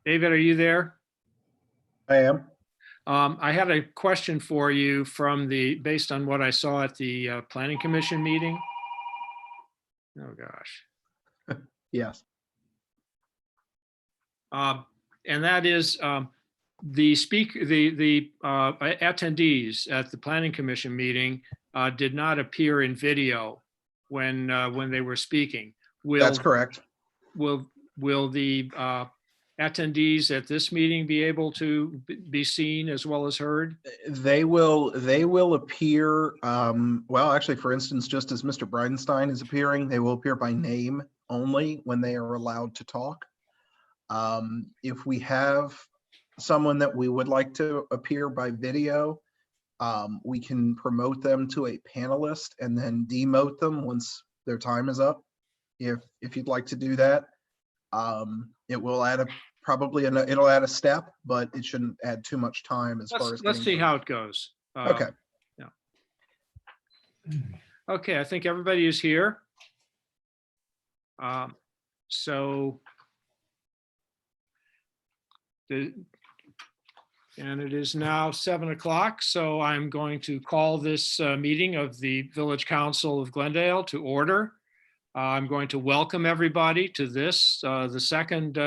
David, are you there? I am. I had a question for you based on what I saw at the Planning Commission meeting. Oh, gosh. Yes. And that is the attendees at the Planning Commission meeting did not appear in video when they were speaking. That's correct. Will the attendees at this meeting be able to be seen as well as heard? They will appear, well, actually, for instance, just as Mr. Bridenstine is appearing, they will appear by name only when they are allowed to talk. If we have someone that we would like to appear by video, we can promote them to a panelist and then demote them once their time is up. If you'd like to do that, it will add it'll add a step, but it shouldn't add too much time as far as. Let's see how it goes. Okay. Yeah. Okay, I think everybody is here. And it is now 7 o'clock, so I'm going to call this meeting of the Village Council of Glendale to order. I'm going to welcome everybody to this, the second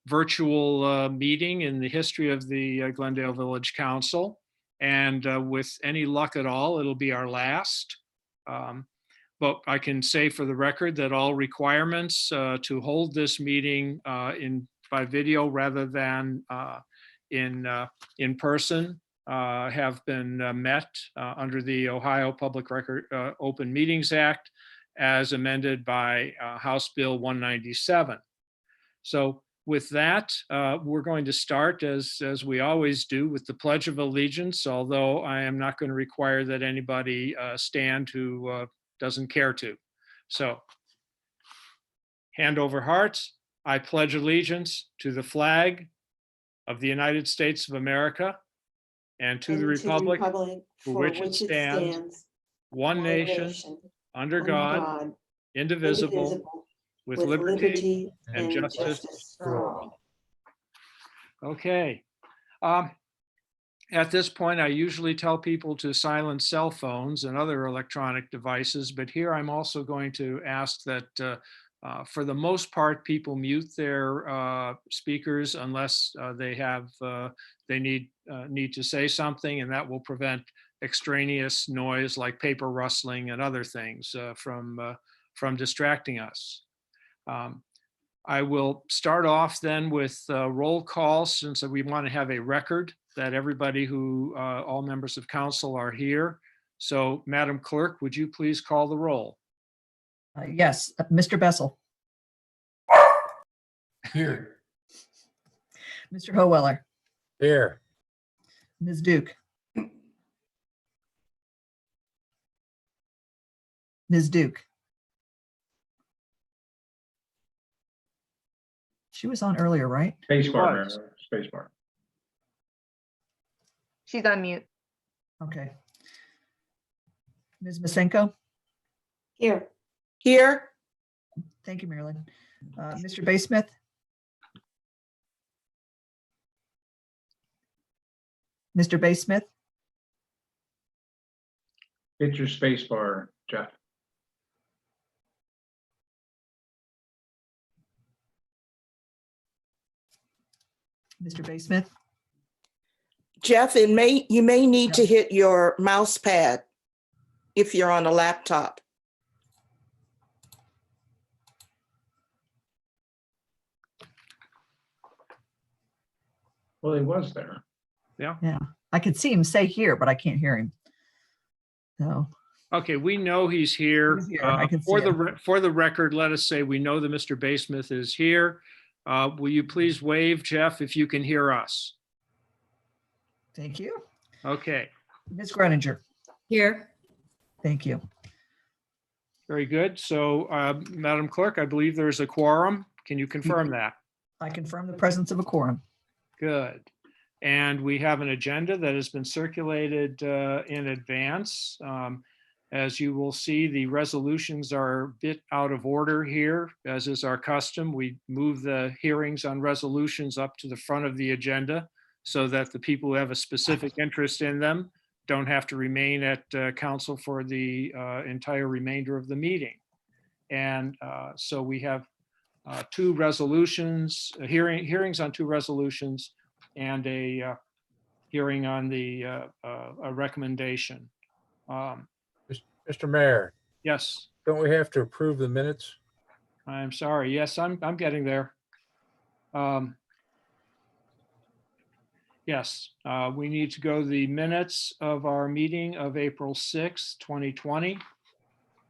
virtual meeting in the history of the Glendale Village Council. And with any luck at all, it'll be our last. But I can say for the record that all requirements to hold this meeting by video rather than in person have been met under the Ohio Public Record Open Meetings Act as amended by House Bill 197. So with that, we're going to start as we always do with the Pledge of Allegiance, although I am not going to require that anybody stand who doesn't care to. So hand over hearts. I pledge allegiance to the flag of the United States of America and to the republic for which it stands, one nation, under God, indivisible, with liberty and justice for all. Okay. At this point, I usually tell people to silence cell phones and other electronic devices, but here I'm also going to ask that for the most part, people mute their speakers unless they need to say something, and that will prevent extraneous noise like paper rustling and other things from distracting us. I will start off then with roll call, since we want to have a record that everybody all members of council are here. So Madam Clerk, would you please call the roll? Yes, Mr. Bessel. Here. Mr. Howeller. Here. Ms. Duke. Ms. Duke. She was on earlier, right? Spacebar. Spacebar. She's on mute. Okay. Ms. Masenko. Here. Here. Thank you, Marilyn. Mr. Baysmith. Mr. Baysmith. Hit your spacebar, Jeff. Mr. Baysmith. Jeff, you may need to hit your mouse pad if you're on a laptop. Well, he was there. Yeah, I could see him say here, but I can't hear him. So. Okay, we know he's here. I can For see him. for the record, let us say we know that Mr. Baysmith is here. Will you please wave, Jeff, if you can hear us? Thank you. Okay. Ms. Groninger. Here. Thank you. Very good. So, Madam Clerk, I believe there's a quorum. Can you confirm that? I confirm the presence of a quorum. Good. And we have an agenda that has been circulated in advance. As you will see, the resolutions are a bit out of order here, as is our custom. We move the hearings on resolutions up to the front of the agenda so that the people who have a specific interest in them don't have to remain at council for the entire remainder of the meeting. And so we have two resolutions, hearings on two resolutions, and a hearing on the a recommendation. Mr. Mayor, Yes, don't we have to approve the minutes? I'm sorry. Yes, I'm getting there. Yes, we need to go to the minutes of our meeting of April 6th, 2020.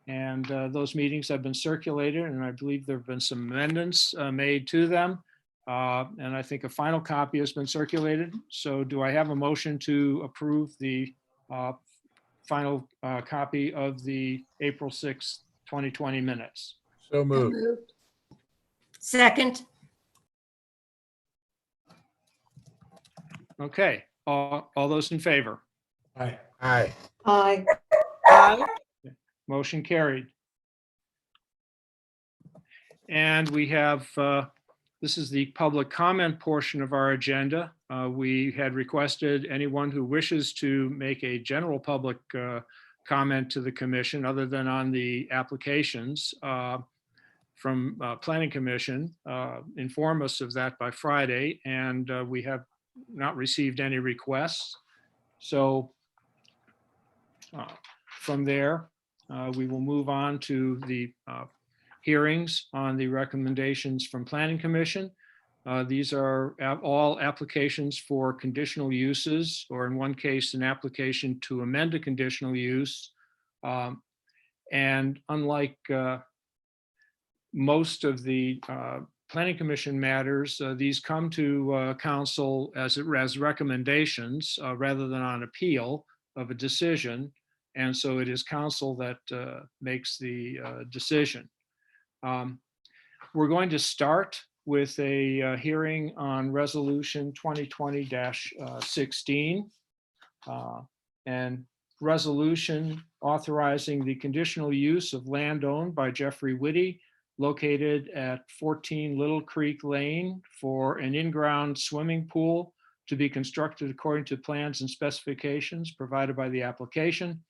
And those meetings have been circulated, and I believe there have been some amendments made to them. And I think a final copy has been circulated. So do I have a motion to approve the final copy of the April 6th, 2020 minutes? So moved. Second. Okay, all those in favor? Aye. Aye. Aye. Aye. Motion carried. And we have, this is the public comment portion of our agenda. We had requested anyone who wishes to make a general public comment to the commission other than on the applications from Planning Commission, inform us of that by Friday, and we have not received any requests. So from there, we will move on to the hearings on the recommendations from Planning Commission. These are all applications for conditional uses, or in one case, an application to amend a conditional use. And unlike most of the Planning Commission matters, these come to council as recommendations rather than on appeal of a decision. And so it is council that makes the decision. We're going to start with a hearing on resolution 2020-16 and resolution authorizing the conditional use of land owned by Jeffrey Whitty located at 14 Little Creek Lane for an in-ground swimming pool to be constructed according to plans and specifications provided by the application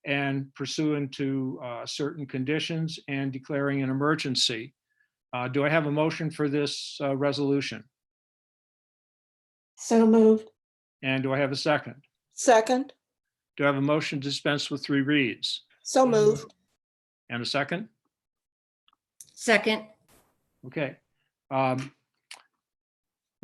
and pursuant to certain conditions and declaring an emergency. Do I have a motion for this resolution? So moved. And do I have a second? Second. Do I have a motion to dispense with 3 reads? So moved. And a second? Second. Okay.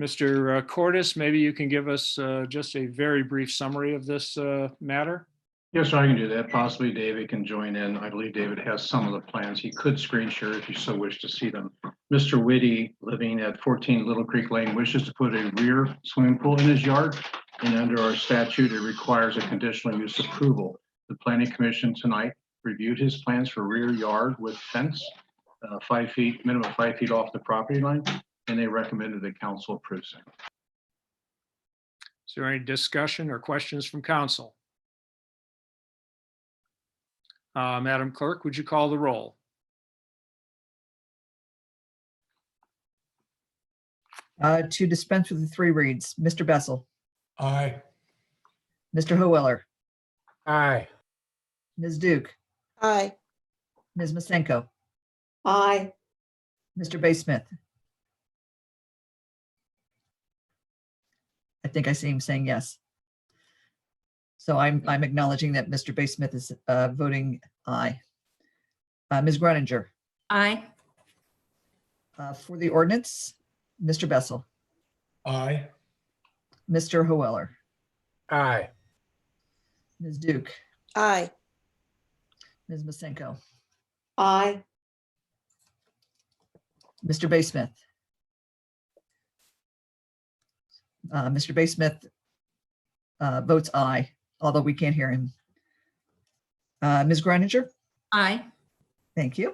Mr. Cordes, maybe you can give us just a very brief summary of this matter? Yes, sir, I can do that. Possibly David can join in. I believe David has some of the plans. He could screen share if you so wish to see them. Mr. Whitty, living at 14 Little Creek Lane, wishes to put a rear swimming pool in his yard. And under our statute, it requires a conditional use approval. The Planning Commission tonight reviewed his plans for rear yard with fence, 5 feet, minimum 5 feet off the property line, and they recommended the council approves it. Is there any discussion or questions from council? Madam Clerk, would you call the roll? To dispense with the 3 reads, Mr. Bessel, Aye. Mr. Hoeller, Aye. Ms. Duke, Aye. Ms. Masenko, Aye. Mr. Bay Smith. I think I see him saying yes. So I'm acknowledging that Mr. Bay Smith is voting aye. Ms. Groninger, Aye. for the ordinance, Mr. Bessel, Aye. Mr. Hoeller, Aye. Ms. Duke, Aye. Ms. Masenko, Aye. Mr. Bay Smith. Mr. Bay Smith votes aye, although we can't hear him. Ms. Groninger, Aye. thank you.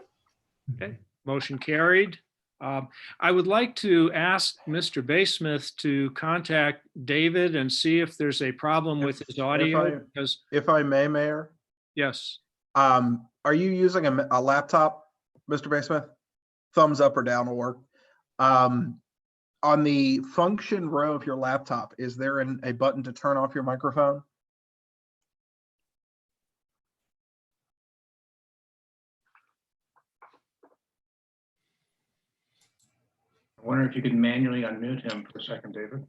Okay, motion carried. I would like to ask Mr. Baysmith to contact David and see if there's a problem with his audio, because, If I may, Mayor, yes, Are you using a laptop, Mr. Baysmith? Thumbs up or down will work. On the function row of your laptop, is there a button to turn off your microphone? I wonder if you could manually unmute him for a second, David.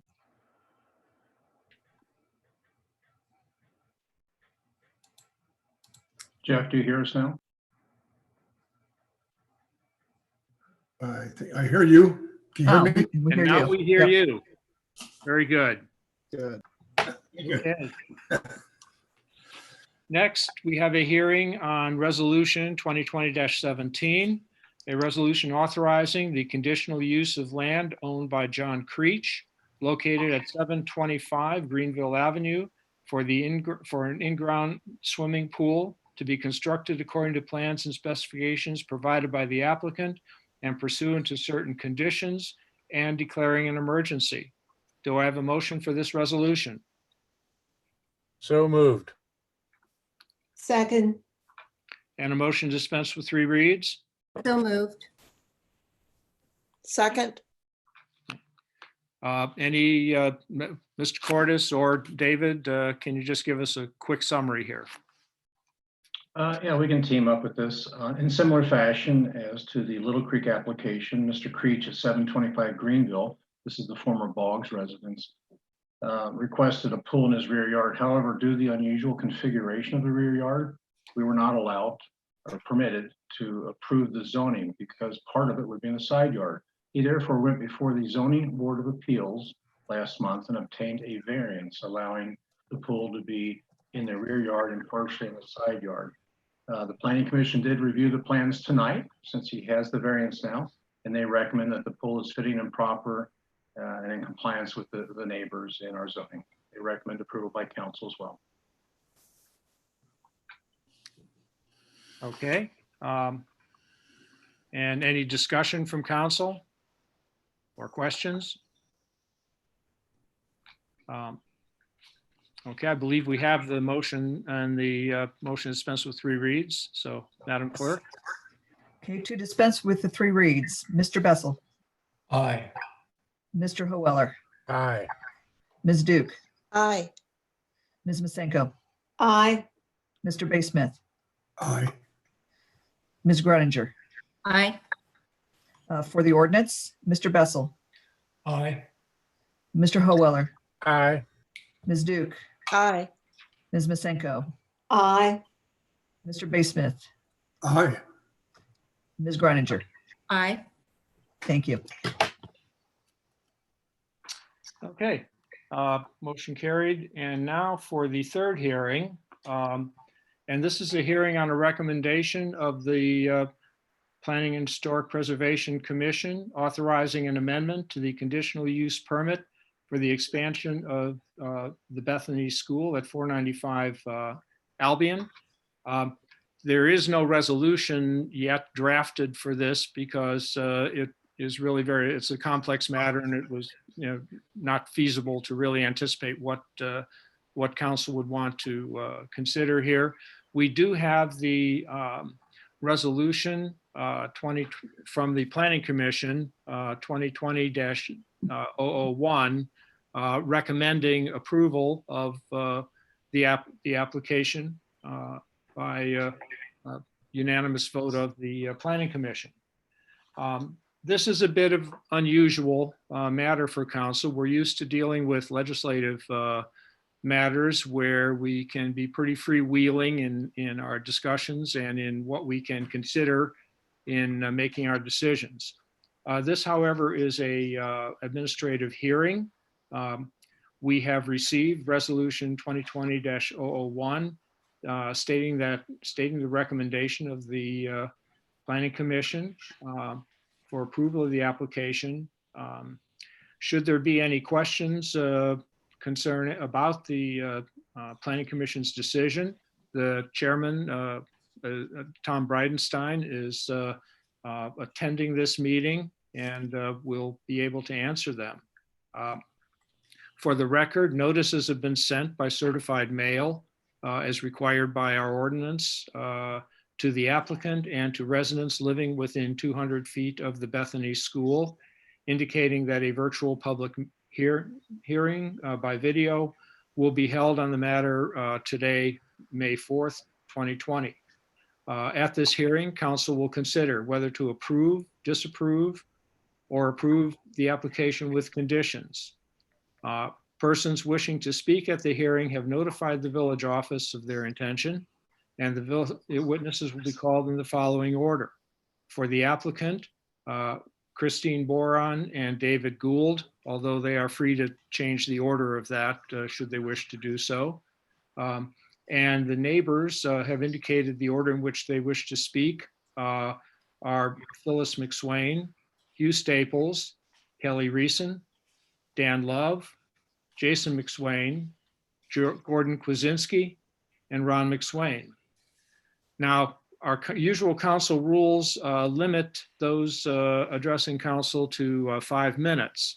Jeff, do you hear us now? I hear you. Can you Oh, hear me? we And hear now you. we hear Yep. you. Very good. Good. Okay. Next, we have a hearing on Resolution 2020-17, a resolution authorizing the conditional use of land owned by John Creech located at 725 Greenville Avenue for an in-ground swimming pool to be constructed according to plans and specifications provided by the applicant and pursuant to certain conditions and declaring an emergency. Do I have a motion for this resolution? So moved. Second. And a motion to dispense with 3 reads? So moved. Second, Mr. Cordes or David, can you just give us a quick summary here? Yeah, we can team up with this. In similar fashion as to the Little Creek application, Mr. Creech at 725 Greenville, this is the former Boggs residence, requested a pool in his rear yard. However, due to the unusual configuration of the rear yard, we were not allowed or permitted to approve the zoning because part of it would be in the side yard. He therefore went before the Zoning Board of Appeals last month and obtained a variance allowing the pool to be in the rear yard and partially in the side yard. The Planning Commission did review the plans tonight since he has the variance now, and they recommend that the pool is fitting and proper and in compliance with the neighbors in our zoning. They recommend approval by council as well. Okay. And any discussion from council or questions? Okay, I believe we have the motion and the motion to dispense with 3 reads. So, Madam Clerk? Okay, to dispense with the 3 reads, Mr. Bessel, Aye. Mr. Hoeller, Aye. Ms. Duke, aye. Ms. Masenko, Aye. Mr. Baysmith, Aye. Ms. Groninger. Aye. For the ordinance, Mr. Bessel, Aye. Mr. Hoeller, Aye. Ms. Duke, Aye. Ms. Masenko, Aye. Mr. Baysmith, Aye. Ms. Groninger. Aye. Thank you. Okay, motion carried. And now for the 3rd hearing. And this is a hearing on a recommendation of the Planning and Historic Preservation Commission authorizing an amendment to the conditional use permit for the expansion of the Bethany School at 495 Albion. There is no resolution yet drafted for this because it is really it's a complex matter, and it was not feasible to really anticipate what council would want to consider here. We do have the resolution 20 from the Planning Commission 2020-001 recommending approval of the application by unanimous vote of the Planning Commission. This is a bit of unusual matter for council. We're used to dealing with legislative matters where we can be pretty freewheeling in our discussions and in what we can consider in making our decisions. This, however, is a administrative hearing. We have received resolution 2020-001 stating the recommendation of the Planning Commission for approval of the application. Should there be any questions concern about the Planning Commission's decision, the chairman, Tom Bridenstine, is attending this meeting and will be able to answer them. For the record, notices have been sent by certified mail as required by our ordinance to the applicant and to residents living within 200 feet of the Bethany School, indicating that a virtual public hearing by video will be held on the matter today, May 4th, 2020. At this hearing, council will consider whether to approve, disapprove, or approve the application with conditions. Persons wishing to speak at the hearing have notified the village office of their intention, and the witnesses will be called in the following order. For the applicant, Christine Boron and David Gould, although they are free to change the order of that should they wish to do so. And the neighbors have indicated the order in which they wish to speak are Phyllis McSwain, Hugh Staples, Kelly Reeson, Dan Love, Jason McSwain, Gordon Kwasinski, and Ron McSwain. Now, our usual council rules limit those addressing council to 5 minutes.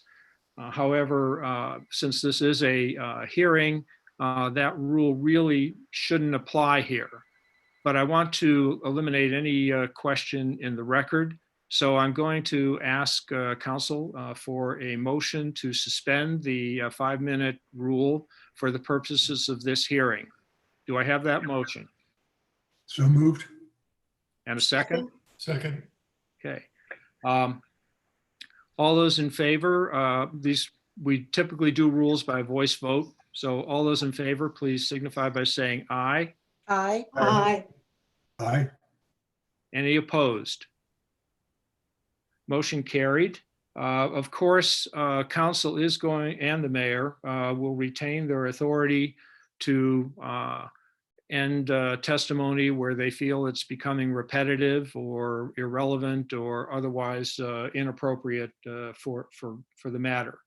However, since this is a hearing, that rule really shouldn't apply here. But I want to eliminate any question in the record. So I'm going to ask council for a motion to suspend the 5-minute rule for the purposes of this hearing. Do I have that motion? So moved. And a second? Second. Okay. All those in favor, we typically do rules by voice vote. So all those in favor, please signify by saying aye. Aye. Aye. Aye. Any opposed? Motion carried. Of course, council is going, and the mayor will retain their authority to end testimony where they feel it's becoming repetitive or irrelevant or otherwise inappropriate for the matter.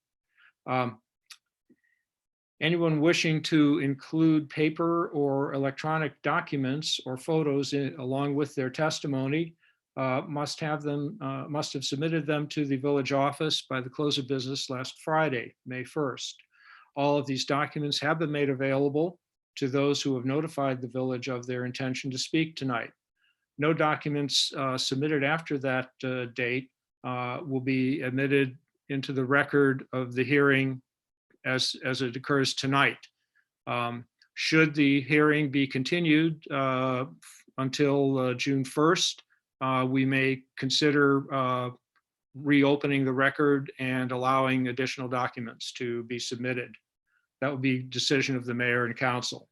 Anyone wishing to include paper or electronic documents or photos along with their testimony must have submitted them to the village office by the close of business last Friday, May 1st. All of these documents have been made available to those who have notified the village of their intention to speak tonight. No documents submitted after that date will be admitted into the record of the hearing as it occurs tonight. Should the hearing be continued until June 1st, we may consider reopening the record and allowing additional documents to be submitted. That will be decision of the mayor and council.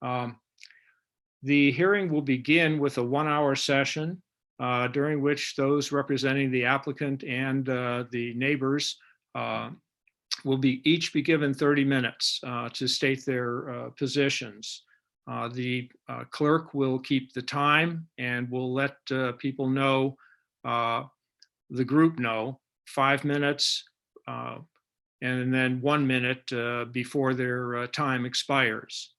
The hearing will begin with a 1-hour session during which those representing the applicant and the neighbors will each be given 30 minutes to state their positions. The clerk will keep the time and will let people know, the group know, 5 minutes and then 1 minute before their time expires.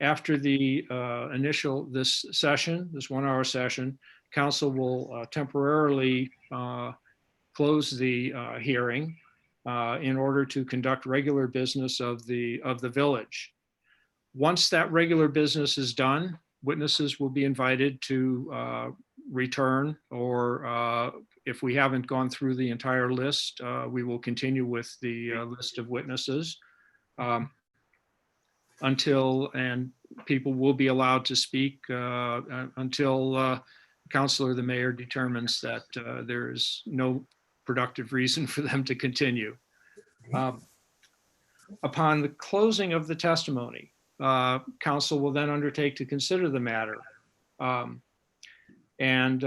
After the this 1-hour session, council will temporarily close the hearing in order to conduct regular business of the village. Once that regular business is done, witnesses will be invited to return, or if we haven't gone through the entire list, we will continue with the list of witnesses and people will be allowed to speak until council or the mayor determines that there is no productive reason for them to continue. Upon the closing of the testimony, council will then undertake to consider the matter and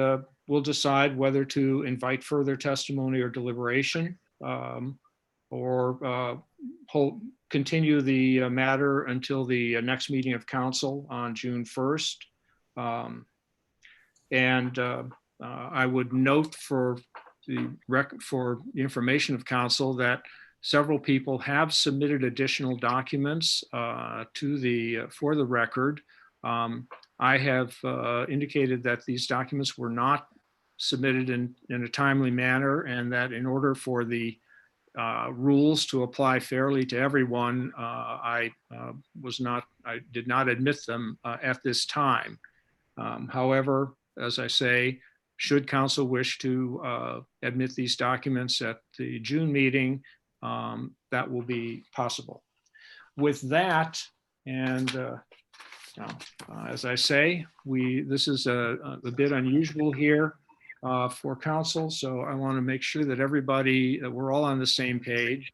will decide whether to invite further testimony or deliberation or continue the matter until the next meeting of council on June 1st. I would note for the information of council that several people have submitted additional documents for the record. I have indicated that these documents were not submitted in a timely manner, and that in order for the rules to apply fairly to everyone, I did not admit them at this time. However, as I say, should council wish to admit these documents at the June meeting, that will be possible. With that, and as I say, this is a bit unusual here for council, so I want to make sure that that we're all on the same page.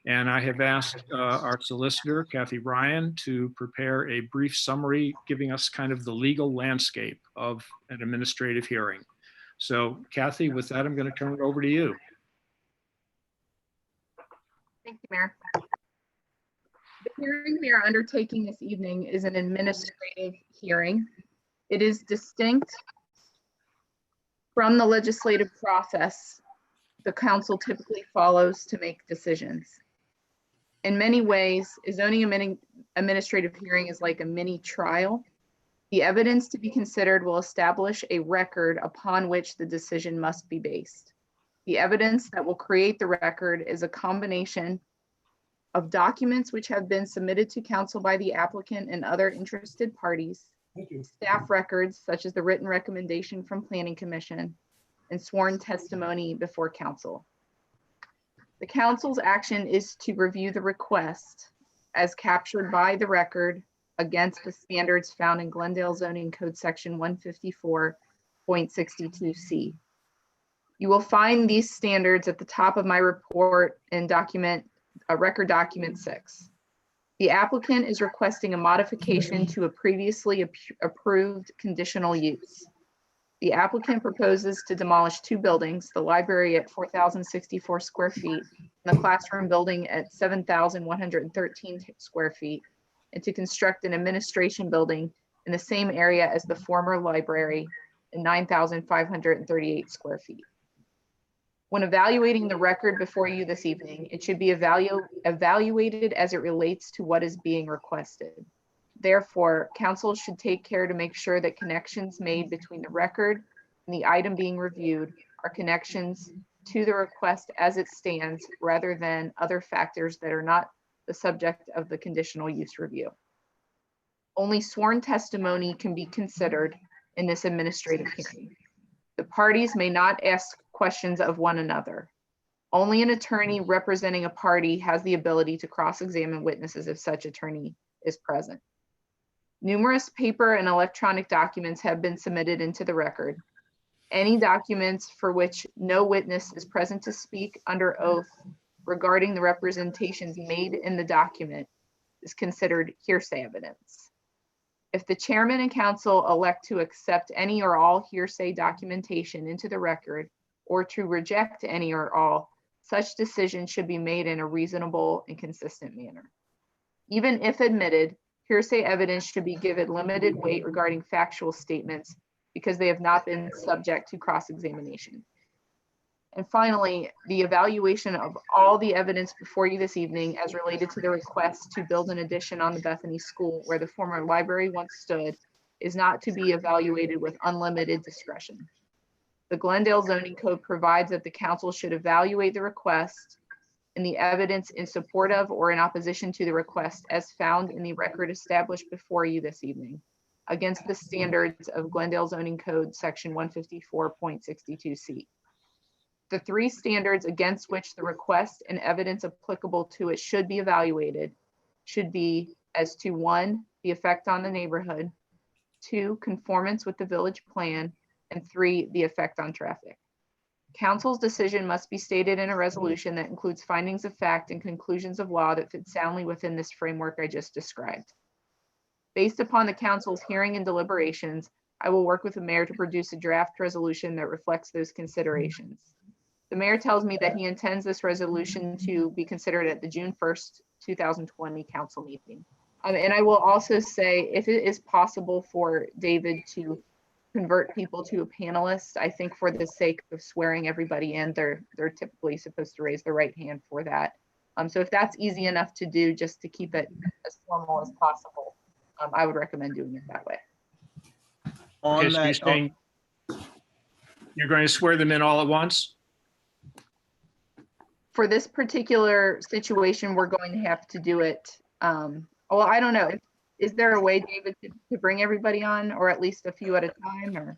And I have asked our solicitor, Kathy Ryan, to prepare a brief summary, giving us kind of the legal landscape of an administrative hearing. So Kathy, with that, I'm going to turn it over to you. Thank you, Mayor. The hearing we are undertaking this evening is an administrative hearing. It is distinct from the legislative process the council typically follows to make decisions. In many ways, a zoning administrative hearing is like a mini trial. The evidence to be considered will establish a record upon which the decision must be based. The evidence that will create the record is a combination of documents which have been submitted to council by the applicant and other interested parties, staff records such as the written recommendation from Planning Commission, and sworn testimony before council. The council's action is to review the request as captured by the record against the standards found in Glendale Zoning Code Section 154.62C. You will find these standards at the top of my report in record document 6. The applicant is requesting a modification to a previously approved conditional use. The applicant proposes to demolish 2 buildings, the library at 4,064 square feet, and the classroom building at 7,113 square feet, and to construct an administration building in the same area as the former library in 9,538 square feet. When evaluating the record before you this evening, it should be evaluated as it relates to what is being requested. Therefore, council should take care to make sure that connections made between the record and the item being reviewed are connections to the request as it stands, rather than other factors that are not the subject of the conditional use review. Only sworn testimony can be considered in this administrative hearing. The parties may not ask questions of one another. Only an attorney representing a party has the ability to cross-examine witnesses if such attorney is present. Numerous paper and electronic documents have been submitted into the record. Any documents for which no witness is present to speak under oath regarding the representations made in the document is considered hearsay evidence. If the chairman and council elect to accept any or all hearsay documentation into the record or to reject any or all, such decision should be made in a reasonable and consistent manner. Even if admitted, hearsay evidence should be given limited weight regarding factual statements because they have not been subject to cross-examination. And finally, the evaluation of all the evidence before you this evening as related to the request to build an addition on the Bethany School where the former library once stood is not to be evaluated with unlimited discretion. The Glendale Zoning Code provides that the council should evaluate the request and the evidence in support of or in opposition to the request as found in the record established before you this evening against the standards of Glendale Zoning Code Section 154.62C. The 3 standards against which the request and evidence applicable to it should be evaluated should be as to 1, the effect on the neighborhood, 2, conformance with the village plan, and 3, the effect on traffic. Council's decision must be stated in a resolution that includes findings of fact and conclusions of law that fit soundly within this framework I just described. Based upon the council's hearing and deliberations, I will work with the mayor to produce a draft resolution that reflects those considerations. The mayor tells me that he intends this resolution to be considered at the June 1st, 2020 council meeting. And I will also say, if it is possible for David to convert people to a panelist, I think for the sake of swearing everybody in, they're typically supposed to raise their right hand for that. So if that's easy enough to do, just to keep it as formal as possible, I would recommend doing it that way. On So you're that, saying you're going to swear them in all at once? for this particular situation, we're going to have to do it. Well, I don't know. Is there a way, David, to bring everybody on, or at least a few at a time, or?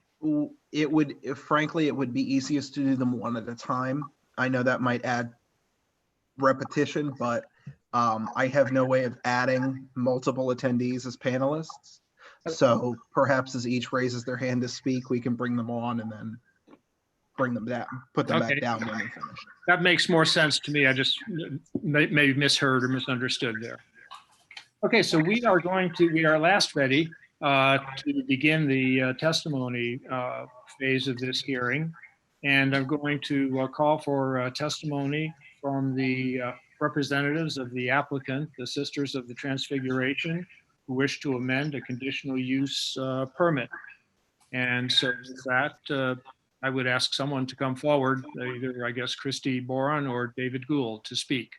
It would, frankly, it would be easiest to do them one at a time. I know that might add repetition, but I have no way of adding multiple attendees as panelists. So perhaps as each raises their hand to speak, we can bring them on and then bring them down, put them Okay. back down when they finish. That makes more sense to me. I just maybe misheard or misunderstood there. Okay, so we are last ready to begin the testimony phase of this hearing. And I'm going to call for testimony from the representatives of the applicant, the Sisters of the Transfiguration, who wish to amend a conditional use permit. And so with that, I would ask someone to come forward, either, I guess, Christy Boron or David Gould, to speak.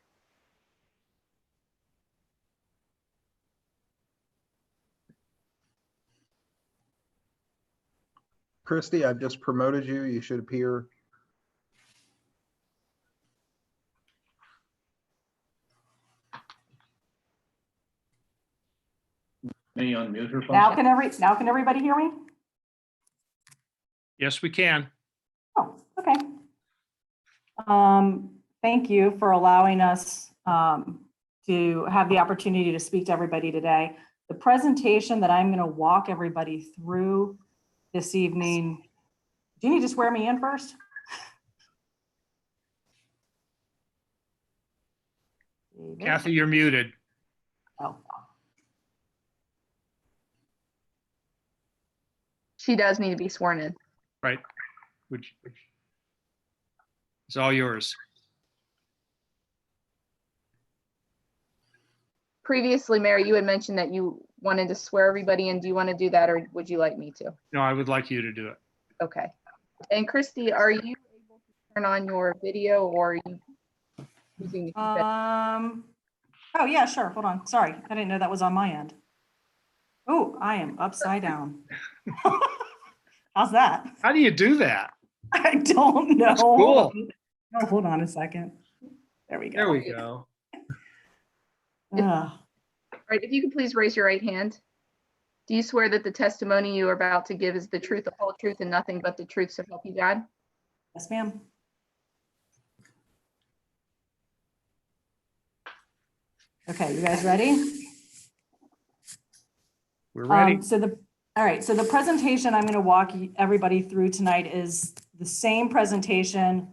Christy, I've just promoted you. You should appear. May you unmute her? Now folks? can everybody hear me? Yes, we can. Oh, okay. Thank you for allowing us to have the opportunity to speak to everybody today. The presentation that I'm going to walk everybody through this evening. Do you need to swear me in first? Kathy, you're muted. Oh, She does need to be sworn in. Right. It's all yours. Previously, Mary, you had mentioned that you wanted to swear everybody in. Do you want to do that, or would you like me to? No, I would like you to do it. Okay. And Christy, are you able to turn on your video, or are you using the keypad? oh yeah, sure. Hold on. Sorry. I didn't know that was on my end. Oh, I am upside down. How's that? How do you do that? I don't know. That's cool. Oh, hold on a second. There we go. There we go. Ugh. All right, if you could please raise your right hand. Do you swear that the testimony you are about to give is the truth, the whole truth, and nothing but the truth, so help you God? Yes, ma'am. Okay, you guys ready? We're ready. All right, so the presentation I'm going to walk everybody through tonight is the same presentation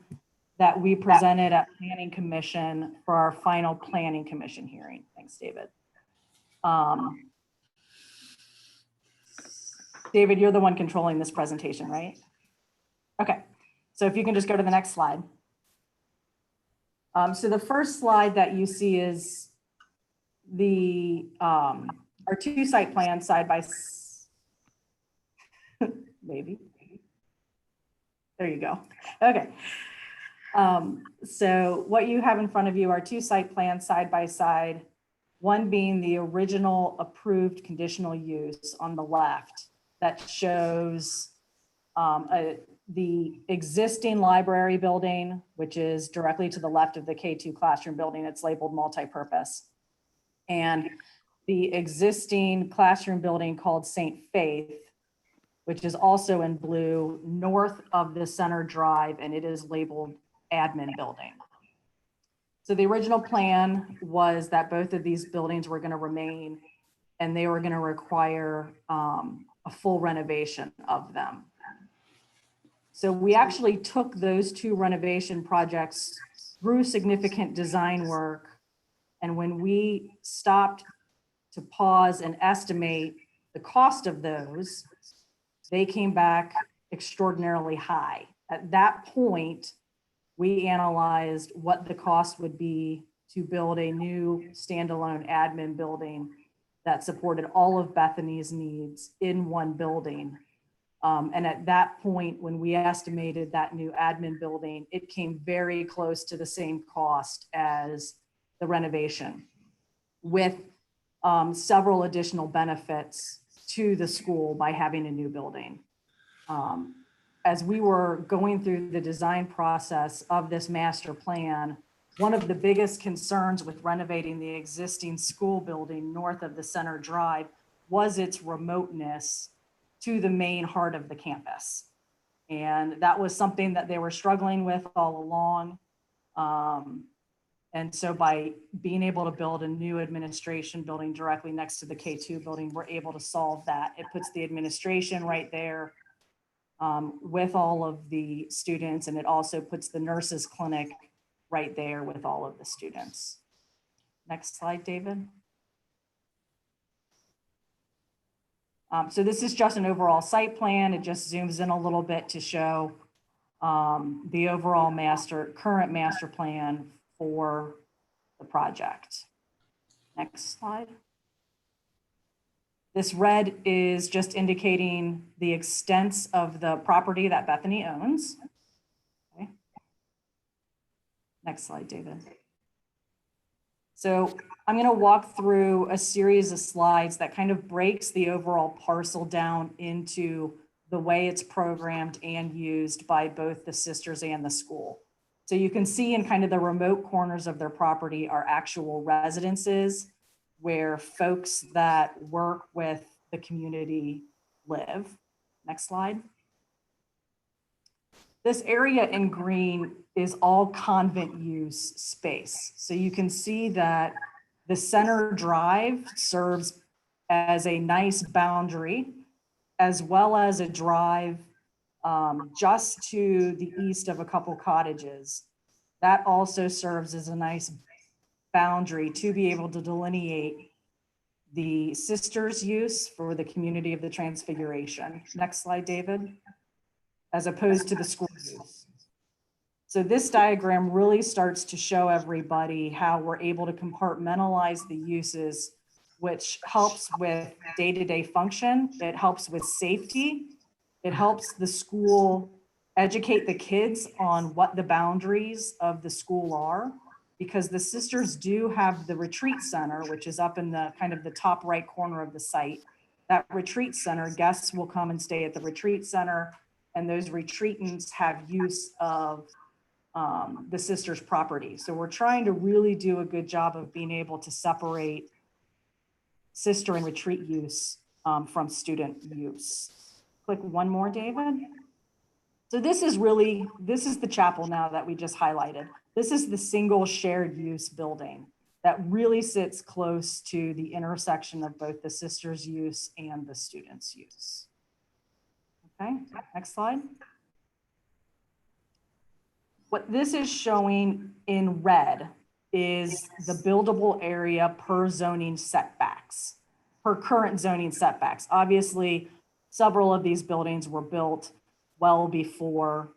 that we presented at Planning Commission for our final Planning Commission hearing. Thanks, David. David, you're the one controlling this presentation, right? Okay, so if you can just go to the next slide. So the first slide that you see is the our two site plans side by maybe. There you go. Okay. So what you have in front of you are two site plans side by side, one being the original approved conditional use on the left that shows the existing library building, which is directly to the left of the K2 classroom building. It's labeled multipurpose. And the existing classroom building called St. Faith, which is also in blue, north of the center drive, and it is labeled admin building. So the original plan was that both of these buildings were going to remain, and they were going to require a full renovation of them. So we actually took those two renovation projects through significant design work. And when we stopped to pause and estimate the cost of those, they came back extraordinarily high. At that point, we analyzed what the cost would be to build a new standalone admin building that supported all of Bethany's needs in one building. And at that point, when we estimated that new admin building, it came very close to the same cost as the renovation, with several additional benefits to the school by having a new building. As we were going through the design process of this master plan, one of the biggest concerns with renovating the existing school building north of the center drive was its remoteness to the main heart of the campus. And that was something that they were struggling with all along. And so by being able to build a new administration building directly next to the K2 building, we're able to solve that. It puts the administration right there with all of the students, and it also puts the nurses clinic right there with all of the students. Next slide, David. So this is just an overall site plan. It just zooms in a little bit to show the overall current master plan for the project. Next slide. This red is just indicating the extents of the property that Bethany owns. Okay. Next slide, David. So I'm going to walk through a series of slides that kind of breaks the overall parcel down into the way it's programmed and used by both the sisters and the school. So you can see in kind of the remote corners of their property are actual residences where folks that work with the community live. Next slide. This area in green is all convent use space. So you can see that the center drive serves as a nice boundary, as well as a drive just to the east of a couple cottages. That also serves as a nice boundary to be able to delineate the sisters' use for the community of the Transfiguration. Next slide, David. As opposed to the school use. So this diagram really starts to show everybody how we're able to compartmentalize the uses, which helps with day-to-day function. It helps with safety. It helps the school educate the kids on what the boundaries of the school are, because the sisters do have the retreat center, which is up in the kind of the top right corner of the site. That retreat center, guests will come and stay at the retreat center, and those retreatants have use of the sisters' property. So we're trying to really do a good job of being able to separate sister and retreat use from student use. Click one more, David. So this is the chapel now that we just highlighted. This is the single shared use building that really sits close to the intersection of both the sisters' use and the students' use. Okay, next slide. What this is showing in red is the buildable area per zoning setbacks, per current zoning setbacks. Obviously, several of these buildings were built well before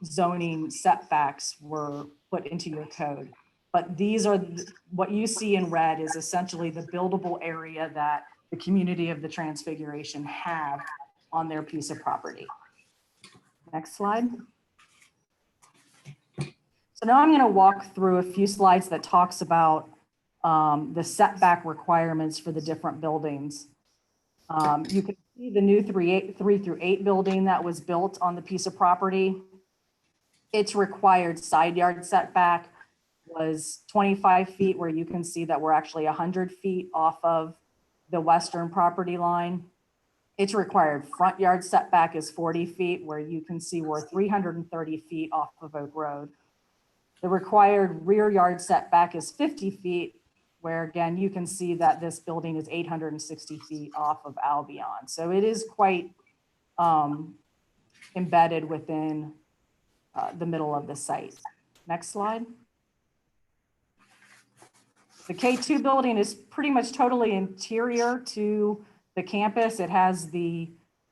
zoning setbacks were put into your code. But these are, what you see in red is essentially the buildable area that the community of the Transfiguration have on their piece of property. Next slide. So now I'm going to walk through a few slides that talks about the setback requirements for the different buildings. You can see the new 3 through 8 building that was built on the piece of property. Its required side yard setback was 25 feet, where you can see that we're actually 100 feet off of the western property line. Its required front yard setback is 40 feet, where you can see we're 330 feet off of Oak Road. The required rear yard setback is 50 feet, where again, you can see that this building is 860 feet off of Albion. So it is quite embedded within the middle of the site. Next slide. The K2 building is pretty much totally interior to the campus. It has the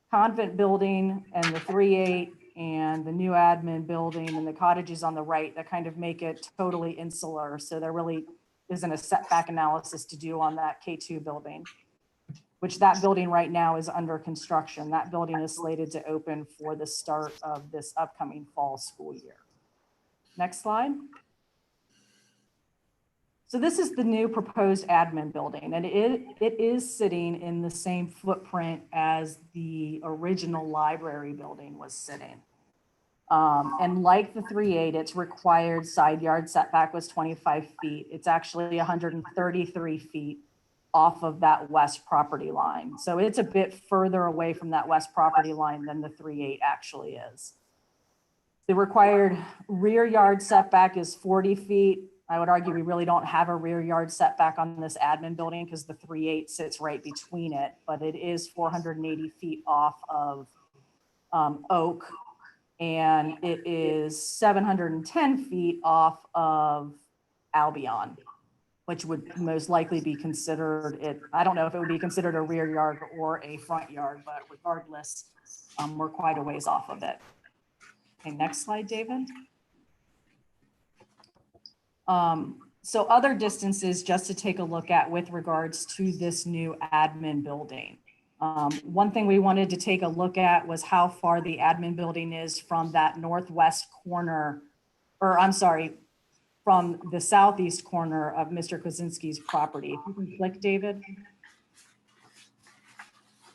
convent building and the 3-8 and the new admin building and the cottages on the right that kind of make it totally insular. So there really isn't a setback analysis to do on that K2 building, which that building right now is under construction. That building is slated to open for the start of this upcoming fall school year. Next slide. So this is the new proposed admin building, and it is sitting in the same footprint as the original library building was sitting. And like the 3.8, its required side yard setback was 25 feet. It's actually 133 feet off of that west property line. So it's a bit further away from that west property line than the 3.8 actually is. The required rear yard setback is 40 feet. I would argue we really don't have a rear yard setback on this admin building because the 3.8 sits right between it, but it is 480 feet off of Oak, and it is 710 feet off of Albion, which would most likely be considered it. I don't know if it would be considered a rear yard or a front yard, but regardless, we're quite a ways off of it. Okay, next slide, David. So other distances just to take a look at with regards to this new admin building. One thing we wanted to take a look at was how far the admin building is from that northwest corner, or I'm sorry, from the southeast corner of Mr. Kozinski's property. If you can click, David.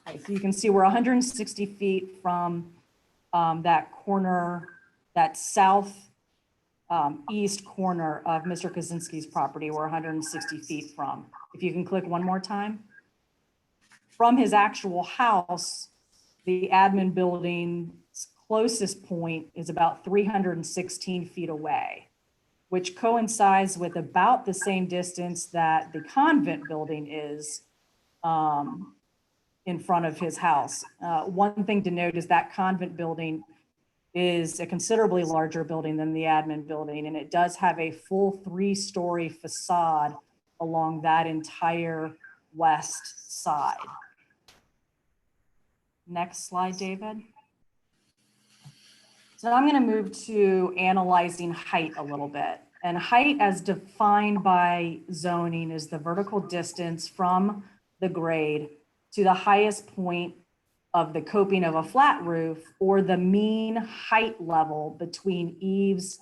Okay, so you can see we're 160 feet from that corner, that south east corner of Mr. Kozinski's property. We're 160 feet from. If you can click one more time. From his actual house, the admin building's closest point is about 316 feet away, which coincides with about the same distance that the convent building is in front of his house. One thing to note is that convent building is a considerably larger building than the admin building, and it does have a full 3-story facade along that entire west side. Next slide, David. So I'm going to move to analyzing height a little bit. And height as defined by zoning is the vertical distance from the grade to the highest point of the coping of a flat roof, or the mean height level between eaves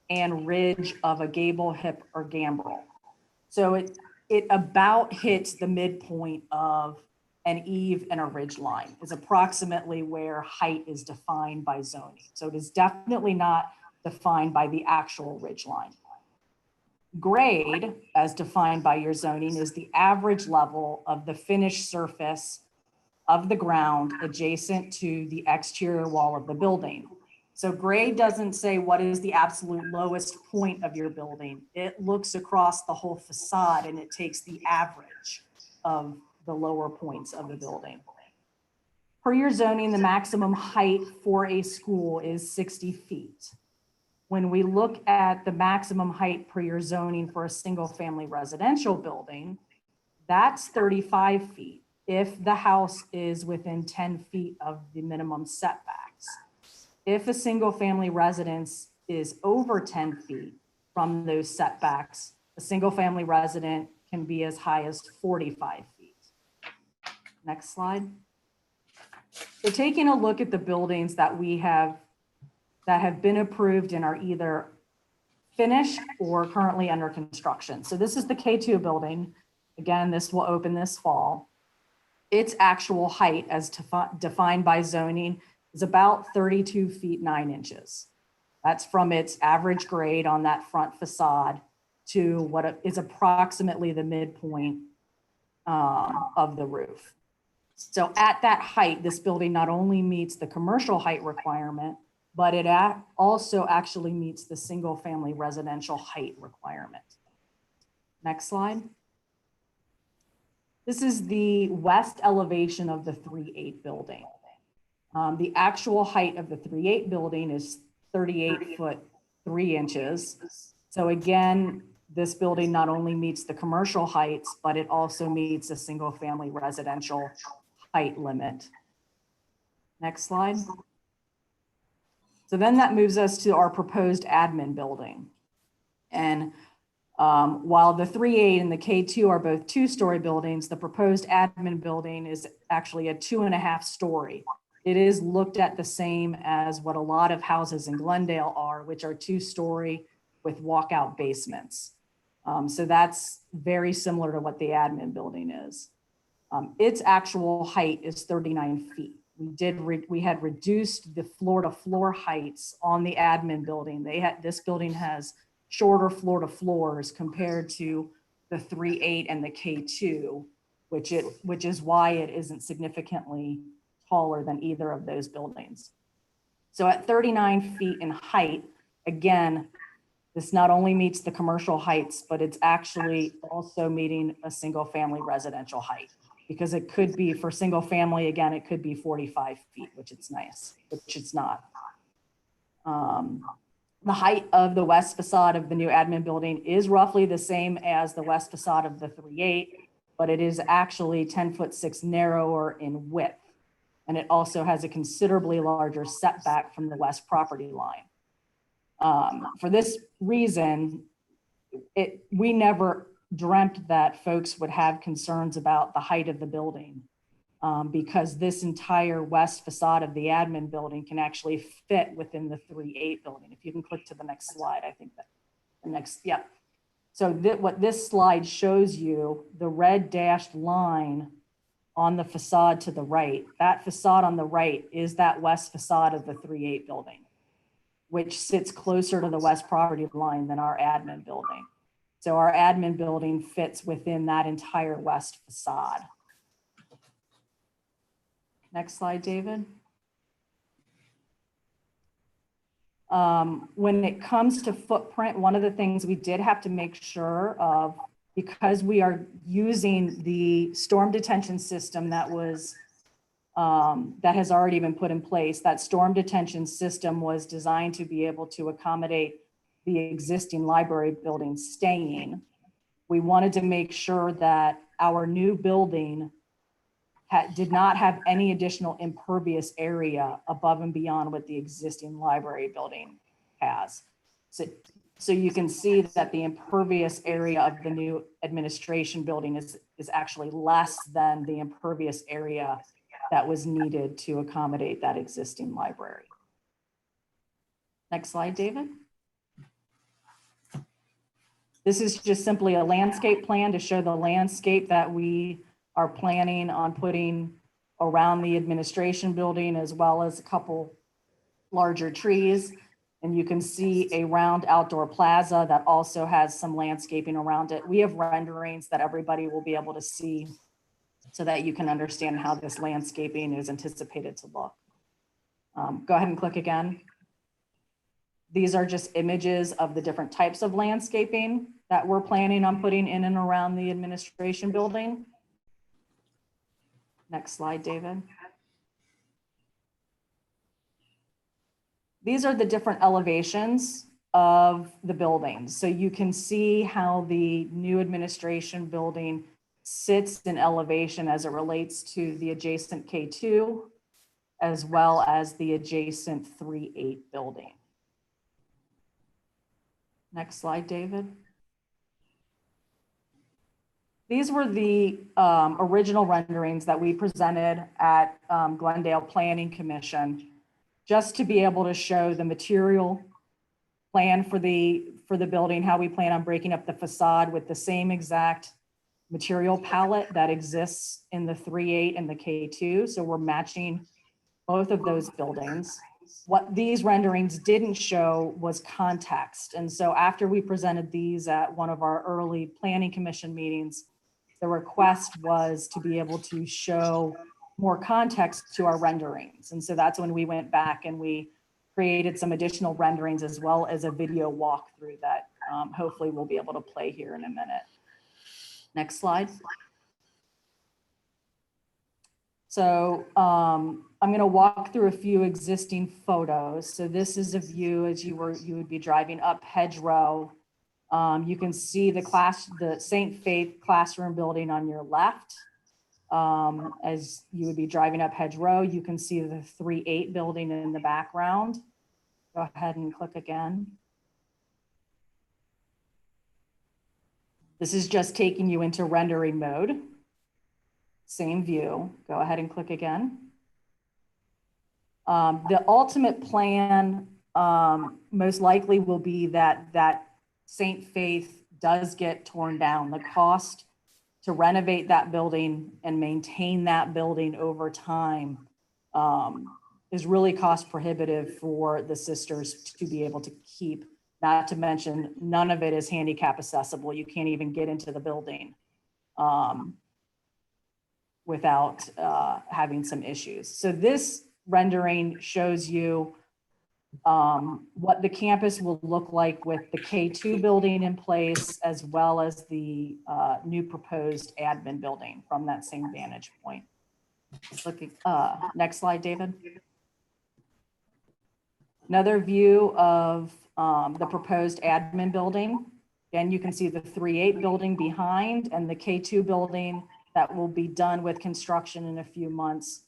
and ridge of a gable, hip, or gambrel. So it about hits the midpoint of an eave and a ridge line, is approximately where height is defined by zoning. So it is definitely not defined by the actual ridge line. Grade, as defined by your zoning, is the average level of the finished surface of the ground adjacent to the exterior wall of the building. So grade doesn't say what is the absolute lowest point of your building. It looks across the whole facade and it takes the average of the lower points of the building. Per your zoning, the maximum height for a school is 60 feet. When we look at the maximum height per your zoning for a single family residential building, that's 35 feet if the house is within 10 feet of the minimum setbacks. If a single family residence is over 10 feet from those setbacks, a single family resident can be as high as 45 feet. Next slide. So taking a look at the buildings that have been approved and are either finished or currently under construction. So this is the K2 building. Again, this will open this fall. Its actual height as defined by zoning is about 32 feet 9 inches. That's from its average grade on that front facade to what is approximately the midpoint of the roof. So at that height, this building not only meets the commercial height requirement, but it also actually meets the single family residential height requirement. Next slide. This is the west elevation of the 3.8 building. The actual height of the 3.8 building is 38 foot 3 inches. So again, this building not only meets the commercial heights, but it also meets a single family residential height limit. Next slide. So then that moves us to our proposed admin building. And while the 3.8 and the K2 are both 2-story buildings, the proposed admin building is actually a 2.5-story. It is looked at the same as what a lot of houses in Glendale are, which are 2-story with walkout basements. So that's very similar to what the admin building is. Its actual height is 39 feet. we had reduced the floor to floor heights on the admin building. This building has shorter floor to floors compared to the 3.8 and the K2, which is why it isn't significantly taller than either of those buildings. So at 39 feet in height, again, this not only meets the commercial heights, but it's actually also meeting a single family residential height, because it could be for single family, again, it could be 45 feet, which it's nice, which it's not. The height of the west facade of the new admin building is roughly the same as the west facade of the 3.8, but it is actually 10'6" narrower in width. And it also has a considerably larger setback from the west property line. For this reason, we never dreamt that folks would have concerns about the height of the building, because this entire west facade of the admin building can actually fit within the 3.8 building. If you can click to the next slide, I think that the next, yeah. So what this slide shows you, the red dashed line on the facade to the right, that facade on the right is that west facade of the 3.8 building, which sits closer to the west property line than our admin building. So our admin building fits within that entire west facade. Next slide, David. When it comes to footprint, one of the things we did have to make sure of, because we are using the storm detention system that was that has already been put in place. That storm detention system was designed to be able to accommodate the existing library building staying. We wanted to make sure that our new building did not have any additional impervious area above and beyond what the existing library building has. So you can see that the impervious area of the new administration building is actually less than the impervious area that was needed to accommodate that existing library. Next slide, David. This is just simply a landscape plan to show the landscape that we are planning on putting around the administration building, as well as a couple larger trees. And you can see a round outdoor plaza that also has some landscaping around it. We have renderings that everybody will be able to see so that you can understand how this landscaping is anticipated to look. Go ahead and click again. These are just images of the different types of landscaping that we're planning on putting in and around the administration building. Next slide, David. These are the different elevations of the buildings. So you can see how the new administration building sits in elevation as it relates to the adjacent K2, as well as the adjacent 3.8 building. Next slide, David. These were the original renderings that we presented at Glendale Planning Commission, just to be able to show the material plan for the building, how we plan on breaking up the facade with the same exact material palette that exists in the 3.8 and the K2. So we're matching both of those buildings. What these renderings didn't show was context. And so after we presented these at one of our early planning commission meetings, the request was to be able to show more context to our renderings. And so that's when we went back and we created some additional renderings, as well as a video walkthrough that hopefully we'll be able to play here in a minute. Next slide. So I'm going to walk through a few existing photos. So this is a view as you would be driving up Hedgerow. You can see the St. Faith classroom building on your left. As you would be driving up Hedgerow, you can see the 3.8 building in the background. Go ahead and click again. This is just taking you into rendering mode. Same view. Go ahead and click again. The ultimate plan most likely will be that St. Faith does get torn down. The cost to renovate that building and maintain that building over time is really cost prohibitive for the sisters to be able to keep, not to mention none of it is handicap accessible. You can't even get into the building without having some issues. So this rendering shows you what the campus will look like with the K2 building in place, as well as the new proposed admin building from that same vantage point. Looking, next slide, David. Another view of the proposed admin building. Again, you can see the 3-8 building behind and the K2 building that will be done with construction in a few months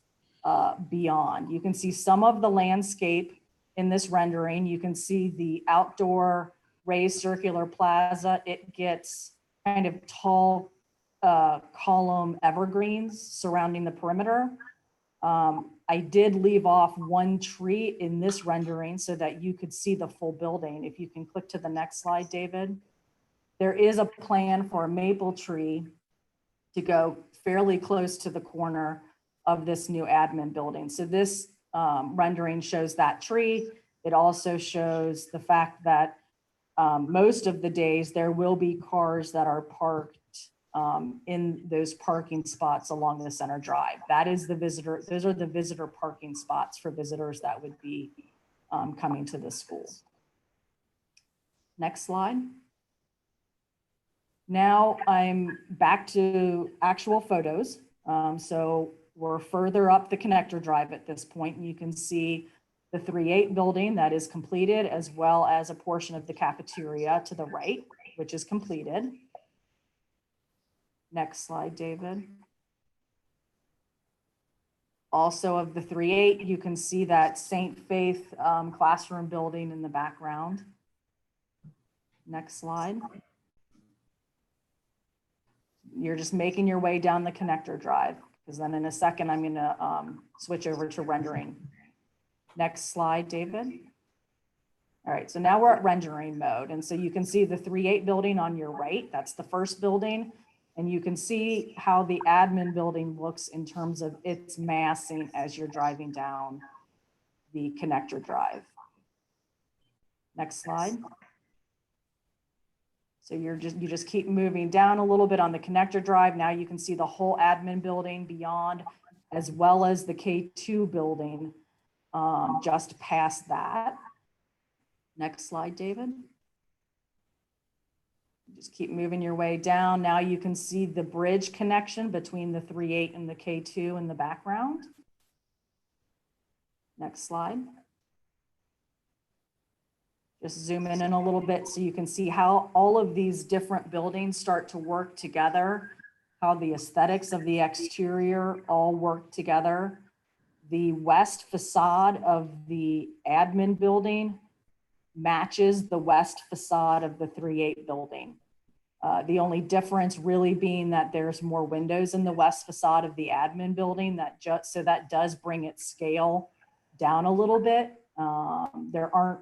beyond. You can see some of the landscape in this rendering. You can see the outdoor raised circular plaza. It gets kind of tall column evergreens surrounding the perimeter. I did leave off one tree in this rendering so that you could see the full building. If you can click to the next slide, David. There is a plan for a maple tree to go fairly close to the corner of this new admin building. So this rendering shows that tree. It also shows the fact that most of the days there will be cars that are parked in those parking spots along the center drive. That is the visitor, those are the visitor parking spots for visitors that would be coming to the school. Next slide. Now I'm back to actual photos. So we're further up the connector drive at this point, and you can see the 3-8 building that is completed, as well as a portion of the cafeteria to the right, which is completed. Next slide, David. Also of the 3-8, you can see that St. Faith classroom building in the background. Next slide. You're just making your way down the connector drive, because then in a second, I'm gonna switch over to rendering. Next slide, David. All right, so now we're at rendering mode. And so you can see the 3-8 building on your right, that's the first building. And you can see how the admin building looks in terms of its massing as you're driving down the connector drive. Next slide. So you just keep moving down a little bit on the connector drive. Now you can see the whole admin building beyond, as well as the K2 building just past that. Next slide, David. Just keep moving your way down. Now you can see the bridge connection between the 3-8 and the K2 in the background. Next slide. Just zoom in a little bit so you can see how all of these different buildings start to work together, how the aesthetics of the exterior all work together. The west facade of the admin building matches the west facade of the 3-8 building. The only difference really being that there's more windows in the west facade of the admin building, so that does bring its scale down a little bit. There aren't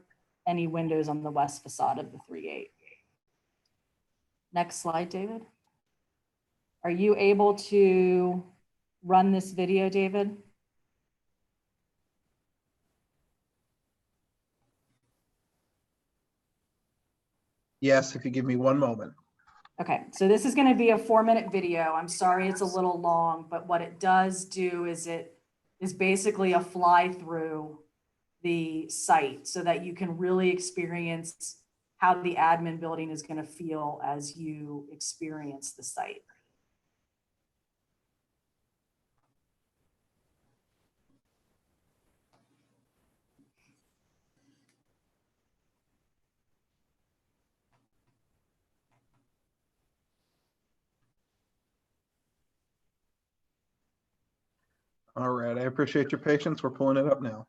any windows on the west facade of the 3-8. Next slide, David. Are you able to run this video, David? Yes, if you give me one moment. Okay, so this is going to be a 4-minute video. I'm sorry it's a little long, but what it does do is it is basically a fly through the site so that you can really experience how the admin building is going to feel as you experience the site. All right, I appreciate your patience. We're pulling it up now.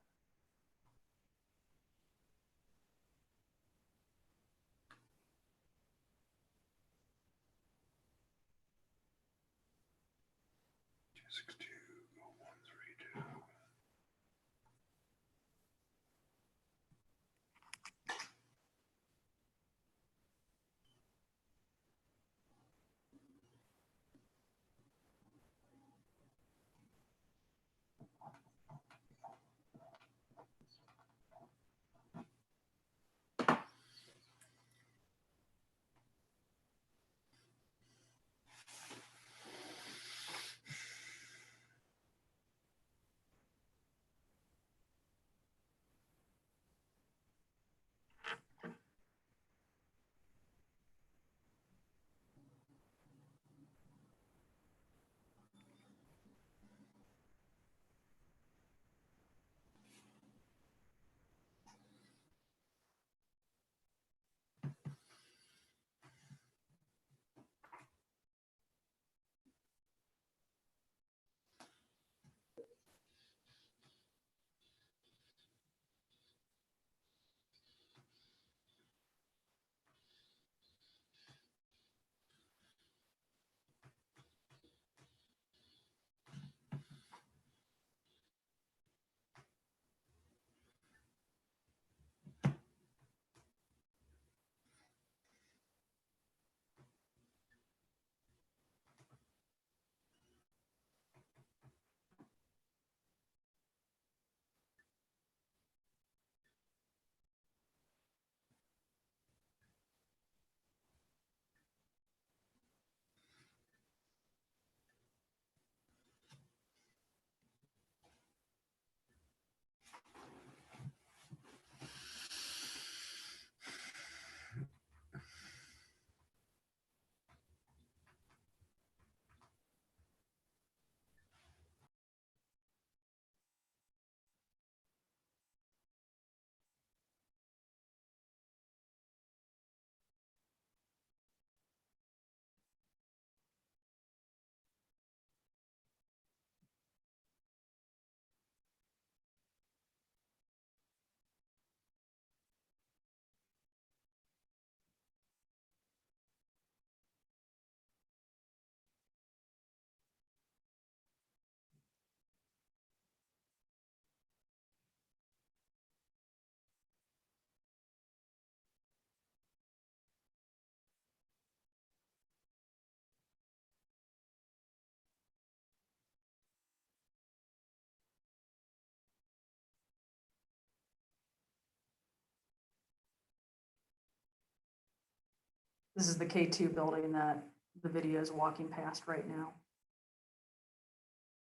This is the K2 building that the video is walking past right now.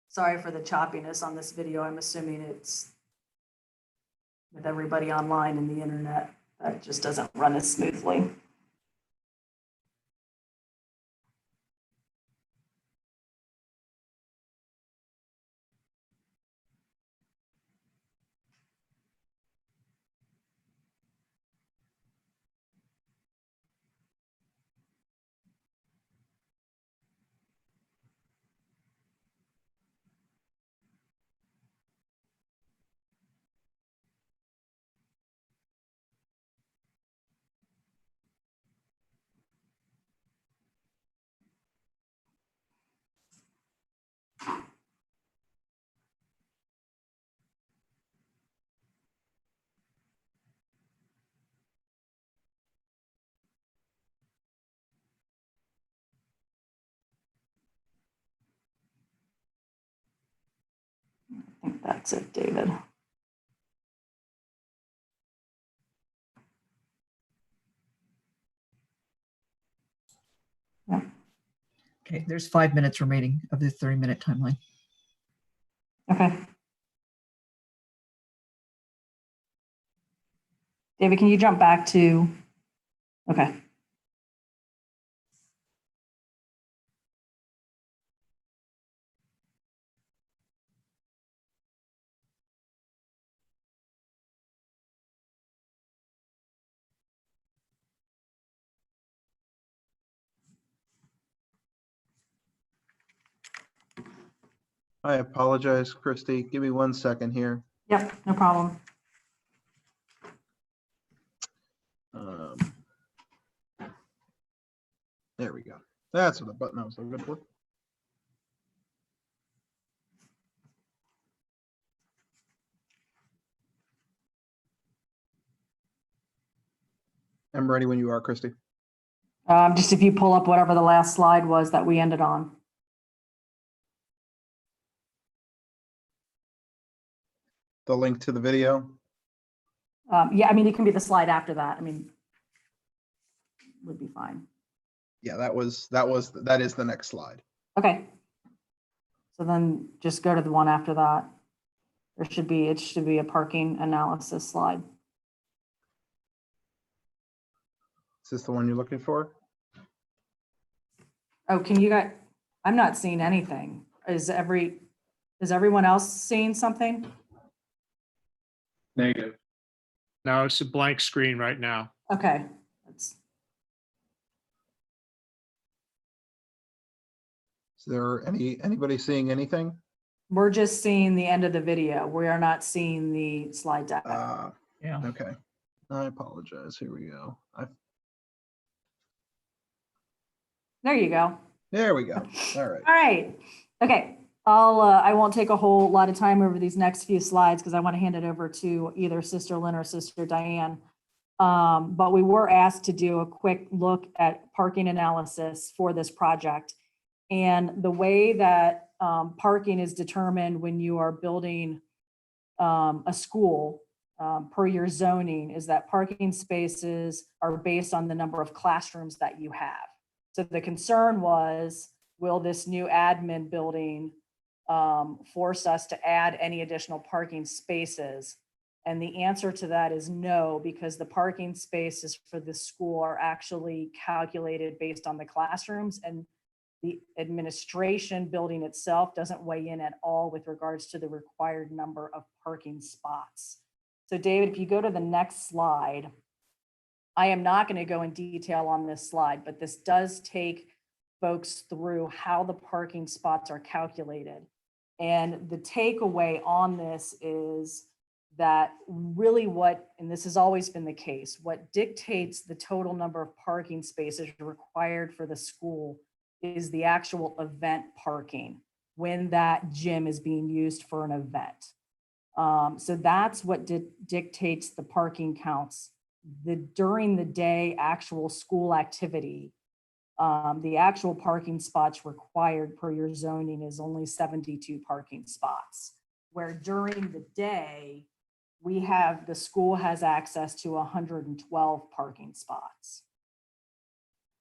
Sorry for the choppiness on this video. I'm assuming it's with everybody online and the internet, that just doesn't run as smoothly. I think that's it, David. Okay, there's 5 minutes remaining of the 30-minute timeline. Okay. David, can you jump back to, okay. I apologize, Christy. Give me 1 second here. Yep, no problem. Um, there we go. That's what the button I was looking for. I'm ready when you are, Christy. Just if you pull up whatever the last slide was that we ended on. The link to the video. Yeah, I mean, it can be the slide after that. I mean, would be fine. Yeah, that is the next slide. Okay. So then just go to the one after that. It should be a parking analysis slide. Is this the one you're looking for? Oh, can you guys, I'm not seeing anything. Is everyone else seeing something? Negative. No, it's a blank screen right now. Okay. That's, Is there anybody seeing anything? we're just seeing the end of the video. We are not seeing the slide deck. Yeah. Okay. I apologize. Here we go. There you go. There we go. All right. All right. Okay. I won't take a whole lot of time over these next few slides because I want to hand it over to either Sister Lynn or Sister Diane. But we were asked to do a quick look at parking analysis for this project. And the way that parking is determined when you are building a school per your zoning is that parking spaces are based on the number of classrooms that you have. So the concern was, will this new admin building force us to add any additional parking spaces? And the answer to that is no, because the parking spaces for the school are actually calculated based on the classrooms, and the administration building itself doesn't weigh in at all with regards to the required number of parking spots. So David, if you go to the next slide, I am not going to go in detail on this slide, but this does take folks through how the parking spots are calculated. And the takeaway on this is that really and this has always been the case, what dictates the total number of parking spaces required for the school is the actual event parking when that gym is being used for an event. So that's what dictates the parking counts. During the day actual school activity, the actual parking spots required per your zoning is only 72 parking spots, where during the day, the school has access to 112 parking spots.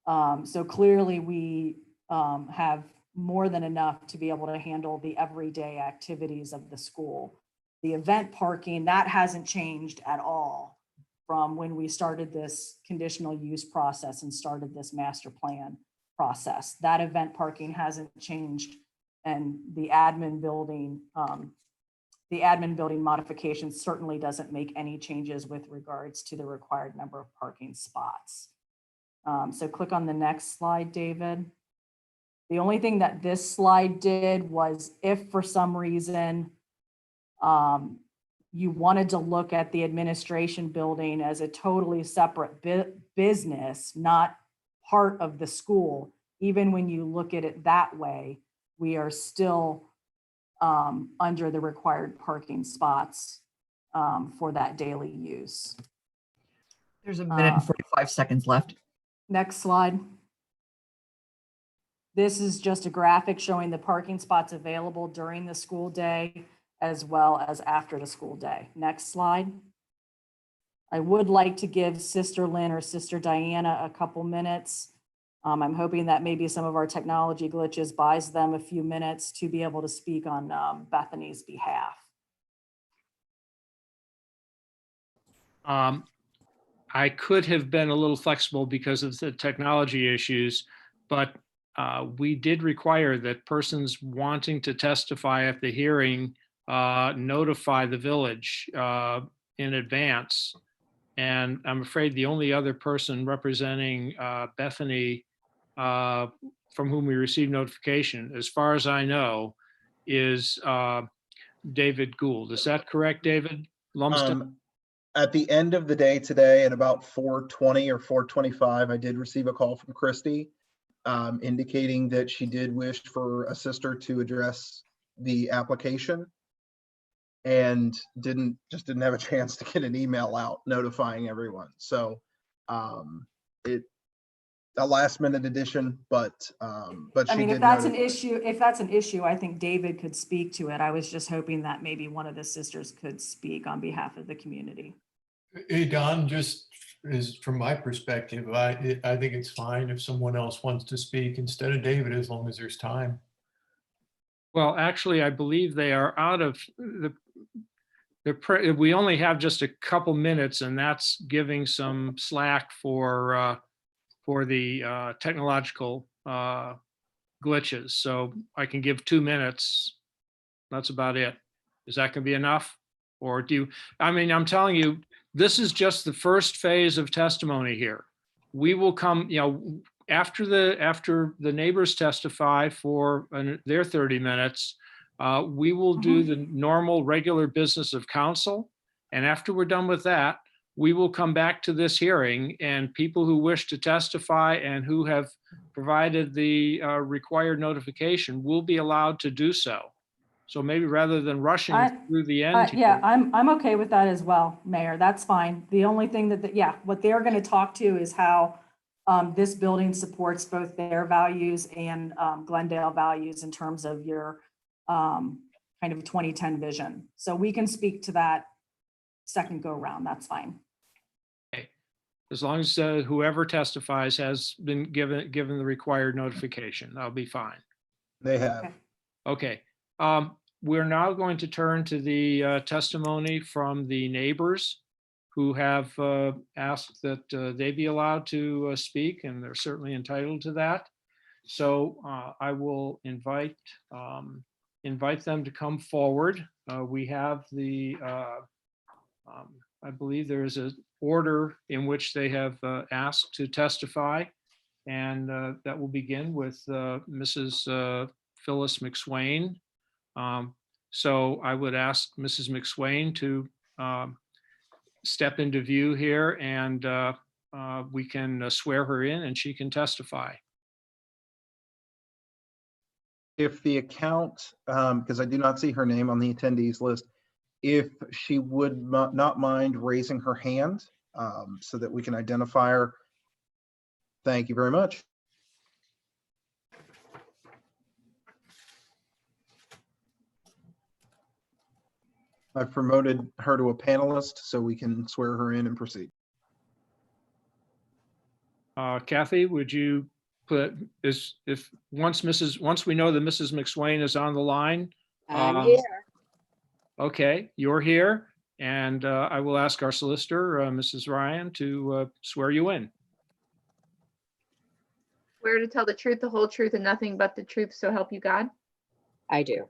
So clearly we have more than enough to be able to handle the everyday activities of the school. The event parking, that hasn't changed at all from when we started this conditional use process and started this master plan process. That event parking hasn't changed, and the admin building modification certainly doesn't make any changes with regards to the required number of parking spots. So click on the next slide, David. The only thing that this slide did was if for some reason you wanted to look at the administration building as a totally separate business, not part of the school, even when you look at it that way, we are still under the required parking spots for that daily use. There's a minute and 45 seconds left. Next slide. This is just a graphic showing the parking spots available during the school day as well as after the school day. Next slide. I would like to give Sister Lynn or Sister Diana a couple minutes. I'm hoping that maybe some of our technology glitches buys them a few minutes to be able to speak on Bethany's behalf. I could have been a little flexible because of the technology issues, but we did require that persons wanting to testify at the hearing notify the village in advance. And I'm afraid the only other person representing Bethany from whom we received notification, as far as I know, is David Gould. Is that correct, David Lumsden? At the end of the day today at about 4:20 or 4:25, I did receive a call from Christy indicating that she did wish for a sister to address the application and didn't have a chance to get an email out notifying everyone. So it a last minute addition, but I mean, if that's an issue, I think David could speak to it. I was just hoping that maybe one of the sisters could speak on behalf of the community. Hey, Don, just is from my perspective, I think it's fine if someone else wants to speak instead of David, as long as there's time. Well, actually, I believe they are out of we only have just a couple minutes, and that's giving some slack for the technological glitches. So I can give 2 minutes. That's about it. Is that going to be enough? Or do you, I mean, I'm telling you, this is just the first phase of testimony here. We will come, after the neighbors testify for their 30 minutes, we will do the normal regular business of council. And after we're done with that, we will come back to this hearing, and people who wish to testify and who have provided the required notification will be allowed to do so. So maybe rather than rushing through the end. Yeah, I'm okay with that as well, Mayor. That's fine. The only thing what they're going to talk to is how this building supports both their values and Glendale values in terms of your kind of 2010 vision. So we can speak to that second go round. That's fine. Okay. As long as whoever testifies has been given the required notification, that'll be fine. They have. Okay. We're now going to turn to the testimony from the neighbors who have asked that they be allowed to speak, and they're certainly entitled to that. So I will invite them to come forward. We have the, I believe there is an order in which they have asked to testify, and that will begin with Mrs. Phyllis McSwain. So I would ask Mrs. McSwain to step into view here, and we can swear her in and she can testify. If the account, because I do not see her name on the attendees list, if she would not mind raising her hand so that we can identify her. Thank you very much. I've promoted her to a panelist so we can swear her in and proceed. Kathy, would you put, once we know that Mrs. McSwain is on the line? I'm here. Okay, you're here, and I will ask our solicitor, Mrs. Ryan, to swear you in. Swear to tell the truth, the whole truth, and nothing but the truth, so help you God. I do.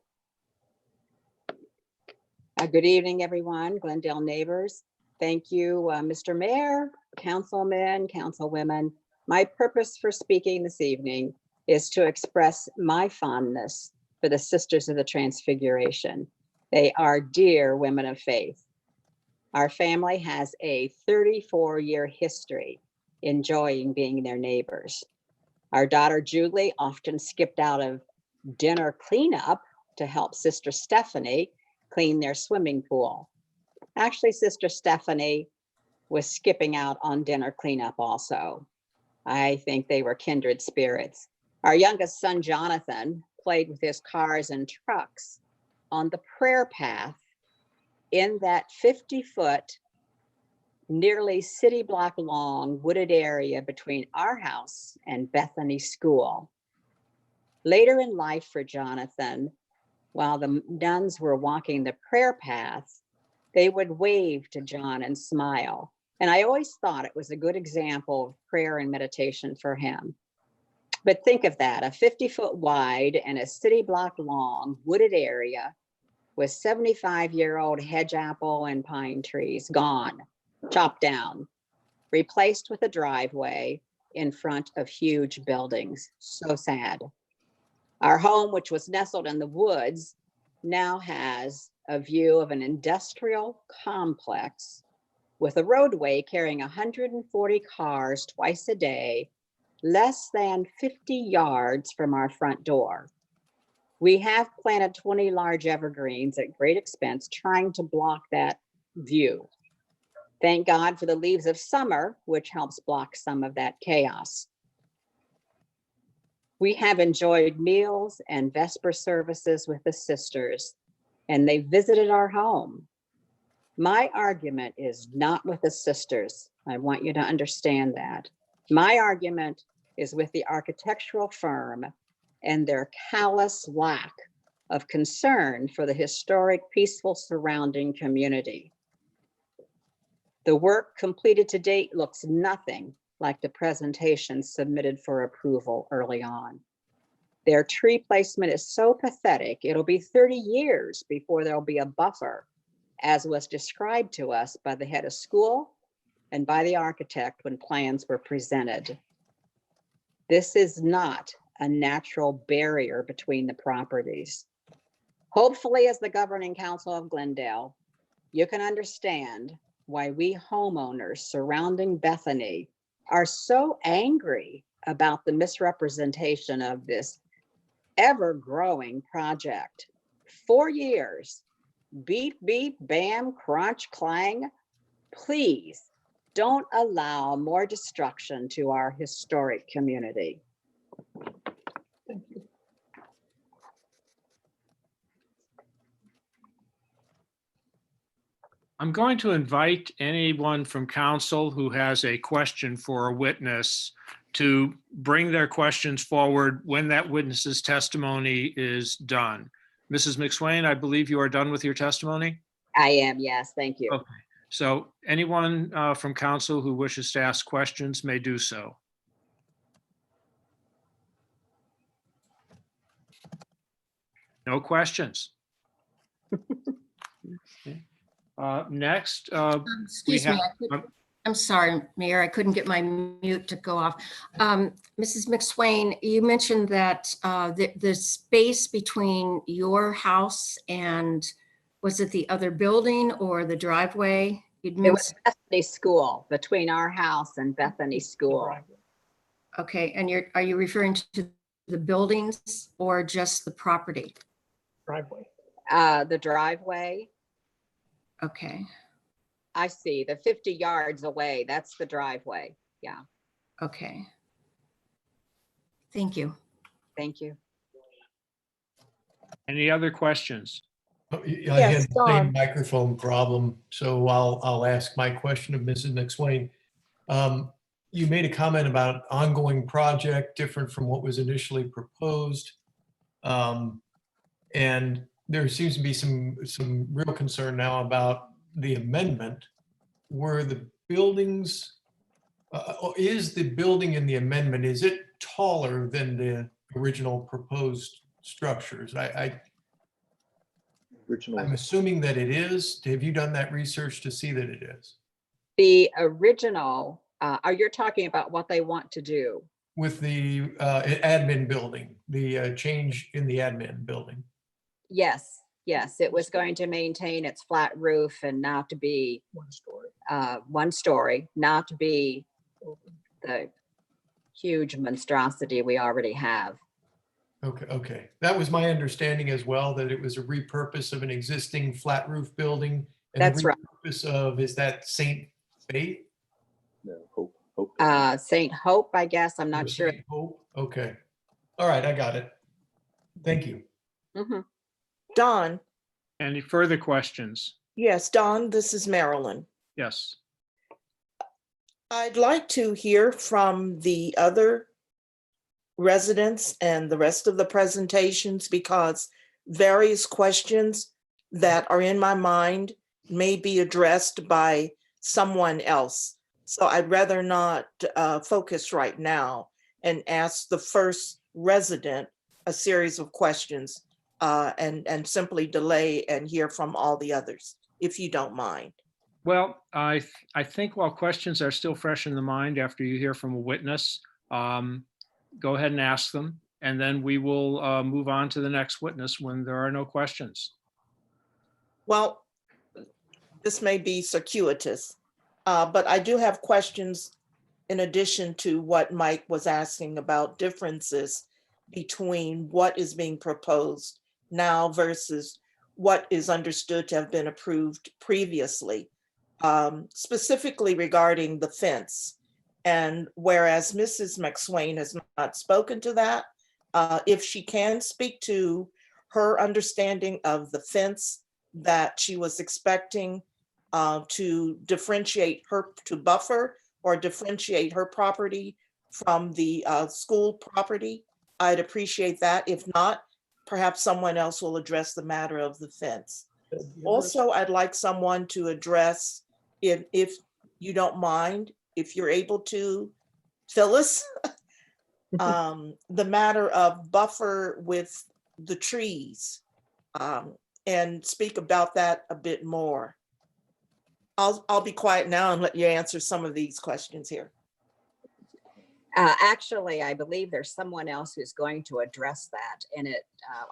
Good evening, everyone, Glendale neighbors. Thank you, Mr. Mayor, councilmen, councilwomen. My purpose for speaking this evening is to express my fondness for the Sisters of the Transfiguration. They are dear women of faith. Our family has a 34-year history enjoying being their neighbors. Our daughter Julie often skipped out of dinner cleanup to help Sister Stephanie clean their swimming pool. Actually, Sister Stephanie was skipping out on dinner cleanup also. I think they were kindred spirits. Our youngest son, Jonathan, played with his cars and trucks on the prayer path in that 50-foot, nearly city block long wooded area between our house and Bethany School. Later in life for Jonathan, while the nuns were walking the prayer path, they would wave to John and smile. And I always thought it was a good example of prayer and meditation for him. But think of that, a 50-foot wide and a city block long wooded area with 75-year-old hedge apple and pine trees gone, chopped down, replaced with a driveway in front of huge buildings. So sad. Our home, which was nestled in the woods, now has a view of an industrial complex with a roadway carrying 140 cars twice a day, less than 50 yards from our front door. We have planted 20 large evergreens at great expense, trying to block that view. Thank God for the leaves of summer, which helps block some of that chaos. We have enjoyed meals and Vesper services with the sisters, and they visited our home. My argument is not with the sisters. I want you to understand that. My argument is with the architectural firm and their callous lack of concern for the historic, peaceful surrounding community. The work completed to date looks nothing like the presentation submitted for approval early on. Their tree placement is so pathetic, it'll be 30 years before there'll be a buffer, as was described to us by the head of school and by the architect when plans were presented. This is not a natural barrier between the properties. Hopefully, as the governing council of Glendale, you can understand why we homeowners surrounding Bethany are so angry about the misrepresentation of this ever-growing project. 4 years, beep, beep, bam, crunch, clang. Please don't allow more destruction to our historic community. Thank you. I'm going to invite anyone from council who has a question for a witness to bring their questions forward when that witness's testimony is done. Mrs. McSwain, I believe you are done with your testimony? I am, yes, thank you. Okay, so anyone from council who wishes to ask questions may do so. No questions. Okay. Next, Excuse me, I'm sorry, Mayor, I couldn't get my mute to go off. Mrs. McSwain, you mentioned that the space between your house and, was it the other building or the driveway? It was Bethany School, between our house and Bethany School. Okay, and are you referring to the buildings or just the property? Driveway. The driveway. Okay. I see, the 50 yards away, that's the driveway. Yeah. Okay. Thank you. Thank you. Any other questions? I had the same microphone problem, so I'll ask my question of Mrs. McSwain. you made a comment about ongoing project different from what was initially proposed. And there seems to be some real concern now about the amendment. Were the buildings, is the building in the amendment, is it taller than the original proposed structures? I'm assuming that it is. Have you done that research to see that it is? The original, you're talking about what they want to do. With the admin building, the change in the admin building. Yes, yes, it was going to maintain its flat roof and not to be one story, not to be the huge monstrosity we already have. Okay. That was my understanding as well, that it was a repurpose of an existing flat roof building. And That's a right. repurpose of, is that St. Faith? No, Hope. St. Hope, I guess. I'm not sure. St. Hope? Okay. All right, I got it. Thank you. Mhm. Don, Any further questions? yes, Don, this is Marilyn. Yes. I'd like to hear from the other residents and the rest of the presentations because various questions that are in my mind may be addressed by someone else. So I'd rather not focus right now and ask the first resident a series of questions and simply delay and hear from all the others, if you don't mind. Well, I think while questions are still fresh in the mind after you hear from a witness, go ahead and ask them, and then we will move on to the next witness when there are no questions. Well, this may be circuitous, but I do have questions in addition to what Mike was asking about differences between what is being proposed now versus what is understood to have been approved previously, specifically regarding the fence. And whereas Mrs. McSwain has not spoken to that, if she can speak to her understanding of the fence that she was expecting to differentiate her, to buffer or differentiate her property from the school property, I'd appreciate that. If not, perhaps someone else will address the matter of the fence. Also, I'd like someone to address, if you don't mind, if you're able to, Phyllis, the matter of buffer with the trees, and speak about that a bit more. I'll be quiet now and let you answer some of these questions here. Actually, I believe there's someone else who's going to address that, and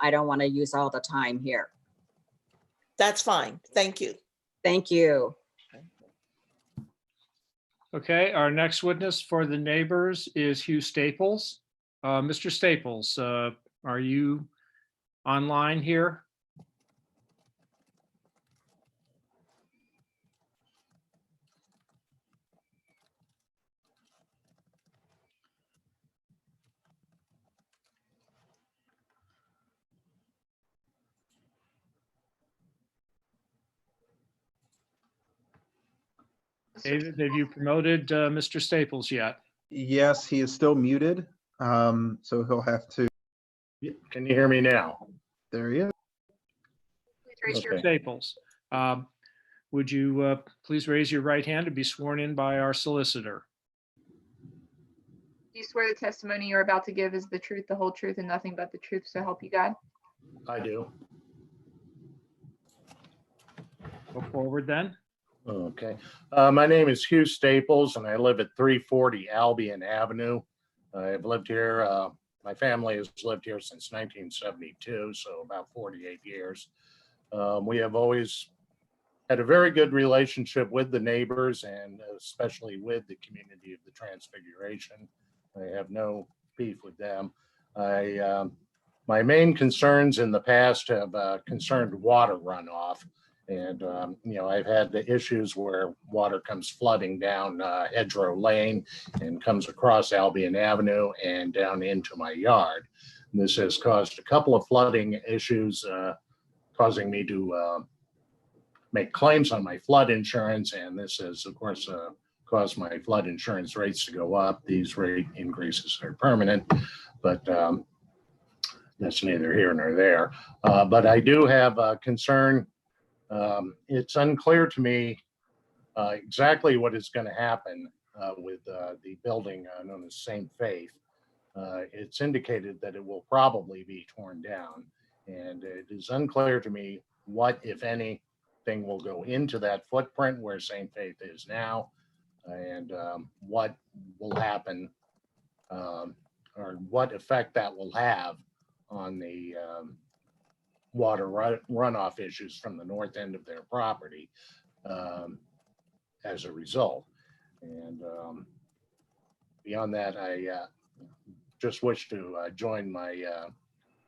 I don't want to use all the time here. That's fine. Thank you. Thank you. Okay, our next witness for the neighbors is Hugh Staples. Mr. Staples, are you online here? David, have you promoted Mr. Staples yet? Yes, he is still muted, so he'll have to. Can you hear me now? There he is. Okay. Staples, would you please raise your right hand to be sworn in by our solicitor? Do you swear the testimony you're about to give is the truth, the whole truth, and nothing but the truth, so help you God? I do. Go forward then. Okay. My name is Hugh Staples and I live at 340 Albion Avenue. I've lived here, my family has lived here since 1972, so about 48 years. We have always had a very good relationship with the neighbors and especially with the community of the Transfiguration. I have no beef with them. My main concerns in the past have concerned water runoff. And, I've had the issues where water comes flooding down Hedgerow Lane and comes across Albion Avenue and down into my yard. And this has caused a couple of flooding issues, causing me to make claims on my flood insurance. And this has, of course, cause my flood insurance rates to go up. These rate increases are permanent, but that's neither here nor there. But I do have a concern. It's unclear to me exactly what is going to happen with the building known as St. Faith. It's indicated that it will probably be torn down, and it is unclear to me what, if anything, will go into that footprint where St. Faith is now, and what will happen, or what effect that will have on the water runoff issues from the north end of their property as a result. And beyond that, I just wish to join my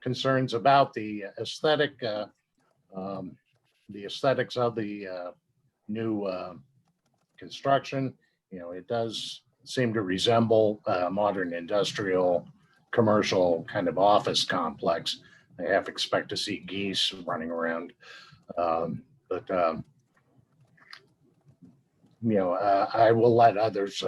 concerns about the aesthetics of the new construction. You know, it does seem to resemble a modern industrial commercial kind of office complex. I half expect to see geese running around, but you know, I will let others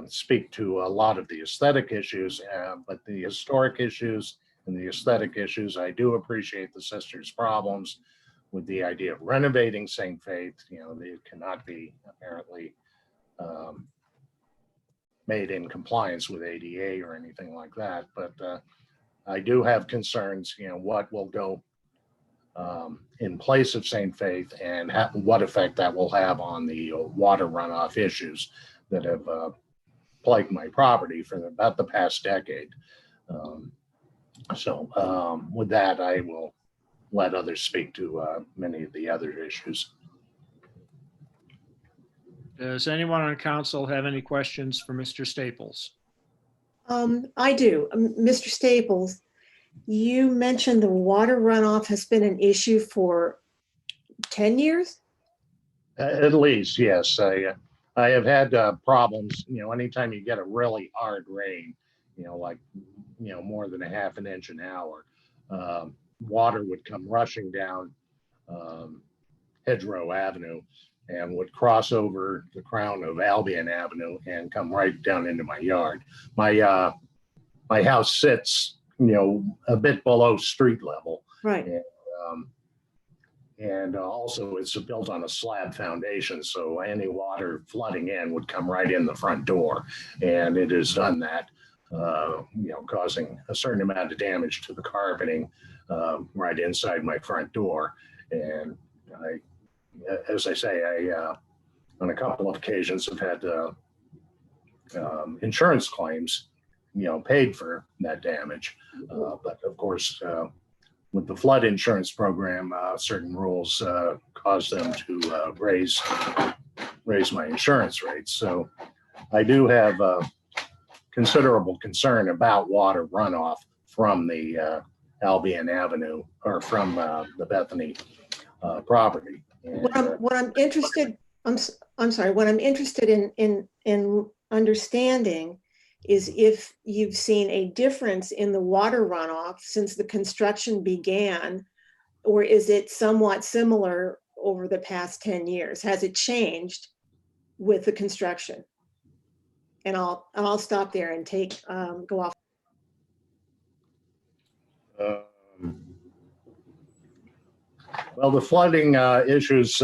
speak to a lot of the aesthetic issues, but the historic issues and the aesthetic issues, I do appreciate the sisters' problems with the idea of renovating St. Faith. You know, they cannot be apparently made in compliance with ADA or anything like that. But I do have concerns, you know, what will go in place of St. Faith and what effect that will have on the water runoff issues that have plagued my property for about the past decade. With that, I will let others speak to many of the other issues. Does anyone on council have any questions for Mr. Staples? I do. Mr. Staples, you mentioned the water runoff has been an issue for 10 years? At least, yes. I have had problems, you know, anytime you get a really hard rain, you know, like, you know, more than a half an inch an hour, water would come rushing down Hedgerow Avenue and would cross over the crown of Albion Avenue and come right down into my yard. My house sits, you know, a bit below street level. Right. And also it's built on a slab foundation, so any water flooding in would come right in the front door. And it has done that, you know, causing a certain amount of damage to the carpeting right inside my front door. And as I say, I on a couple of occasions have had insurance claims, you know, paid for that damage. But of course, with the flood insurance program, certain rules cause them to raise my insurance rates. So I do have considerable concern about water runoff from the Albion Avenue or from the Bethany property. And, What I'm interested, I'm sorry, what I'm interested in understanding is if you've seen a difference in the water runoff since the construction began, or is it somewhat similar over the past 10 years? Has it changed with the construction? And I'll stop there and go off. Well, the flooding issues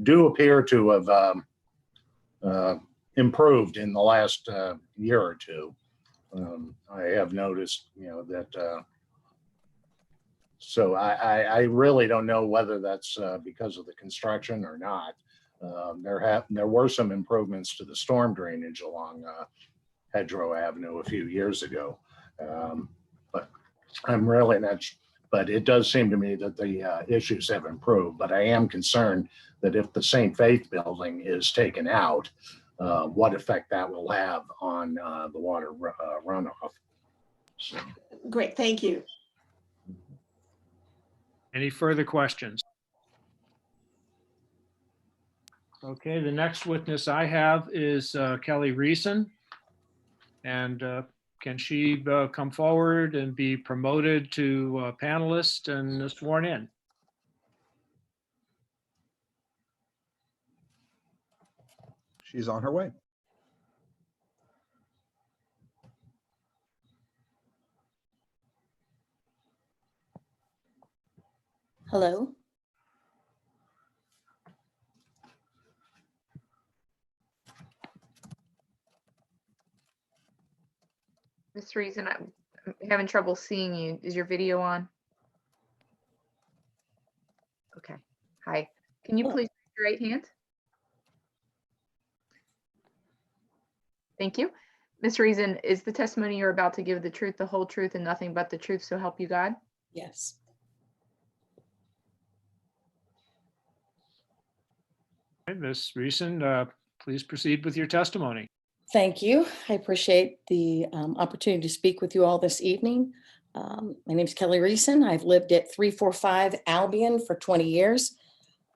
do appear to have improved in the last year or two. I have noticed, you know, that. So I really don't know whether that's because of the construction or not. There were some improvements to the storm drainage along Hedgerow Avenue a few years ago, but I'm really not. But it does seem to me that the issues have improved. But I am concerned that if the St. Faith building is taken out, what effect that will have on the water runoff. So. Great, thank you. Any further questions? Okay, the next witness I have is Kelly Reeson. And can she come forward and be promoted to panelist and sworn in? She's on her way. Hello. Ms. Reason, I'm having trouble seeing you. Is your video on? Okay. Hi. Can you Oh. please raise your right hand? Thank you. Ms. Reason, is the testimony you're about to give the truth, the whole truth, and nothing but the truth, so help you God? Yes. Ms. Reeson, please proceed with your testimony. Thank you. I appreciate the opportunity to speak with you all this evening. My name is Kelly Reeson. I've lived at 345 Albion for 20 years.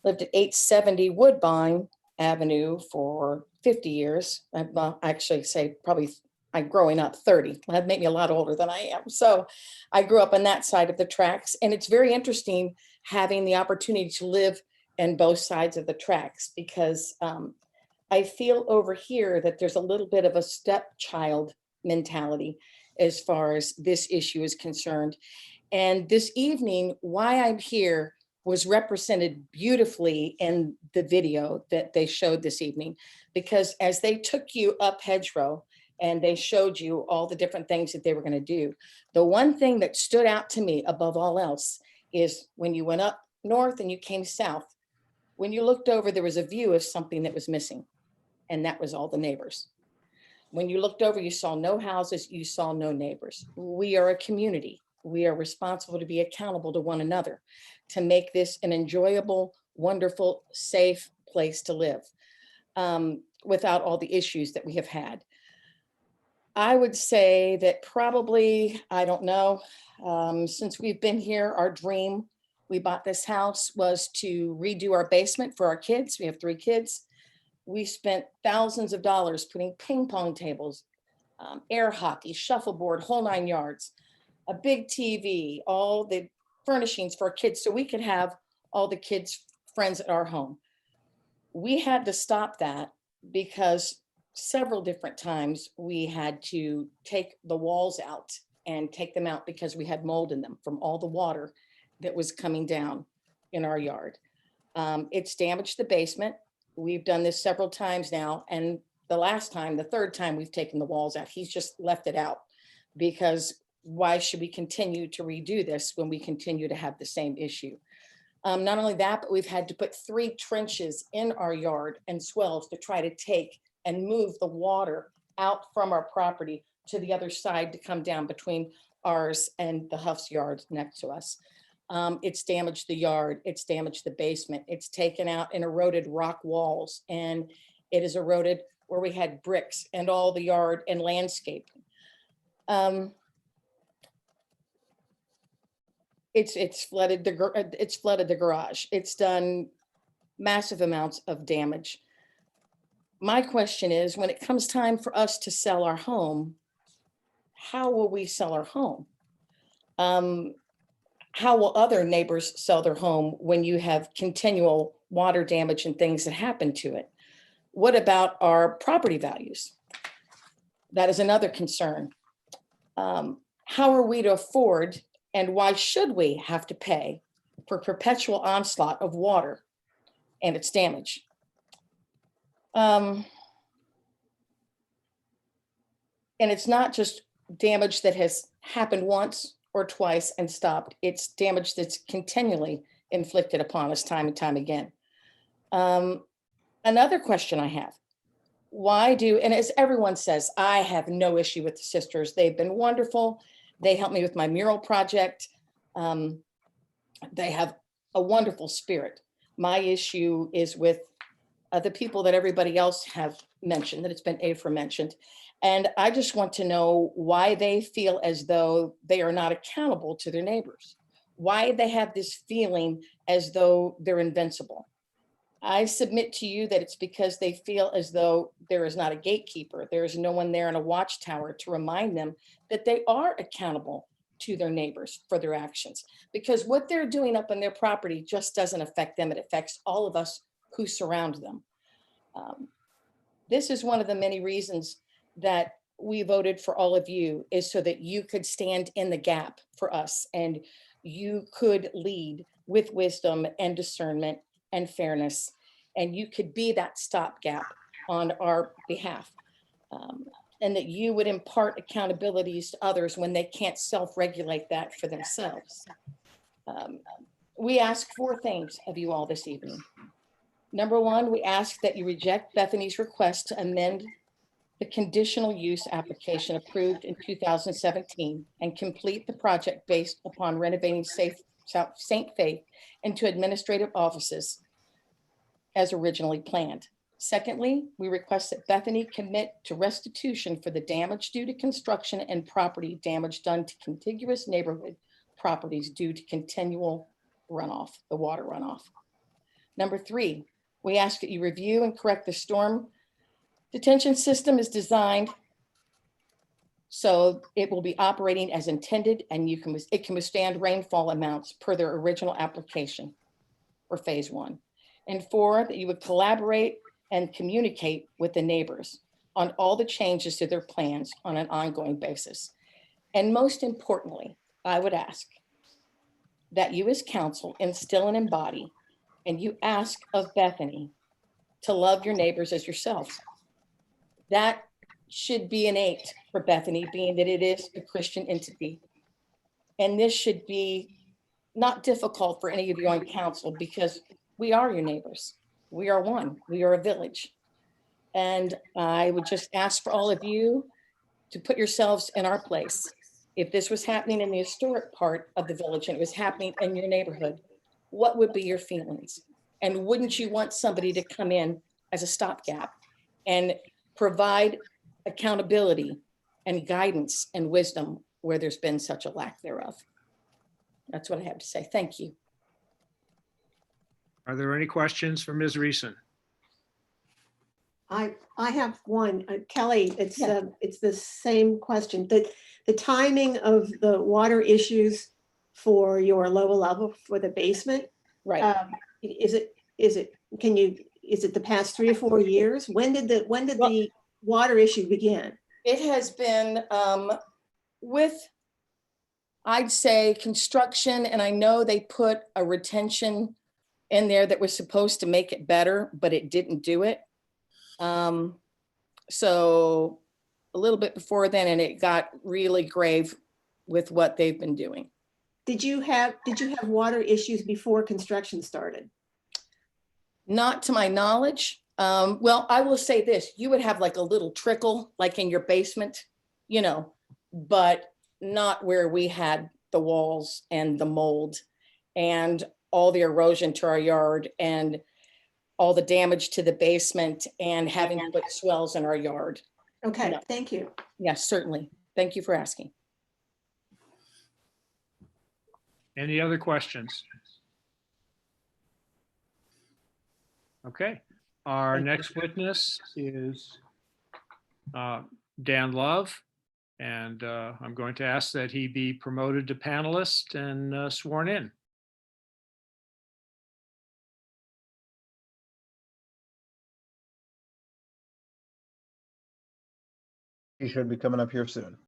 Lived at 870 Woodbine Avenue for 50 years. Well, actually say probably I'm growing up 30. That'd make me a lot older than I am. So I grew up on that side of the tracks, and it's very interesting having the opportunity to live in both sides of the tracks, because I feel over here that there's a little bit of a stepchild mentality as far as this issue is concerned. And this evening, why I'm here was represented beautifully in the video that they showed this evening, because as they took you up hedgerow and they showed you all the different things that they were going to do, the one thing that stood out to me above all else is when you went up north and you came south, when you looked over, there was a view of something that was missing, and that was all the neighbors. When you looked over, you saw no houses, you saw no neighbors. We are a community. We are responsible to be accountable to one another to make this an enjoyable, wonderful, safe place to live without all the issues that we have had. I would say that probably, I don't know, since we've been here, our dream, we bought this house, was to redo our basement for our kids. We have 3 kids. We spent thousands of dollars putting ping pong tables, air hockey, shuffleboard, whole 9 yards, a big TV, all the furnishings for our kids so we could have all the kids' friends at our home. We had to stop that because several different times we had to take the walls out and take them out because we had mold in them from all the water that was coming down in our yard. It's damaged the basement. We've done this several times now. And the last time, the 3rd time we've taken the walls out, he's just left it out, because why should we continue to redo this when we continue to have the same issue? Not only that, but we've had to put 3 trenches in our yard and swells to try to take and move the water out from our property to the other side to come down between ours and the Huff's yard next to us. It's damaged the yard, it's damaged the basement, it's taken out and eroded rock walls, and it is eroded where we had bricks and all the yard and landscaping. It's flooded the garage. It's done massive amounts of damage. My question is, when it comes time for us to sell our home, how will we sell our home? How will other neighbors sell their home when you have continual water damage and things that happen to it? What about our property values? That is another concern. How are we to afford, and why should we have to pay for perpetual onslaught of water and its damage? And it's not just damage that has happened once or twice and stopped. It's damage that's continually inflicted upon us time and time again. Another question I have, and as everyone says, I have no issue with the sisters. They've been wonderful. They helped me with my mural project. They have a wonderful spirit. My issue is with the people that everybody else have mentioned, that it's been aforementioned. And I just want to know why they feel as though they are not accountable to their neighbors, why they have this feeling as though they're invincible. I submit to you that it's because they feel as though there is not a gatekeeper. There is no one there in a watchtower to remind them that they are accountable to their neighbors for their actions, because what they're doing up on their property just doesn't affect them. It affects all of us who surround them. This is one of the many reasons that we voted for all of you, is so that you could stand in the gap for us and you could lead with wisdom and discernment and fairness, and you could be that stopgap on our behalf. And that you would impart accountabilities to others when they can't self-regulate that for themselves. We ask 4 things of you all this evening. Number 1, we ask that you reject Bethany's request to amend the conditional use application approved in 2017 and complete the project based upon renovating St. Faith into administrative offices as originally planned. Secondly, we request that Bethany commit to restitution for the damage due to construction and property damage done to contiguous neighborhood properties due to continual runoff, the water runoff. Number 3, we ask that you review and correct the storm detention system is designed so it will be operating as intended, and it can withstand rainfall amounts per their original application for phase 1. And 4, that you would collaborate and communicate with the neighbors on all the changes to their plans on an ongoing basis. And most importantly, I would ask that you as council instill and embody, and you ask of Bethany to love your neighbors as yourselves. That should be innate for Bethany, being that it is a Christian entity. And this should be not difficult for any of you on council, because we are your neighbors. We are one, we are a village. And I would just ask for all of you to put yourselves in our place. If this was happening in the historic part of the village and it was happening in your neighborhood, what would be your feelings? And wouldn't you want somebody to come in as a stopgap and provide accountability and guidance and wisdom where there's been such a lack thereof? That's what I have to say. Thank you. Are there any questions for Ms. Reeson? I have one. Kelly, it's the same question. The timing of the water issues for your lower level for the basement, right? Is it the past 3 or 4 years? When did the water issue begin? It has been with, I'd say, construction, and I know they put a retention in there that was supposed to make it better, but it didn't do it. So a little bit before then, and it got really grave with what they've been doing. Did you have water issues before construction started? Not to my knowledge. Well, I will say this, you would have like a little trickle, like in your basement, you know, but not where we had the walls and the mold and all the erosion to our yard and all the damage to the basement and having to put swells in our yard. Okay, No. Thank you. Yes, certainly. Thank you for asking. Any other questions? Okay, our next witness is Dan Love, and I'm going to ask that he be promoted to panelist and sworn in. He should be coming up here soon.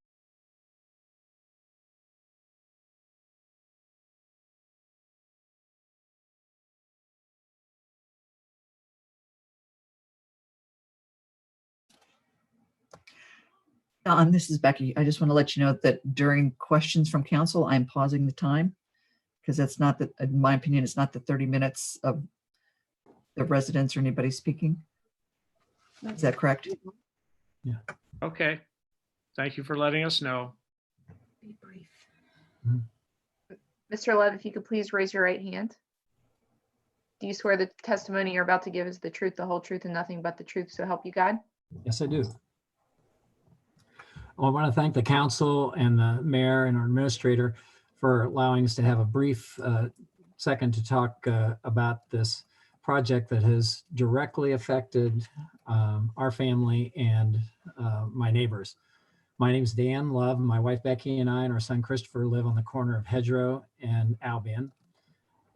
Don, this is Becky. I just want to let you know that during questions from council, I'm pausing the time because that's not the, in my opinion, it's not the 30 minutes of the residents or anybody speaking. Is that correct? Yeah. Okay. Thank you for letting us know. Be brief. Mr. Love, if you could please raise your right hand. Do you swear the testimony you're about to give is the truth, the whole truth, and nothing but the truth, so help you God? Yes, I do. Well, I want to thank the council and the mayor and our administrator for allowing us to have a brief second to talk about this project that has directly affected our family and my neighbors. My name is Dan Love. My wife Becky and I and our son Christopher live on the corner of Hedgerow and Albion.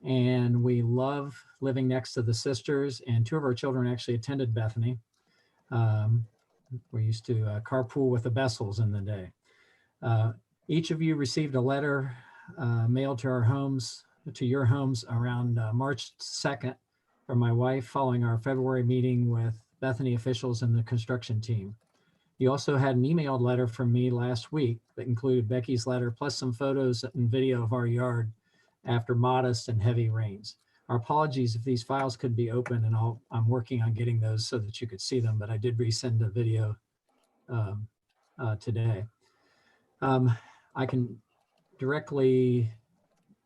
And we love living next to the sisters, and 2 of our children actually attended Bethany. We used to carpool with the Bessels in the day. Each of you received a letter mailed to our homes, to your homes around March 2nd from my wife following our February meeting with Bethany officials and the construction team. You also had an emailed letter from me last week that included Becky's letter plus some photos and video of our yard after modest and heavy rains. Our apologies if these files could be open, and I'm working on getting those so that you could see them, but I did resend a video today. I can directly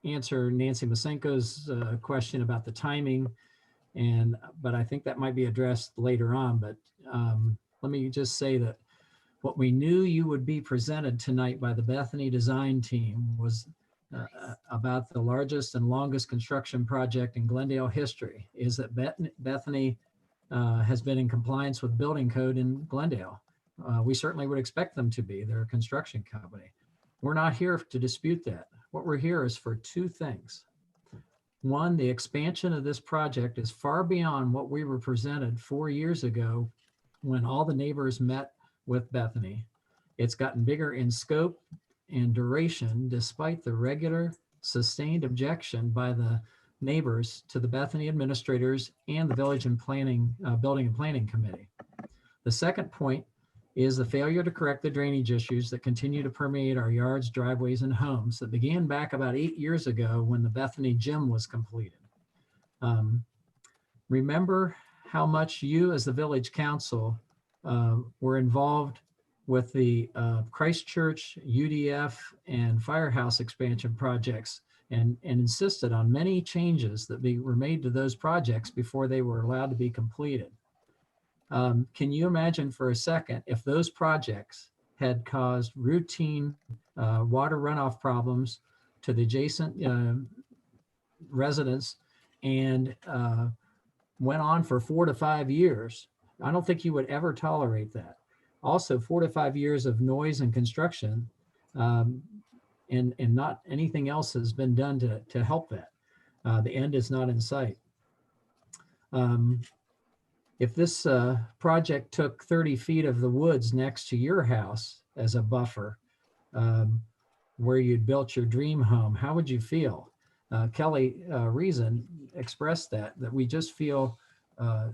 answer Nancy Masenko's question about the timing, but I think that might be addressed later on. But let me just say that what we knew you would be presented tonight by the Bethany design team was about the largest and longest construction project in Glendale history, is that Bethany has been in compliance with building code in Glendale. We certainly would expect them to be. They're a construction company. We're not here to dispute that. What we're here is for two things. One, the expansion of this project is far beyond what we were presented 4 years ago when all the neighbors met with Bethany. It's gotten bigger in scope and duration despite the regular sustained objection by the neighbors to the Bethany administrators and the village and planning, building and planning committee. The second point is the failure to correct the drainage issues that continue to permeate our yards, driveways, and homes that began back about 8 years ago when the Bethany gym was completed. Remember how much you as the village council were involved with the Christchurch, UDF, and Firehouse expansion projects and insisted on many changes that were made to those projects before they were allowed to be completed. Can you imagine for a second if those projects had caused routine water runoff problems to the adjacent residents and went on for 4 to 5 years? I don't think you would ever tolerate that. Also, 4 to 5 years of noise and construction and not anything else has been done to help that. The end is not in sight. If this project took 30 feet of the woods next to your house as a buffer, where you'd built your dream home, how would you feel? Kelly Reason expressed that we just feel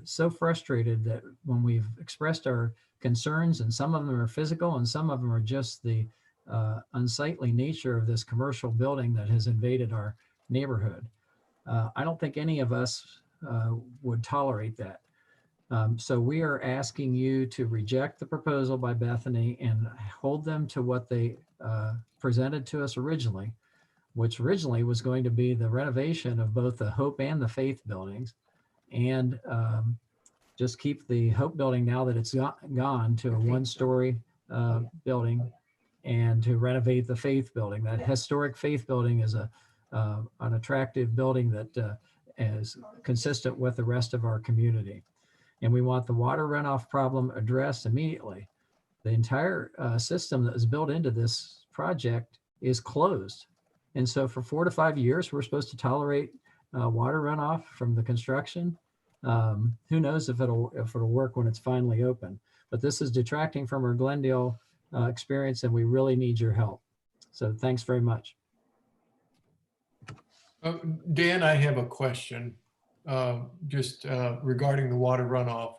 so frustrated that when we've expressed our concerns, and some of them are physical and some of them are just the unsightly nature of this commercial building that has invaded our neighborhood. I don't think any of us would tolerate that. So we are asking you to reject the proposal by Bethany and hold them to what they presented to us originally, which originally was going to be the renovation of both the Hope and the Faith buildings, and just keep the Hope building now that it's gone to a one-story building, and to renovate the Faith building. That historic Faith building is an attractive building that is consistent with the rest of our community. And we want the water runoff problem addressed immediately. The entire system that was built into this project is closed. And so for 4 to 5 years, we're supposed to tolerate water runoff from the construction. Who knows if it'll work when it's finally open. But this is detracting from our Glendale experience, and we really need your help. So thanks very much. Dan, I have a question just regarding the water runoff.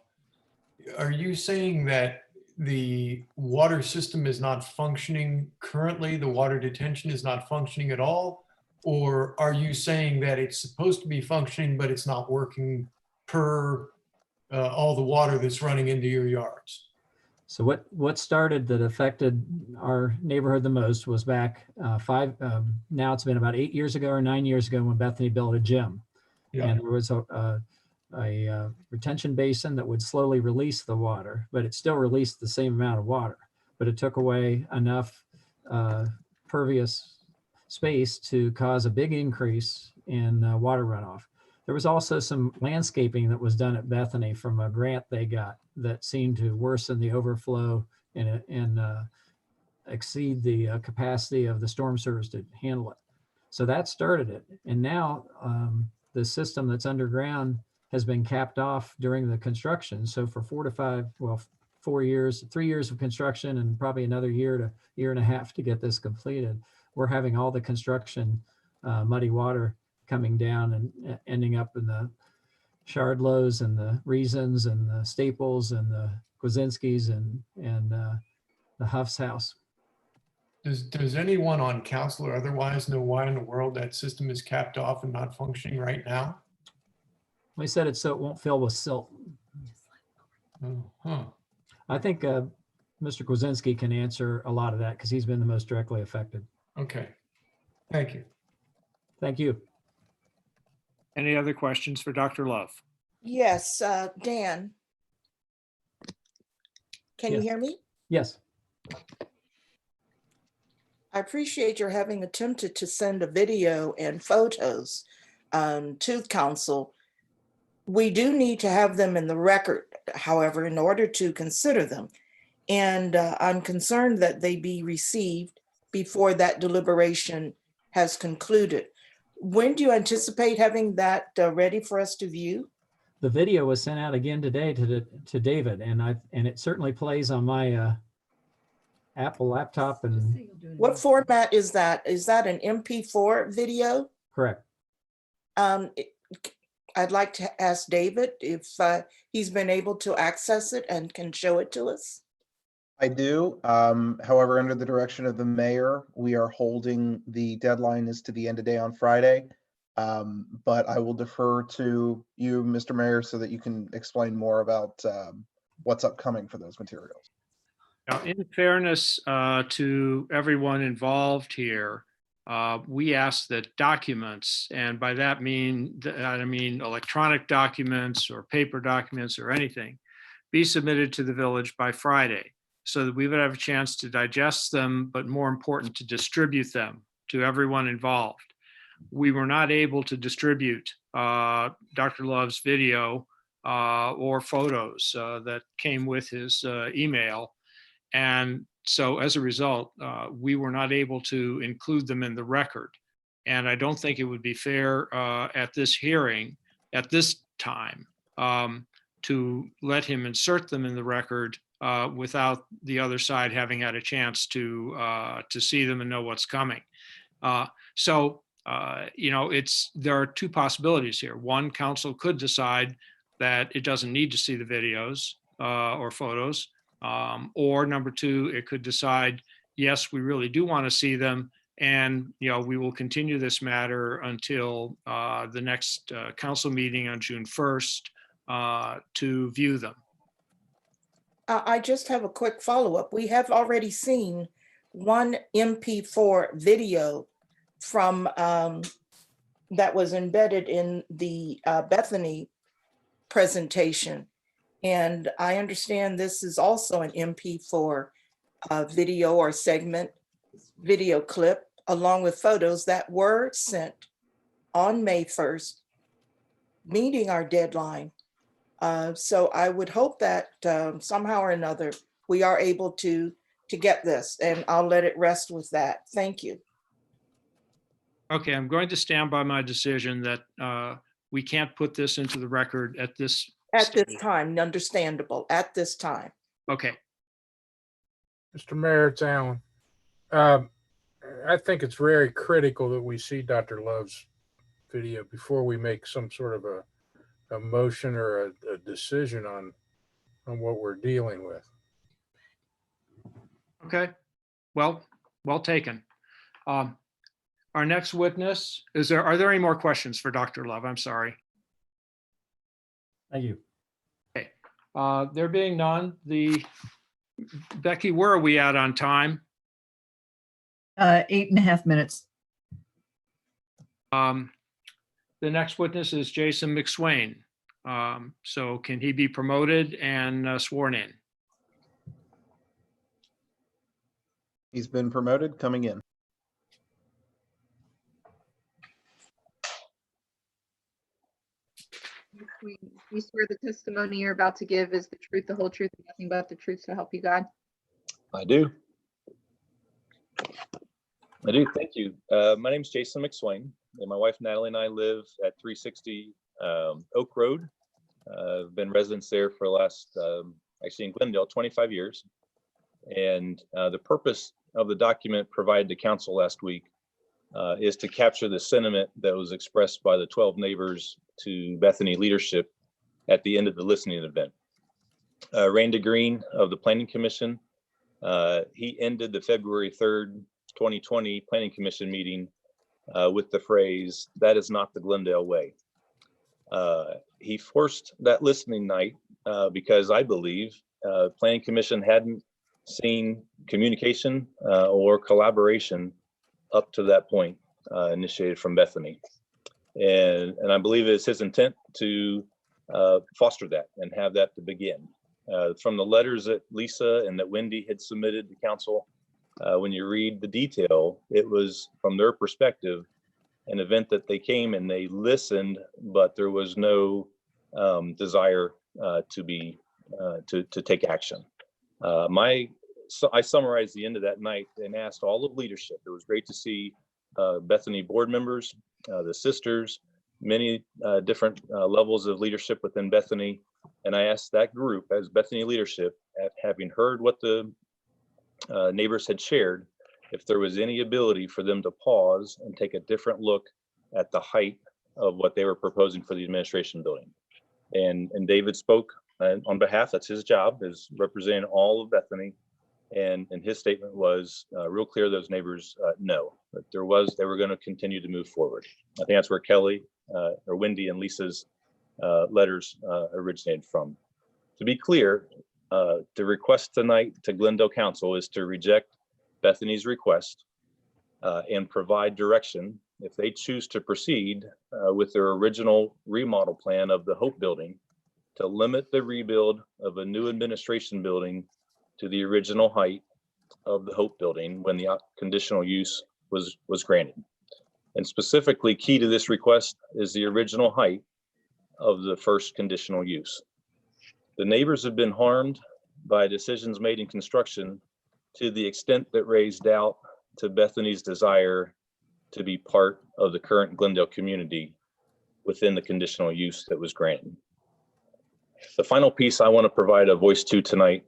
Are you saying that the water system is not functioning currently? The water detention is not functioning at all? Or are you saying that it's supposed to be functioning, but it's not working per all the water that's running into your yards? So what started that affected our neighborhood the most was back now it's been about 8 years ago or 9 years ago when Bethany built a gym. Yeah. And there was a retention basin that would slowly release the water, but it still released the same amount of water, but it took away enough pervious space to cause a big increase in water runoff. There was also some landscaping that was done at Bethany from a grant they got that seemed to worsen the overflow and exceed the capacity of the storm sewers to handle it. So that started it. And now the system that's underground has been capped off during the construction. So for 4 years, 3 years of construction and probably another year and a half to get this completed, we're having all the construction muddy water coming down and ending up in the Shardlows and the Reasons and the Staples and the Kwasinskis and the Huff's house. Does anyone on council or otherwise know why in the world that system is capped off and not functioning right now? We said it so it won't fill with silt. Huh. I think Mr. Kwasinski can answer a lot of that because he's been the most directly affected. Okay, thank you. Thank you. Any other questions for Dr. Love? Yes, Dan. Can you Yes. hear me? Yes. I appreciate your having attempted to send a video and photos to council. We do need to have them in the record, however, in order to consider them. And I'm concerned that they be received before that deliberation has concluded. When do you anticipate having that ready for us to view? The video was sent out again today to David, and it certainly plays on my Apple laptop. And What format is that? Is that an MP4 video? correct. I'd like to ask David if he's been able to access it and can show it to us. I do. However, under the direction of the mayor, we are holding the deadline is to the end of day on Friday. But I will defer to you, Mr. Mayor, so that you can explain more about what's upcoming for those materials. Now, in fairness to everyone involved here, we ask that documents, and by that I mean electronic documents or paper documents or anything, be submitted to the village by Friday so that we would have a chance to digest them, but more important, to distribute them to everyone involved. We were not able to distribute Dr. Love's video or photos that came with his email. And so as a result, we were not able to include them in the record. And I don't think it would be fair at this hearing, at this time, to let him insert them in the record without the other side having had a chance to see them and know what's coming. There are two possibilities here. One, council could decide that it doesn't need to see the videos or photos. Or number two, it could decide, yes, we really do want to see them. And, we will continue this matter until the next council meeting on June 1st to view them. I just have a quick follow-up. We have already seen one MP4 video from that was embedded in the Bethany presentation. And I understand this is also an MP4 video or segment, video clip, along with photos that were sent on May 1st, meeting our deadline. So I would hope that somehow or another, we are able to get this, and I'll let it rest with that. Thank you. Okay, I'm going to stand by my decision that we can't put this into the record at this time, understandable, at this time. Okay. Mr. Mayor, it's Alan. I think it's very critical that we see Dr. Love's video before we make some sort of a motion or a decision on what we're dealing with. Okay, well taken. Our next witness, are there any more questions for Dr. Love? I'm sorry. Thank you. Okay, there being none, Becky, where are we at on time? 8.5 minutes. The next witness is Jason McSwain. So can he be promoted and sworn in? He's been promoted, coming in. We swear the testimony you're about to give is the truth, the whole truth, and nothing but the truth, so help you God. I do. Thank you. My name is Jason McSwain, and my wife Natalie and I live at 360 Oak Road. I've been residents there for the last, actually in Glendale, 25 years. And the purpose of the document provided to council last week is to capture the sentiment that was expressed by the 12 neighbors to Bethany leadership at the end of the listening event. Randa Green of the Planning Commission, he ended the February 3rd, 2020 Planning Commission meeting with the phrase, "That is not the Glendale way." He forced that listening night because I believe Planning Commission hadn't seen communication or collaboration up to that point initiated from Bethany. And I believe it's his intent to foster that and have that to begin. From the letters that Lisa and that Wendy had submitted to council, when you read the detail, it was from their perspective an event that they came and they listened, but there was no desire to take action. I summarized the end of that night and asked all of leadership. It was great to see Bethany board members, the sisters, many different levels of leadership within Bethany. And I asked that group as Bethany leadership, having heard what the neighbors had shared, if there was any ability for them to pause and take a different look at the height of what they were proposing for the administration building. And David spoke on behalf, that's his job, is representing all of Bethany. And his statement was real clear, those neighbors know that they were going to continue to move forward. I think that's where Kelly or Wendy and Lisa's letters originated from. To be clear, the request tonight to Glendale Council is to reject Bethany's request and provide direction if they choose to proceed with their original remodel plan of the Hope Building to limit the rebuild of a new administration building to the original height of the Hope Building when the conditional use was granted. And specifically key to this request is the original height of the first conditional use. The neighbors have been harmed by decisions made in construction to the extent that raised doubt to Bethany's desire to be part of the current Glendale community within the conditional use that was granted. The final piece I want to provide a voice to tonight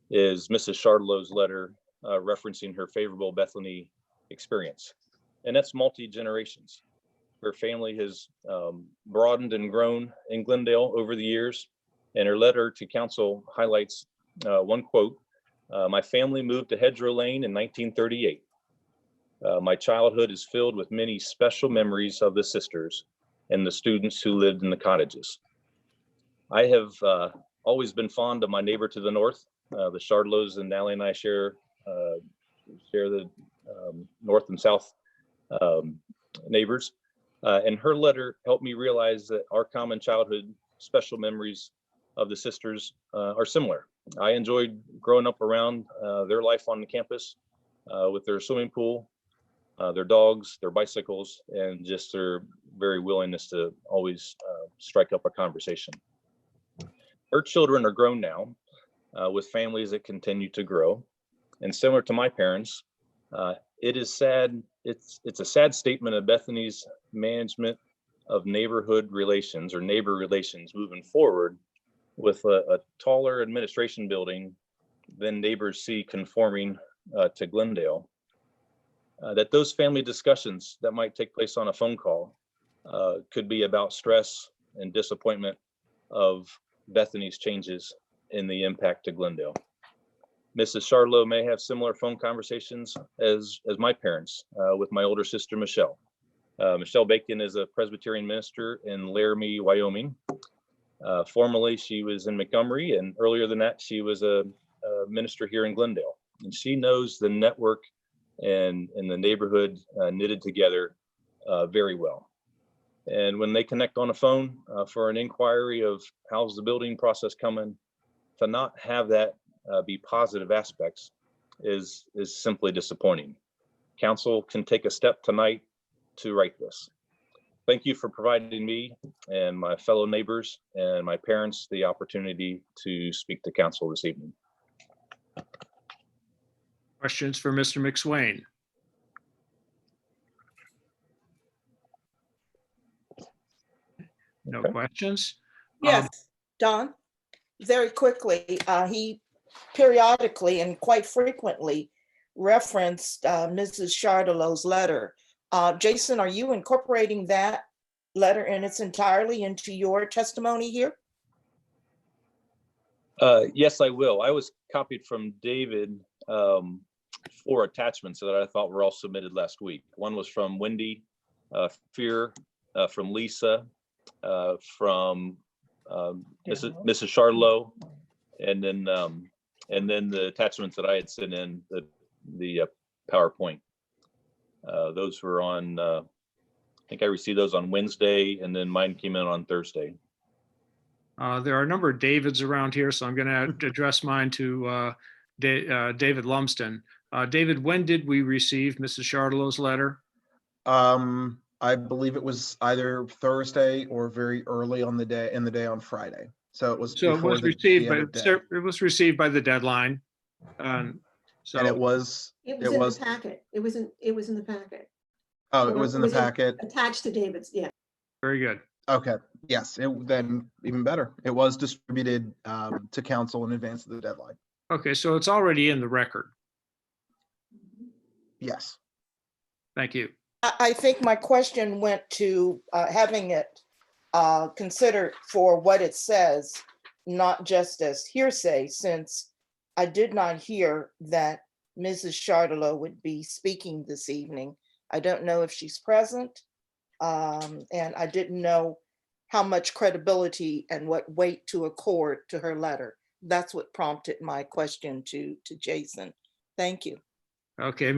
is Mrs. Chardlow's letter referencing her favorable Bethany experience. And that's multi-generations. Her family has broadened and grown in Glendale over the years. And her letter to council highlights one quote, "My family moved to Hedgerow Lane in 1938. My childhood is filled with many special memories of the sisters and the students who lived in the cottages. I have always been fond of my neighbor to the north. The Chardlows and Nally and I share the north and south neighbors. And her letter helped me realize that our common childhood special memories of the sisters are similar. I enjoyed growing up around their life on the campus with their swimming pool, their dogs, their bicycles, and just their very willingness to always strike up a conversation. Her children are grown now with families that continue to grow. And similar to my parents, it is sad. It's a sad statement of Bethany's management of neighborhood relations or neighbor relations moving forward with a taller administration building than neighbors see conforming to Glendale. That those family discussions that might take place on a phone call could be about stress and disappointment of Bethany's changes in the impact to Glendale. Mrs. Chardlow may have similar phone conversations as my parents with my older sister, Michelle. Michelle Bacon is a Presbyterian minister in Laramie, Wyoming. Formerly, she was in Montgomery, and earlier than that, she was a minister here in Glendale. And she knows the network and the neighborhood knitted together very well. And when they connect on a phone for an inquiry of how's the building process coming, to not have that be positive aspects is simply disappointing. Council can take a step tonight to right this. Thank you for providing me and my fellow neighbors and my parents the opportunity to speak to council this evening. Questions for Mr. McSwain? no Okay. questions. Yes, Don, very quickly, he periodically and quite frequently referenced Mrs. Chardalow's letter. Jason, are you incorporating that letter in its entirely into your testimony here? Yes, I will. I was copied from David 4 attachments that I thought were all submitted last week. One was from Wendy, Fear, from Lisa, from Mrs. Charlotte, and then the attachments that I had sent in, the PowerPoint. Those were on, I think I received those on Wednesday, and then mine came in on Thursday. There are a number of Davids around here, so I'm going to address mine to David Lumsden. David, when did we receive Mrs. Chardalow's letter? I believe it was either Thursday or very early on the day on Friday. So it was So it before was the received, end but of day. it was received by the deadline. So And it was It was in the packet. It was in the packet. oh, it was in the packet. Attached to David's, yeah. very good. Okay. Yes, then even better. It was distributed to council in advance of the deadline. Okay, so it's already in the record. Yes. Thank you. I think my question went to having it considered for what it says, not just as hearsay, since I did not hear that Mrs. Chardalow would be speaking this evening. I don't know if she's present, and I didn't know how much credibility and what weight to accord to her letter. That's what prompted my question to Jason. Thank you. Okay,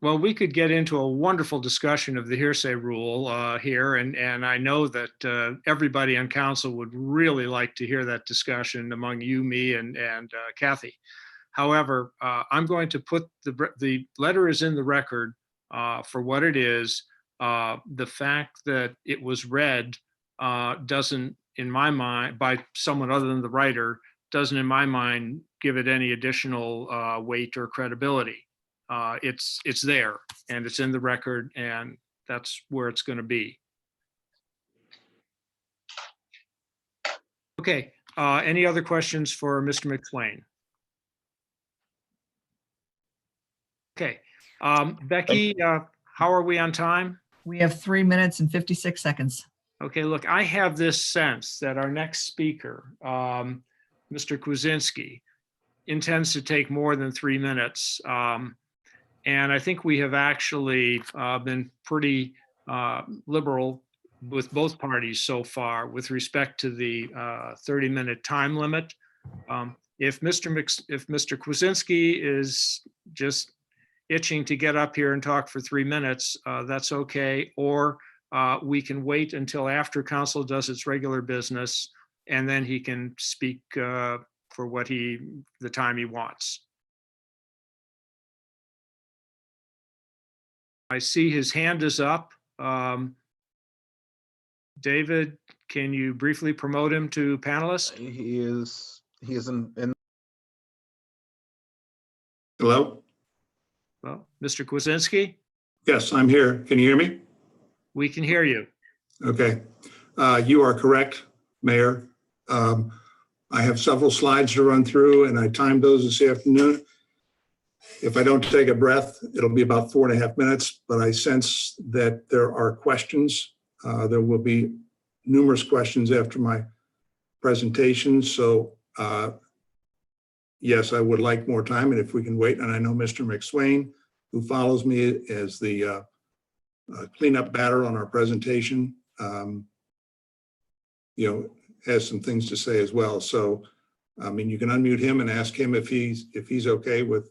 well, we could get into a wonderful discussion of the hearsay rule here, and I know that everybody on council would really like to hear that discussion among you, me, and Kathy. However, I'm going to put the letter is in the record for what it is. The fact that it was read doesn't, in my mind, by someone other than the writer, doesn't, in my mind, give it any additional weight or credibility. It's there and it's in the record, and that's where it's going to be. Okay, any other questions for Mr. McSwain? Okay, Becky, how are we on time? We have 3 minutes and 56 seconds. Okay, look, I have this sense that our next speaker, Mr. Kwasinski, intends to take more than 3 minutes. And I think we have actually been pretty liberal with both parties so far with respect to the 30-minute time limit. If Mr. Kwasinski is just itching to get up here and talk for 3 minutes, that's okay. Or we can wait until after council does its regular business, and then he can speak for the time he wants. I see his hand is up. David, can you briefly promote him to panelist? He is in. Hello? Well, Mr. Kwasinski, Yes, I'm here. Can you hear me? we can hear you. Okay. You are correct, Mayor. I have several slides to run through, and I timed those this afternoon. If I don't take a breath, it'll be about 4.5 minutes, but I sense that there are questions. There will be numerous questions after my presentation. So yes, I would like more time, and if we can wait, and I know Mr. McSwain, who follows me as the cleanup batter on our presentation, has some things to say as well. So, I mean, you can unmute him and ask him if he's okay with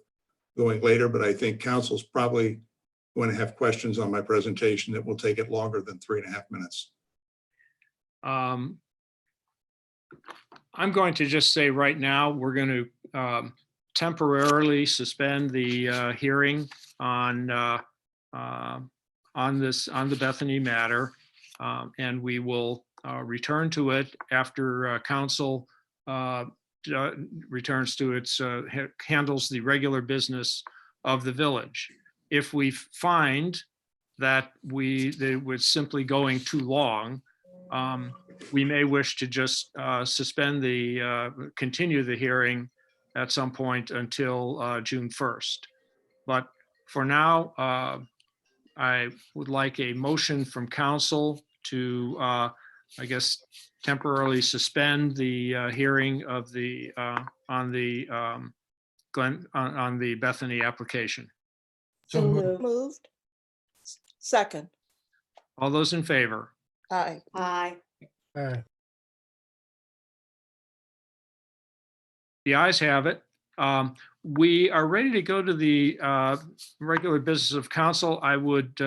going later, but I think council's probably going to have questions on my presentation that will take it longer than 3.5 minutes. I'm going to just say right now, we're going to temporarily suspend the hearing on the Bethany matter, and we will return to it after council returns to its handles the regular business of the village. If we find that it was simply going too long, we may wish to just continue the hearing at some point until June 1st. But for now, I would like a motion from council to, I guess, temporarily suspend the hearing of the on the Bethany application. So moved. Moved. Second. All those in favor? Aye. Aye. The ayes have it. We are ready to go to the regular business of council. I would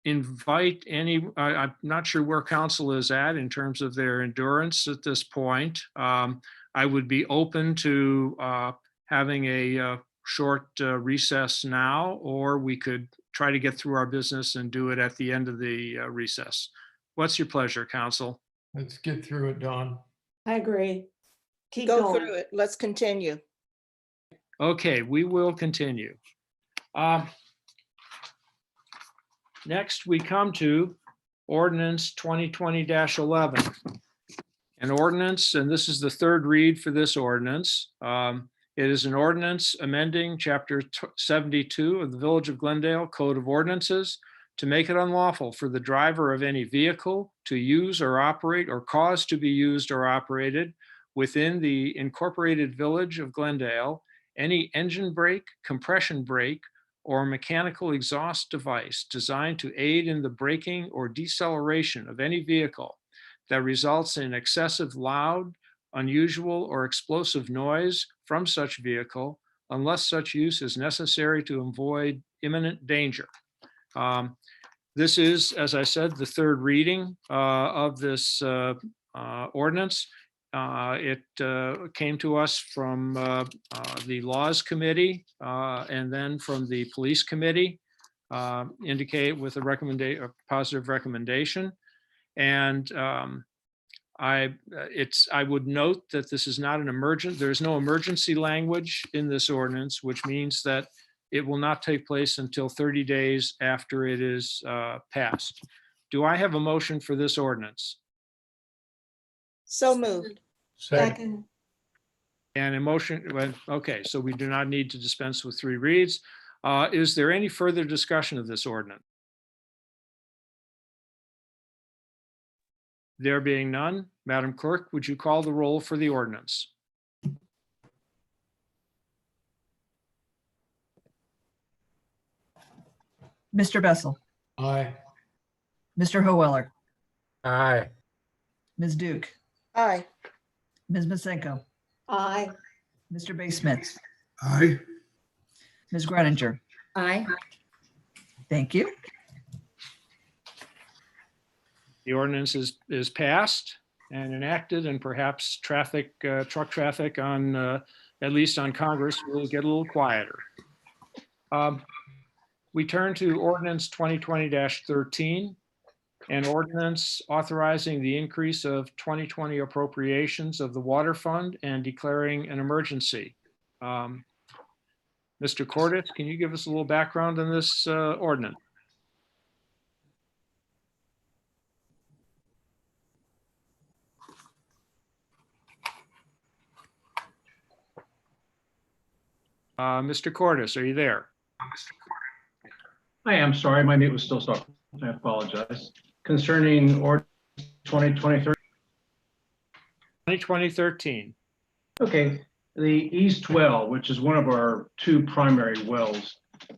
invite any, I'm not sure where council is at in terms of their endurance at this point. I would be open to having a short recess now, or we could try to get through our business and do it at the end of the recess. What's your pleasure, council? Let's get through it, Don. I agree. Keep Go going. through it. Let's continue. Okay, we will continue. Next, we come to ordinance 2020-11. An ordinance, and this is the third read for this ordinance. It is an ordinance amending Chapter 72 of the Village of Glendale Code of Ordinances to make it unlawful for the driver of any vehicle to use or operate or cause to be used or operated within the incorporated Village of Glendale any engine brake, compression brake, or mechanical exhaust device designed to aid in the braking or deceleration of any vehicle that results in excessive loud, unusual, or explosive noise from such vehicle, unless such use is necessary to avoid imminent danger. This is, as I said, the third reading of this ordinance. It came to us from the Laws Committee and then from the Police Committee, indicate with a positive recommendation. And I would note that this is not an emergent, there's no emergency language in this ordinance, which means that it will not take place until 30 days after it is passed. Do I have a motion for this ordinance? So moved. Second. And a motion, well, okay, so we do not need to dispense with three reads. Is there any further discussion of this ordinance? There being none, Madam Clerk, would you call the roll for the ordinance? Mr. Bessel, Aye. Mr. Hoeweller, Aye. Ms. Duke, Aye. Ms. Masenko, Aye. Mr. Bay Smith, Aye. Ms. Greninger. Aye. Thank you. The ordinance is passed and enacted, and perhaps truck traffic on, at least on Congress, will get a little quieter. We turn to ordinance 2020-13, an ordinance authorizing the increase of 2020 appropriations of the water fund and declaring an emergency. Mr. Cordes, can you give us a little background on this ordinance? Mr. Cordes, are you there? I am sorry, my mute was still stuck. I apologize. Concerning ordinance 2020-13. 2020-13. Okay, the east well, which is one of our two primary wells,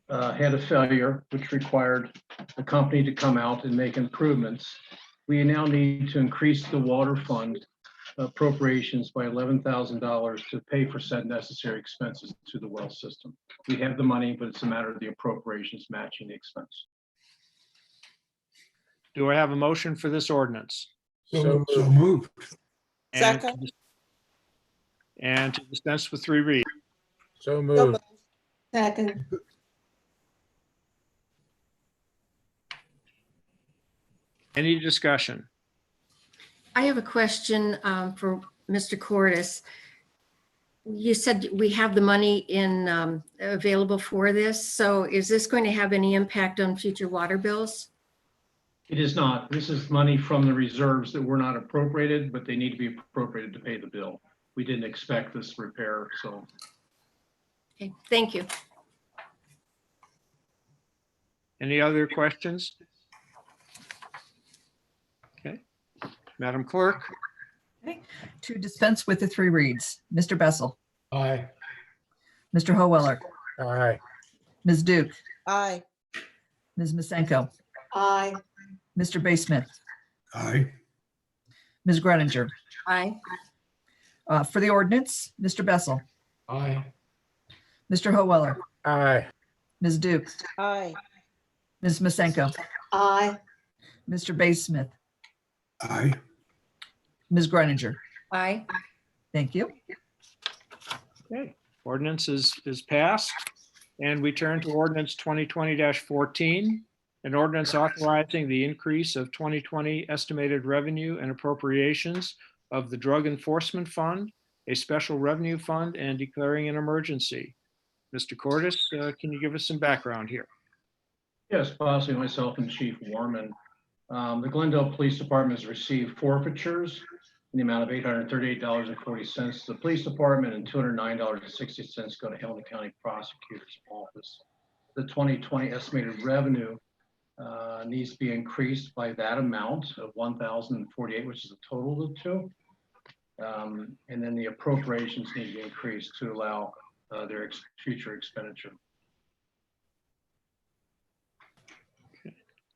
had a failure, which required the company to come out and make improvements. We now need to increase the water fund appropriations by $11,000 to pay for said necessary expenses to the well system. We have the money, but it's a matter of the appropriations matching the expense. Do I have a motion for this ordinance? So moved. And- Second. And to dispense with three reads. So So moved. moved. Second. Any discussion? I have a question for Mr. Cordes. You said we have the money in available for this. So is this going to have any impact on future water bills? It is not. This is money from the reserves that were not appropriated, but they need to be appropriated to pay the bill. We didn't expect this repair, so. Okay, thank you. Any other questions? Okay, Madam Clerk? Okay. To dispense with the 3 reads, Mr. Bessel, Aye. Mr. Howeller, Aye. Ms. Duke, Aye. Ms. Masenko, Aye. Mr. Basemuth, Aye. Ms. Greninger. Aye. For the ordinance, Mr. Bessel, Aye. Mr. Howeller, Aye. Ms. Duke, Aye. Ms. Masenko, Aye. Mr. Basemuth, Aye. Ms. Greninger. Aye. Thank you. Okay, ordinance is passed. And we turn to ordinance 2020-14, an ordinance authorizing the increase of 2020 estimated revenue and appropriations of the Drug Enforcement Fund, a special revenue fund, and declaring an emergency. Mr. Cordes, can you give us some background here? Yes, possibly myself and Chief Warman. The Glendale Police Department has received forfeitures in the amount of $838.40 to the police department and $209.60 go to Hamilton County Prosecutor's Office. The 2020 estimated revenue needs to be increased by that amount of $1,048, which is the total of the two. And then the appropriations need to be increased to allow their future expenditure.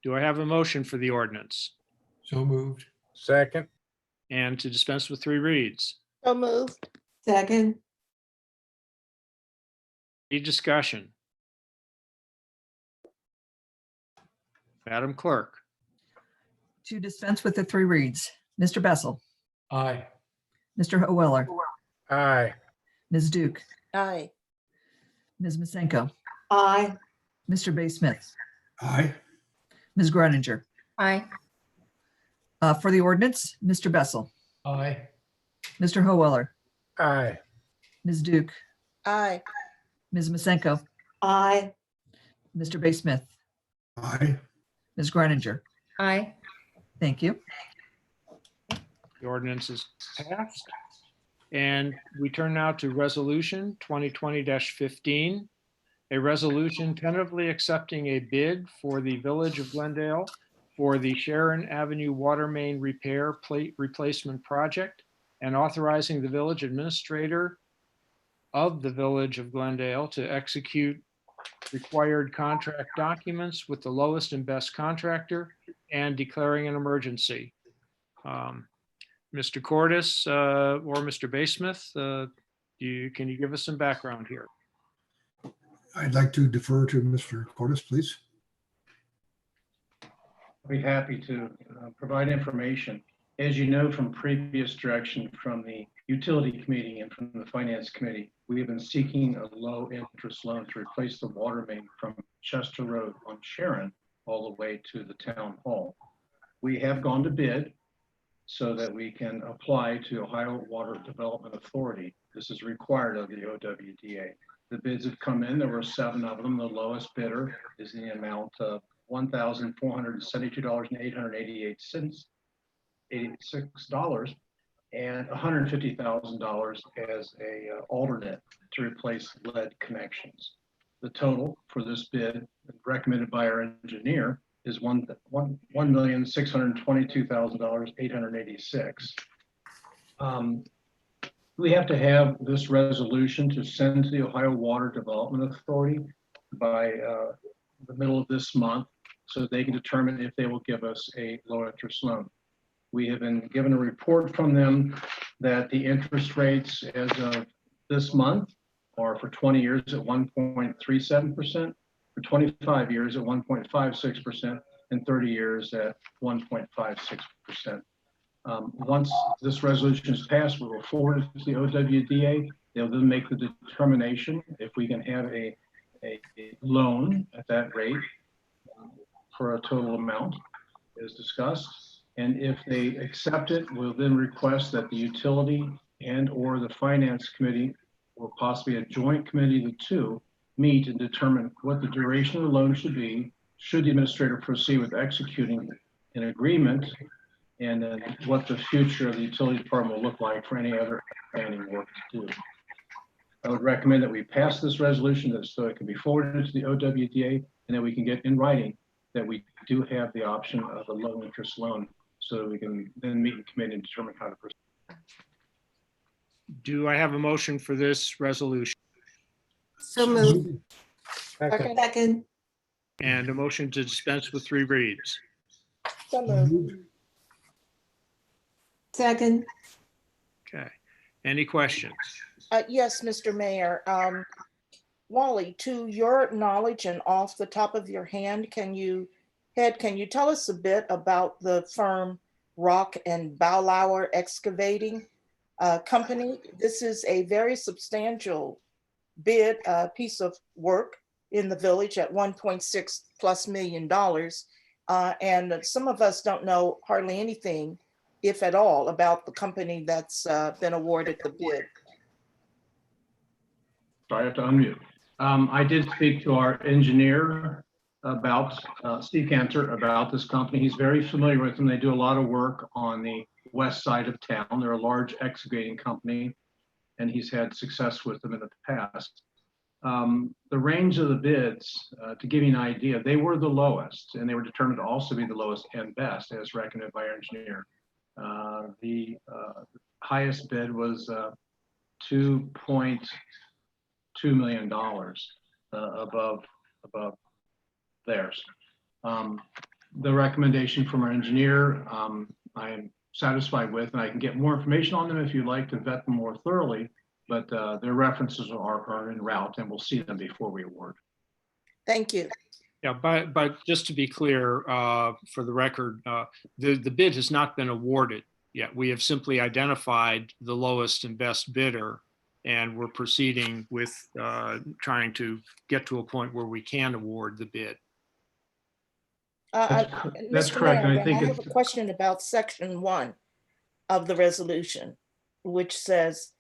Do I have a motion for the ordinance? So moved. Second. And to dispense with 3 reads? So moved. Second. Any discussion? Madam Clerk? To dispense with the 3 reads, Mr. Bessel, Aye. Mr. Howeller, Aye. Ms. Duke, Aye. Ms. Masenko, Aye. Mr. Basemuth, Aye. Ms. Greninger. Aye. For the ordinance, Mr. Bessel, Aye. Mr. Howeller, Aye. Ms. Duke, Aye. Ms. Masenko, Aye. Mr. Basemuth, Aye. Ms. Greninger. Aye. Thank you. The ordinance is passed. And we turn now to resolution 2020-15, a resolution tentatively accepting a bid for the Village of Glendale for the Sharon Avenue Water Main Repair Plate Replacement Project and authorizing the village administrator of the Village of Glendale to execute required contract documents with the lowest and best contractor and declaring an emergency. Mr. Cordes or Mr. Basemuth, can you give us some background here? I'd like to defer to Mr. Cordes, please. I'll be happy to provide information. As you know from previous direction from the Utility Committee and from the Finance Committee, we have been seeking a low interest loan to replace the water main from Chester Road on Sharon all the way to the town hall. We have gone to bid so that we can apply to Ohio Water Development Authority. This is required of the OWDA. The bids have come in. There were 7 of them. The lowest bidder is in the amount of $1,472.86, and $150,000 as a alternate to replace lead connections. The total for this bid, recommended by our engineer, is $1,622,886. We have to have this resolution to send to the Ohio Water Development Authority by the middle of this month, so they can determine if they will give us a low interest loan. We have been given a report from them that the interest rates as of this month are for 20 years at 1.37%, for 25 years at 1.56%, and 30 years at 1.56%. Once this resolution is passed, we will forward it to the OWDA. They'll then make the determination if we can have a loan at that rate for a total amount as discussed. And if they accept it, we'll then request that the utility and or the finance committee, or possibly a joint committee, the two, meet and determine what the duration of the loan should be, should the administrator proceed with executing in agreement, and then what the future of the utility department will look like for any other planning work to do. I would recommend that we pass this resolution so it can be forwarded to the OWDA, and that we can get in writing that we do have the option of a low interest loan, so that we can then meet in committee and determine how to proceed. Do I have a motion for this resolution? So moved. Second. Second, And a motion to dispense with 3 reads? So moved. second, Okay. Any questions? Yes, Mr. Mayor. Wally, to your knowledge and off the top of your hand, can you tell us a bit about the firm Rock and Baulauer Excavating Company? This is a very substantial bid, piece of work in the village at $1.6+ million. And some of us don't know hardly anything, if at all, about the company that's been awarded the bid. Sorry, I have to unmute. I did speak to our engineer about, Steve Cantor, about this company. He's very familiar with them. They do a lot of work on the west side of town. They're a large excavating company, and he's had success with them in the past. The range of the bids, to give you an idea, they were the lowest, and they were determined to also be the lowest and best as recommended by our engineer. The highest bid was $2.2 million above theirs. The recommendation from our engineer, I am satisfied with, and I can get more information on them if you'd like to vet them more thoroughly, but their references are en route, and we'll see them before we award. Thank you. Yeah, but just to be clear, for the record, the bid has not been awarded yet. We have simply identified the lowest and best bidder, and we're proceeding with trying to get to a point where we can award the bid. That's Mr. correct. Mayor, I think I have a question about section 1 of the resolution, which says,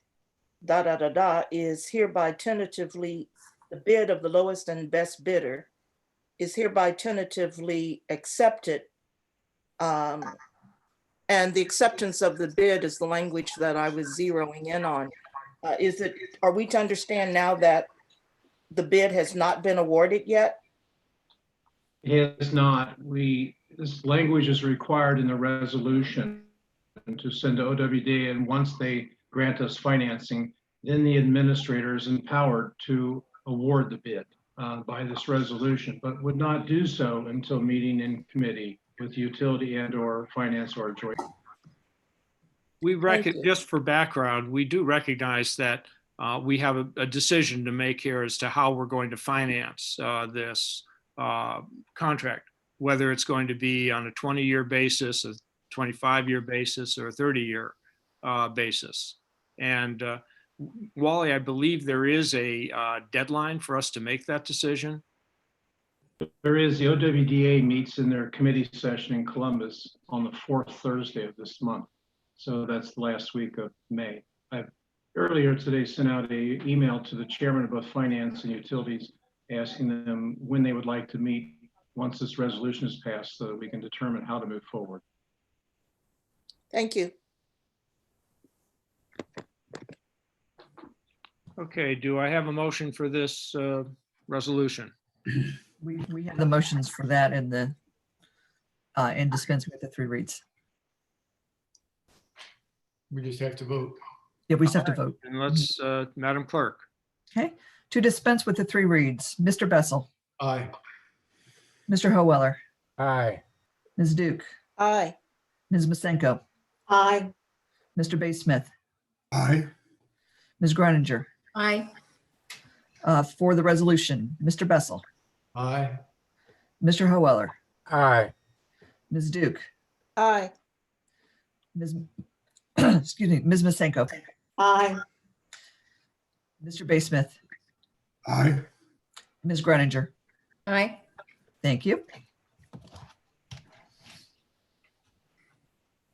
is hereby tentatively, the bid of the lowest and best bidder is hereby tentatively accepted. And the acceptance of the bid is the language that I was zeroing in on. Are we to understand now that the bid has not been awarded yet? It is not. This language is required in the resolution to send to OWD, and once they grant us financing, then the administrator is empowered to award the bid by this resolution, but would not do so until meeting in committee with utility and/or finance or joint. Just for background, we do recognize that we have a decision to make here as to how we're going to finance this contract, whether it's going to be on a 20-year basis, a 25-year basis, or a 30-year basis. And Wally, I believe there is a deadline for us to make that decision. There is. The OWDA meets in their committee session in Columbus on the 4th Thursday of this month. So that's the last week of May. I earlier today sent out an email to the chairman of both finance and utilities, asking them when they would like to meet once this resolution is passed, so that we can determine how to move forward. Thank you. Okay, do I have a motion for this resolution? We have the motions for that in the in dispense with the 3 reads. We just have to vote. Yeah, we just have to vote. And let's, Madam Clerk. Okay, to dispense with the 3 reads, Mr. Bessel, Aye. Mr. Howeller, Aye. Ms. Duke, Aye. Ms. Masenko, aye, Mr. Bay Smith, Aye. Ms. Groninger. Aye. For the resolution, Mr. Bessel, Aye. Mr. Howeller, Aye. Ms. Duke, Aye. Ms. excuse me, Ms. Masenko, aye, Mr. Bay Smith, Aye. Ms. Groninger. Aye. Thank you.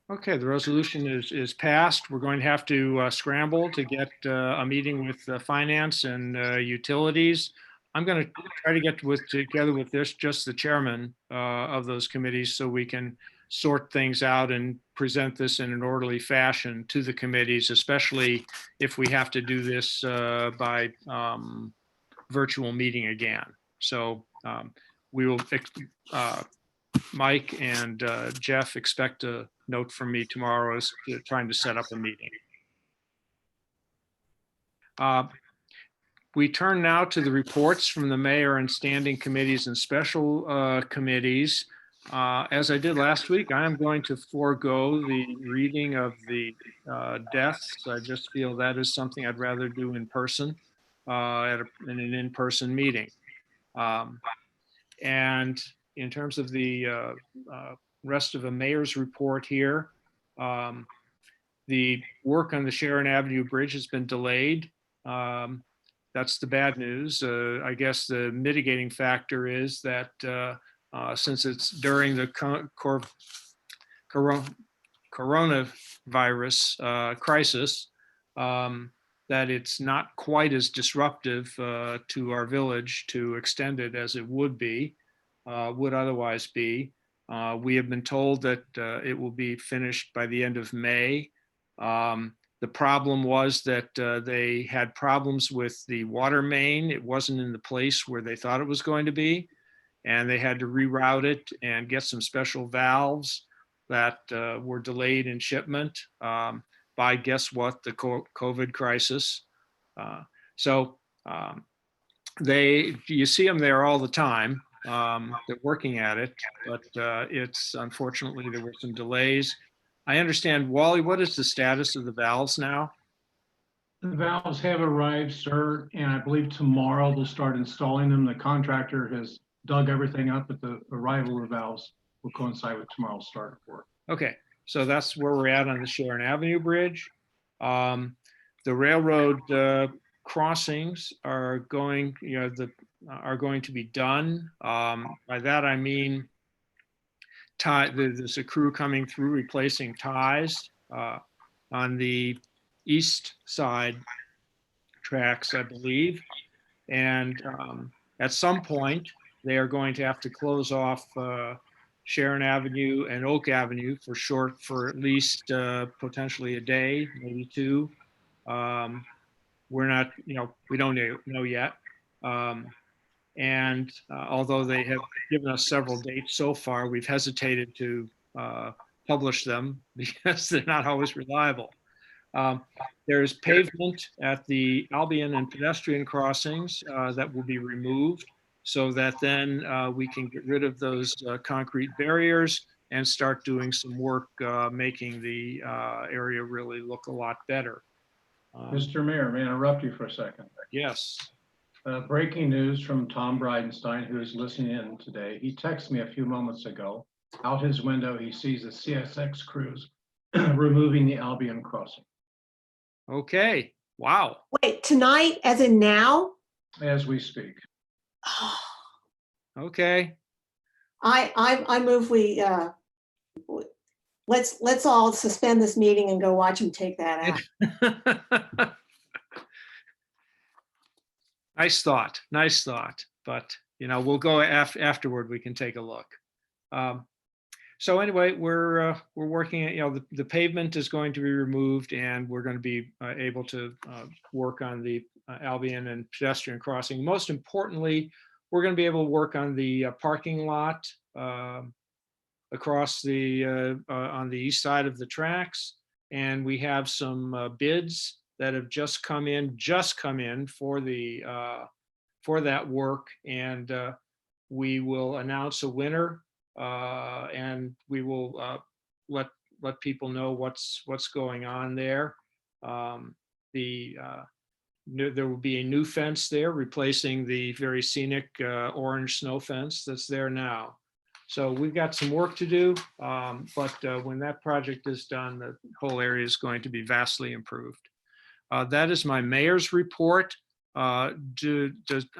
Okay, the resolution is passed. We're going to have to scramble to get a meeting with finance and utilities. I'm going to try to get together with just the chairman of those committees, so we can sort things out and present this in an orderly fashion to the committees, especially if we have to do this by virtual meeting again. So we will, Mike and Jeff expect a note from me tomorrow as to trying to set up a meeting. We turn now to the reports from the mayor and standing committees and special committees. As I did last week, I am going to forego the reading of the deaths. I just feel that is something I'd rather do in person in an in-person meeting. And in terms of the rest of the mayor's report here, the work on the Sharon Avenue Bridge has been delayed. That's the bad news. I guess the mitigating factor is that since it's during the coronavirus crisis, that it's not quite as disruptive to our village to extend it as it would otherwise be. We have been told that it will be finished by the end of May. The problem was that they had problems with the water main. It wasn't in the place where they thought it was going to be, and they had to reroute it and get some special valves that were delayed in shipment by, guess what, the COVID crisis. You see them there all the time. They're working at it, but it's unfortunately there were some delays. I understand, Wally, what is the status of the valves now? The valves have arrived, sir, and I believe tomorrow they'll start installing them. The contractor has dug everything up, but the arrival of the valves will coincide with tomorrow's start of work. Okay, so that's where we're at on the Sharon Avenue Bridge. The railroad crossings are going, are going to be done. By that I mean there's a crew coming through replacing ties on the east side tracks, I believe. And at some point, they are going to have to close off Sharon Avenue and Oak Avenue for at least potentially a day, maybe two. We're not, we don't know yet. And although they have given us several dates so far, we've hesitated to publish them because they're not always reliable. There's pavement at the Albion and pedestrian crossings that will be removed so that then we can get rid of those concrete barriers and start doing some work making the area really look a lot better. Mr. Mayor, may I interrupt you for a second? Yes. Breaking news from Tom Bridenstine, who is listening in today. He texted me a few moments ago. Out his window, he sees the CSX crews removing the Albion crossing. Okay. Wow. Wait, tonight, as in now? As we speak. Okay. I move we let's all suspend this meeting and go watch them take that out. Nice thought. But we'll go afterward. We can take a look. So anyway, we're working at, the pavement is going to be removed, and we're going to be able to work on the Albion and pedestrian crossing. Most importantly, we're going to be able to work on the parking lot across the on the east side of the tracks, and we have some bids that have just come in for the for that work, and we will announce a winner, and we will let people know what's going on there. There will be a new fence there replacing the very scenic orange snow fence that's there now. So we've got some work to do, but when that project is done, the whole area is going to be vastly improved. That is my mayor's report. I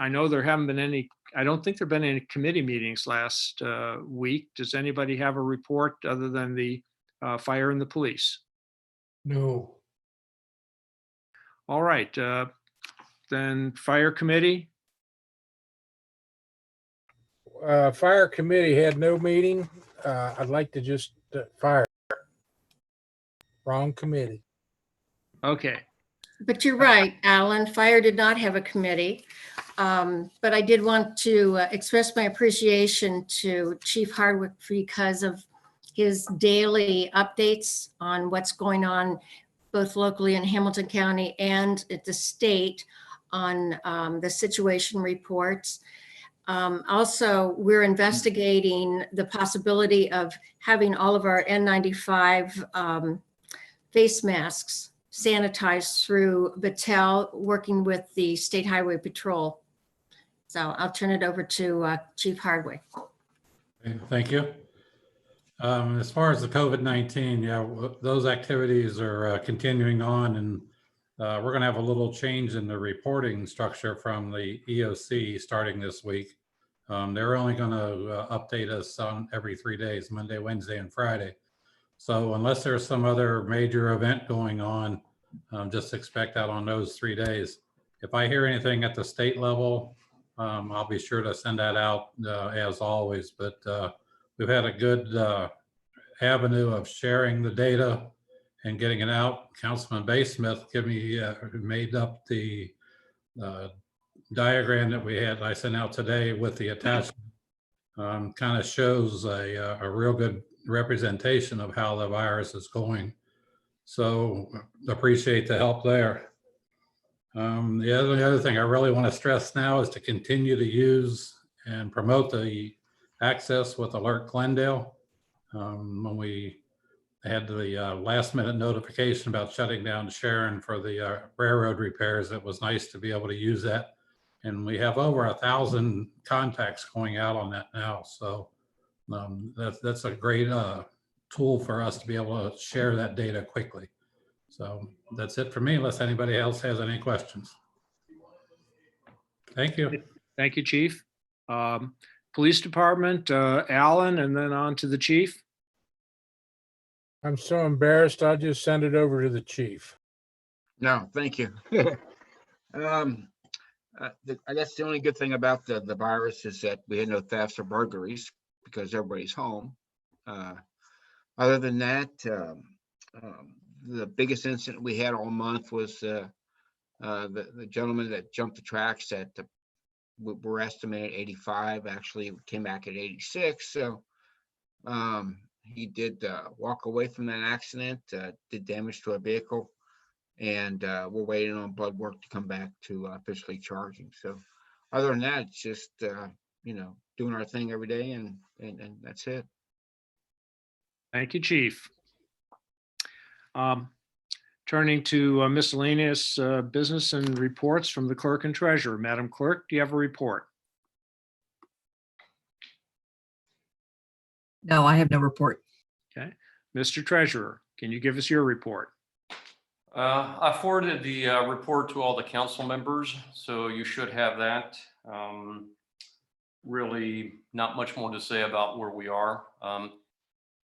know there haven't been any, I don't think there've been any committee meetings last week. Does anybody have a report other than the fire and the police? No. All right, then fire committee. Fire committee had no meeting. I'd like to just fire. Wrong committee. Okay, But you're right, Alan, fire did not have a committee. But I did want to express my appreciation to Chief Hardwick because of his daily updates on what's going on both locally in Hamilton County and at the state on the situation reports. Also, we're investigating the possibility of having all of our N95 face masks sanitized through Battelle, working with the State Highway Patrol. So I'll turn it over to Chief Hardwick. Thank you. As far as the COVID-19, yeah, those activities are continuing on, and we're going to have a little change in the reporting structure from the EOC starting this week. They're only going to update us on every 3 days, Monday, Wednesday, and Friday. So unless there's some other major event going on, just expect that on those 3 days. If I hear anything at the state level, I'll be sure to send that out as always. But we've had a good avenue of sharing the data and getting it out. Councilman Baysmith made up the diagram that we had I sent out today with the attachment. Kind of shows a real good representation of how the virus is going. So appreciate the help there. The other thing I really want to stress now is to continue to use and promote the access with Alert Glendale. When we had the last minute notification about shutting down Sharon for the railroad repairs, it was nice to be able to use that. And we have over 1,000 contacts going out on that now. So that's a great tool for us to be able to share that data quickly. So that's it for me, unless anybody else has any questions. Thank you. thank you, Chief. Police Department, Alan, and then on to the chief. I'm so embarrassed. I'll just send it over to the chief. No, thank you. I guess the only good thing about the virus is that we had no thefts or burglaries because everybody's home. Other than that, the biggest incident we had all month was the gentleman that jumped the tracks that were estimated 85, actually came back at 86. So he did walk away from that accident, did damage to a vehicle, and we're waiting on blood work to come back to officially charging. So other than that, it's just doing our thing every day, and that's it. Thank you, Chief. Turning to miscellaneous business and reports from the clerk and treasurer. Madam Clerk, do you have a report? No, I have no report. Okay. Mr. Treasurer, can you give us your report? I forwarded the report to all the council members, so you should have that. Really not much more to say about where we are.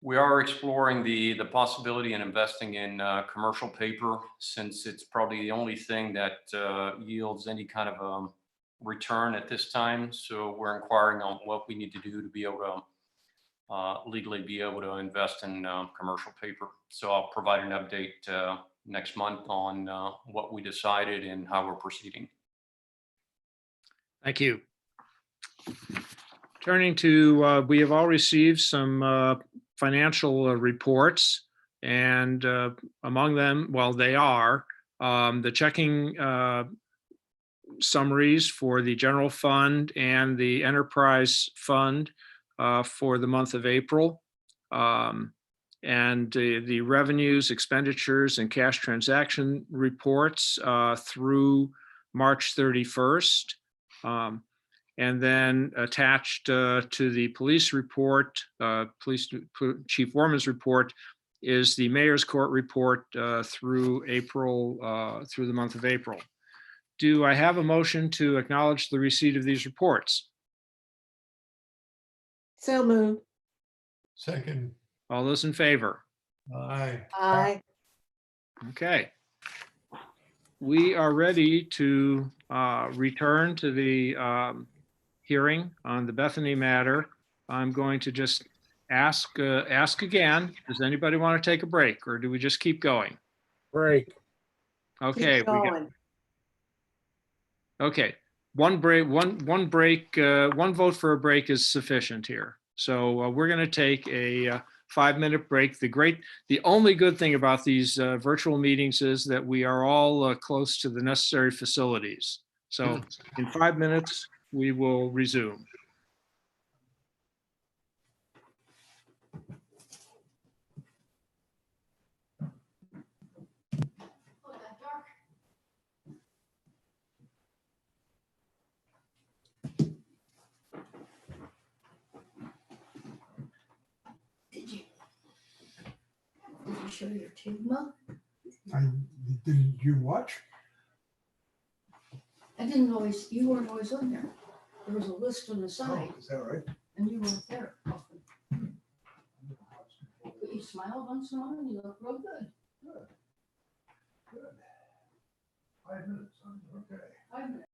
We are exploring the possibility in investing in commercial paper, since it's probably the only thing that yields any kind of return at this time. So we're inquiring on what we need to do to be able to legally be able to invest in commercial paper. So I'll provide an update next month on what we decided and how we're proceeding. Thank you. Turning to, we have all received some financial reports, and among them, well, they are the checking summaries for the general fund and the enterprise fund for the month of April, and the revenues, expenditures, and cash transaction reports through March 31st. And then attached to the police report, Police Chief Warman's report, is the Mayor's Court report through April, through the month of April. Do I have a motion to acknowledge the receipt of these reports? So moved. Second. All those in favor? Aye. Aye. Okay. We are ready to return to the hearing on the Bethany matter. I'm going to just ask again. Does anybody want to take a break or do we just keep going? Break. Okay, Keep going. okay. One break, one vote for a break is sufficient here. So we're going to take a 5-minute break. The only good thing about these virtual meetings is that we are all close to the necessary facilities. So in 5 minutes, we will resume. Did you show your tube milk? Didn't you watch? I didn't always, you weren't always on there. There was a list on the side Is that right? and you weren't there often. But you smiled once in a while and you look real good. Good. Good. 5 minutes, huh? Okay. 5 minutes.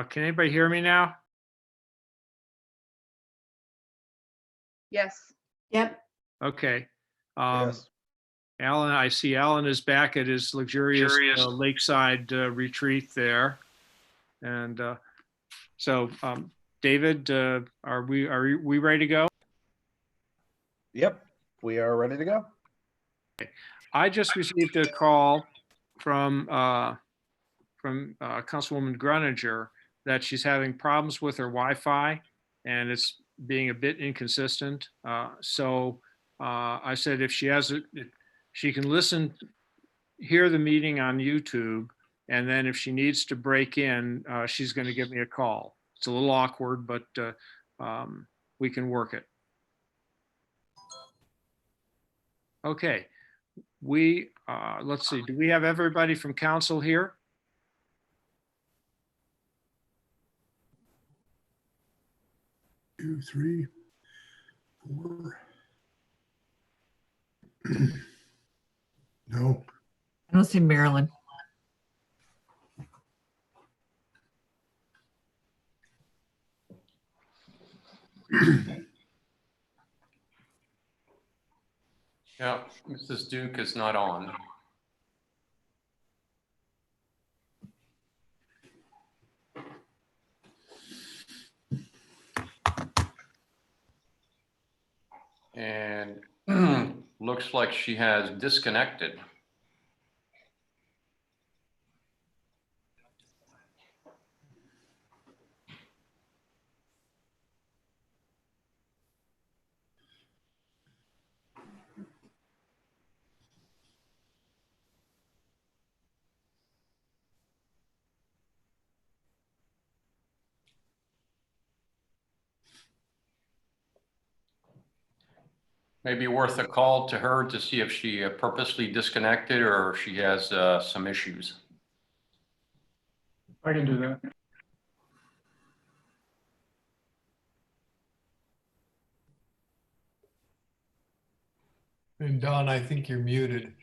Can anybody hear me now? Yes. Yep. Okay. Yes. Alan, I see Alan is back at his luxurious lakeside retreat there. And so, David, are we ready to go? Yep, we are ready to go. I just received a call from Councilwoman Gruninger that she's having problems with her Wi-Fi and it's being a bit inconsistent. So I said if she has it, she can hear the meeting on YouTube, and then if she needs to break in, she's going to give me a call. It's a little awkward, but we can work it. Okay, let's see, do we have everybody from council here? Two, three, four. No. I don't see Marilyn. Yeah, Mrs. Duke is not on. And looks like she has disconnected. Maybe worth a call to her to see if she purposely disconnected or if she has some issues. I can do that. And Don, I think you're muted.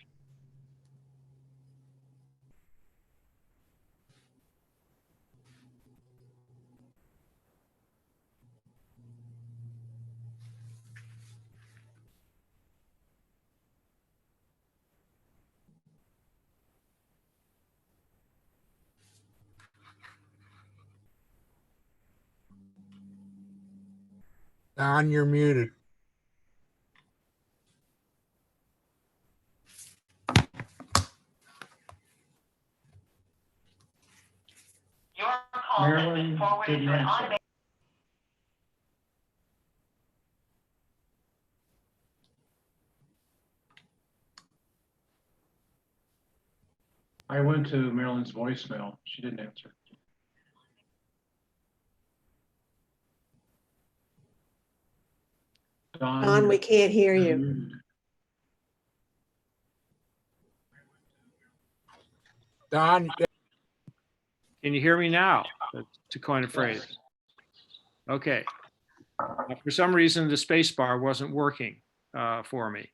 Don, you're muted. Marilyn didn't answer. I went to Marilyn's voicemail. She didn't answer. Don, we can't hear you. Don, Can you hear me now? To coin a phrase. Okay. For some reason, the space bar wasn't working for me.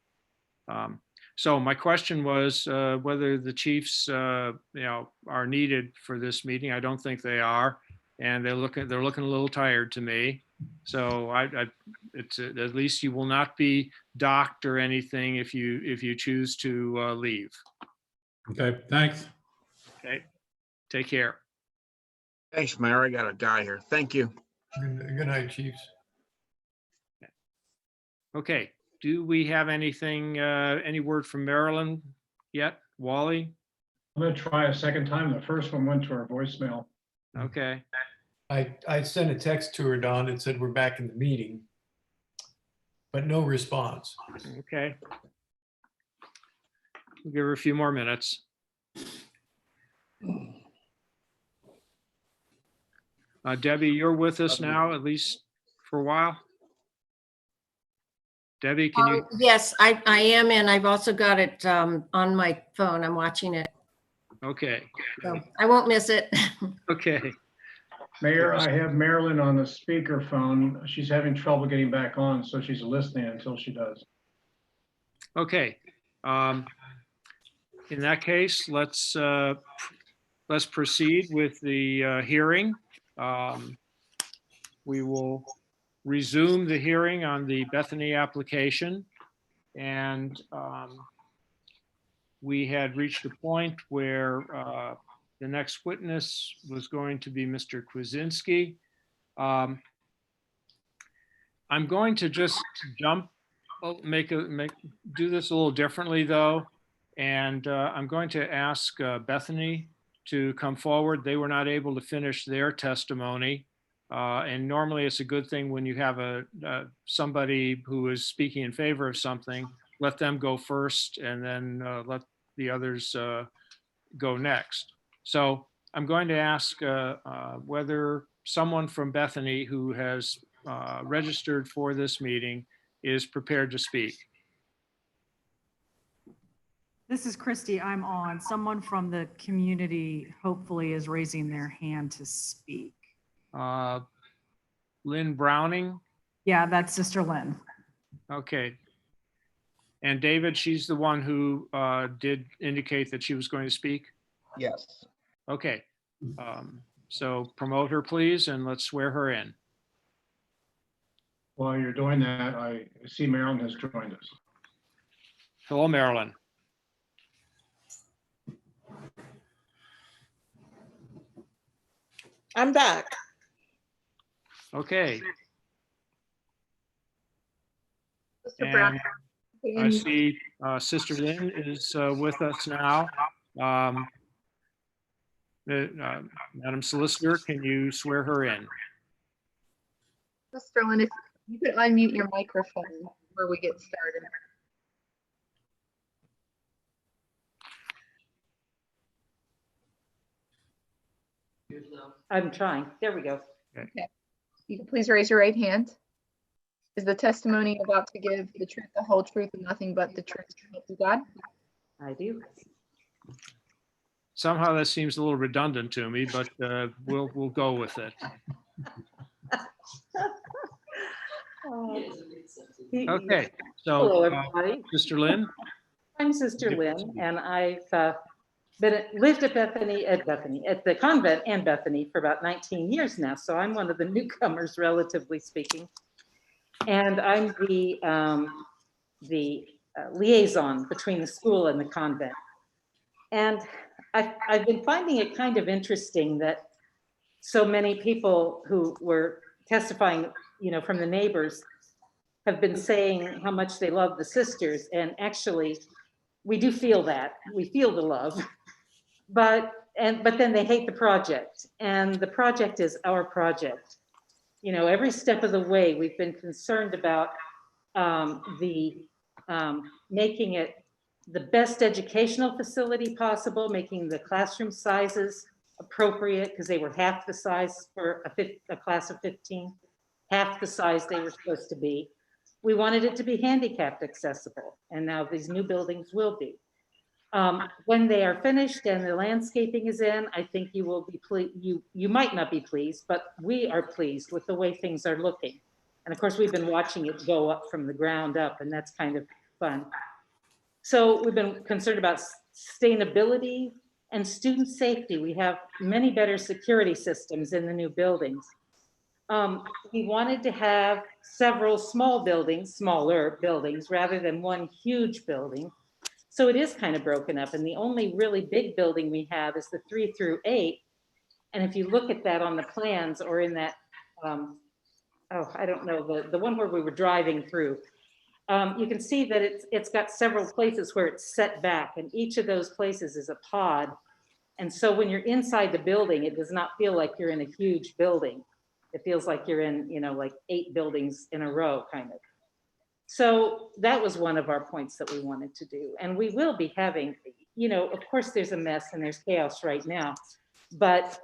So my question was whether the chiefs, are needed for this meeting. I don't think they are, and they're looking a little tired to me. So it's at least you will not be docked or anything if you choose to leave. Okay, thanks. Okay, take care. Thanks, Mayor. I got a guy here. Thank you. Good night, Chiefs. Okay, do we have anything, any word from Marilyn yet? Wally? I'm gonna try a second time. The first one went to her voicemail. Okay, I sent a text to her, Don, and said we're back in the meeting, but no response. okay. We'll give her a few more minutes. Debbie, you're with us now, at least for a while? Debbie, can you? Yes, I am, and I've also got it on my phone. I'm watching it. Okay. So I won't miss it. Okay. Mayor, I have Marilyn on the speakerphone. She's having trouble getting back on, so she's listening until she does. Okay. In that case, let's proceed with the hearing. We will resume the hearing on the Bethany application. And we had reached a point where the next witness was going to be Mr. Kwasinski. I'm going to just jump, do this a little differently though. And I'm going to ask Bethany to come forward. They were not able to finish their testimony. And normally it's a good thing when you have somebody who is speaking in favor of something, let them go first and then let the others go next. So I'm going to ask whether someone from Bethany who has registered for this meeting is prepared to speak. This is Christy. I'm on. Someone from the community hopefully is raising their hand to speak. Lynn Browning. Yeah, that's Sister Lynn. Okay. And David, she's the one who did indicate that she was going to speak? Yes. Okay. So promote her, please, and let's swear her in. While you're doing that, I see Marilyn has joined us. Hello, Marilyn. I'm back. Okay. Mr. Brown. I see Sister Lynn is with us now. Madam Solicitor, can you swear her in? Mr. Lynn, if you could unmute your microphone before we get started. I'm trying. There we go. Okay. You can please raise your right hand. Is the testimony you're about to give the truth, the whole truth, and nothing but the truth, so help you God? I do. Somehow that seems a little redundant to me, but we'll go with it. Okay, so hello, everybody. Sister Lynn. I'm Sister Lynn, and I've lived at the convent and Bethany for about 19 years now. So I'm one of the newcomers, relatively speaking. And I'm the liaison between the school and the convent. And I've been finding it kind of interesting that so many people who were testifying, from the neighbors have been saying how much they love the sisters. And actually, we do feel that. We feel the love. But then they hate the project. And the project is our project. Every step of the way, we've been concerned about making it the best educational facility possible, making the classroom sizes appropriate, because they were half the size for a class of 15, half the size they were supposed to be. We wanted it to be handicapped accessible, and now these new buildings will be. When they are finished and the landscaping is in, I think you will be pleased. You might not be pleased, but we are pleased with the way things are looking. And of course, we've been watching it go up from the ground up, and that's kind of fun. So we've been concerned about sustainability and student safety. We have many better security systems in the new buildings. We wanted to have several smaller buildings, rather than one huge building. So it is kind of broken up, and the only really big building we have is the 3 through 8. And if you look at that on the plans, or in that, I don't know, the one where we were driving through, you can see that it's got several places where it's set back, and each of those places is a pod. And so when you're inside the building, it does not feel like you're in a huge building. It feels like you're in, like 8 buildings in a row, kind of. So that was one of our points that we wanted to do. And we will be having, of course there's a mess and there's chaos right now, but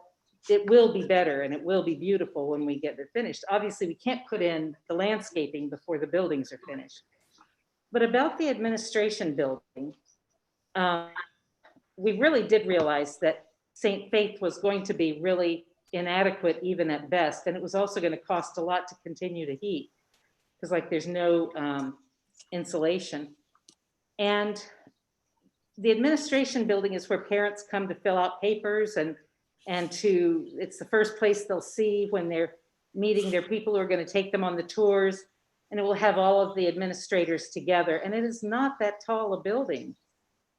it will be better and it will be beautiful when we get it finished. Obviously, we can't put in the landscaping before the buildings are finished. But about the administration building, we really did realize that St. Faith was going to be really inadequate, even at best. And it was also going to cost a lot to continue to heat, because there's no insulation. And the administration building is where parents come to fill out papers, and And it's the first place they'll see when they're meeting their people who are going to take them on the tours. And it will have all of the administrators together. And it is not that tall a building.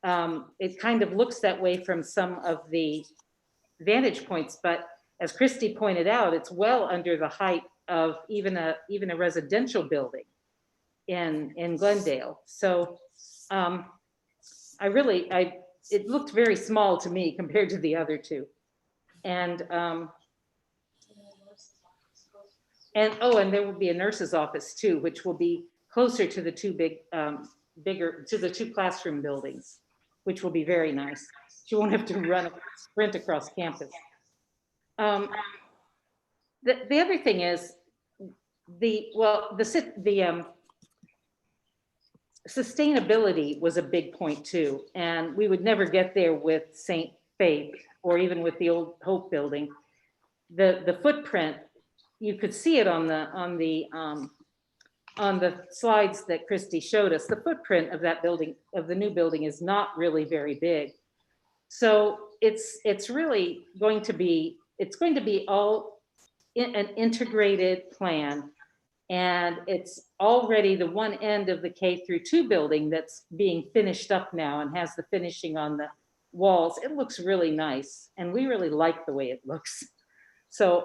It kind of looks that way from some of the vantage points, but as Christy pointed out, it's well under the height of even a residential building in Glendale. So it looked very small to me compared to the other two. And there will be a nurse's office too, which will be closer to the two the two classroom buildings, which will be very nice. You won't have to sprint across campus. The other thing is sustainability was a big point too, and we would never get there with St. Faith or even with the old Hope building. The footprint, you could see it on the slides that Christy showed us. The footprint of that building, of the new building, is not really very big. So it's really going to be all an integrated plan. And it's already the one end of the K-2 building that's being finished up now and has the finishing on the walls. It looks really nice, and we really like the way it looks. So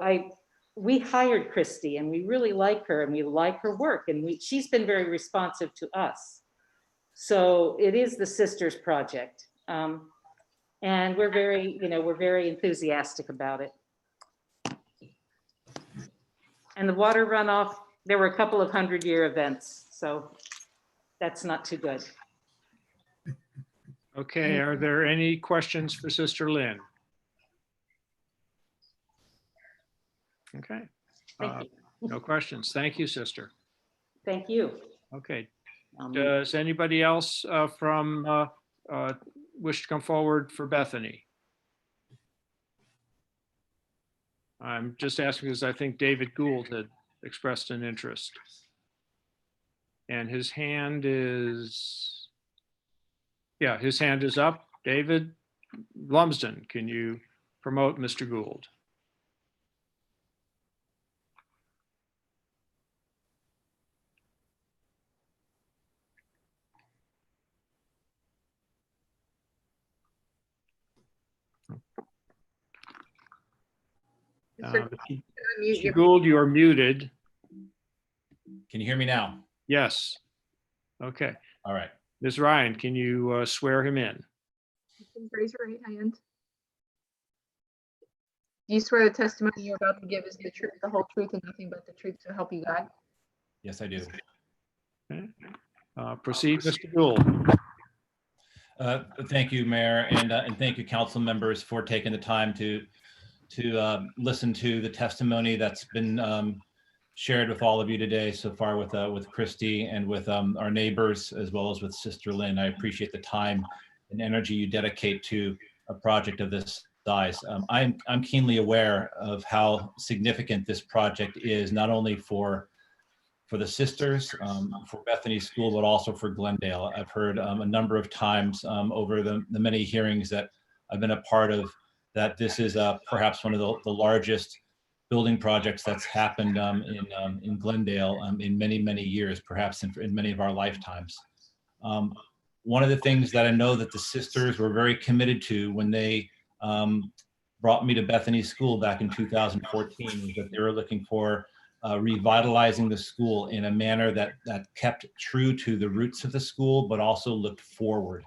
we hired Christy, and we really like her, and we like her work, and she's been very responsive to us. So it is the sisters project, and we're very enthusiastic about it. And the water runoff, there were a couple of 100-year events, so that's not too good. Okay, are there any questions for Sister Lynn? Okay. No questions. Thank you, sister. Thank you. Okay. Does anybody else wish to come forward for Bethany? I'm just asking because I think David Gould had expressed an interest. And his hand is, his hand is up. David Lumsden, can you promote Mr. Gould? Mr. Gould, you're muted. Can you hear me now? Yes. Okay. All right. Ms. Ryan, can you swear him in? Raise your right hand. Do you swear the testimony you're about to give is the truth, the whole truth, and nothing but the truth, to help you God? Yes, I do. Okay. Proceed, Mr. Gould. Thank you, Mayor, and thank you, council members, for taking the time to listen to the testimony that's been shared with all of you today so far with Christy and with our neighbors, as well as with Sister Lynn. I appreciate the time and energy you dedicate to a project of this size. I'm keenly aware of how significant this project is, not only for the sisters, for Bethany School, but also for Glendale. I've heard a number of times over the many hearings that I've been a part of that this is perhaps one of the largest building projects that's happened in Glendale in many, many years, perhaps in many of our lifetimes. One of the things that I know that the sisters were very committed to when they brought me to Bethany School back in 2014 was that they were looking for revitalizing the school in a manner that kept true to the roots of the school, but also looked forward.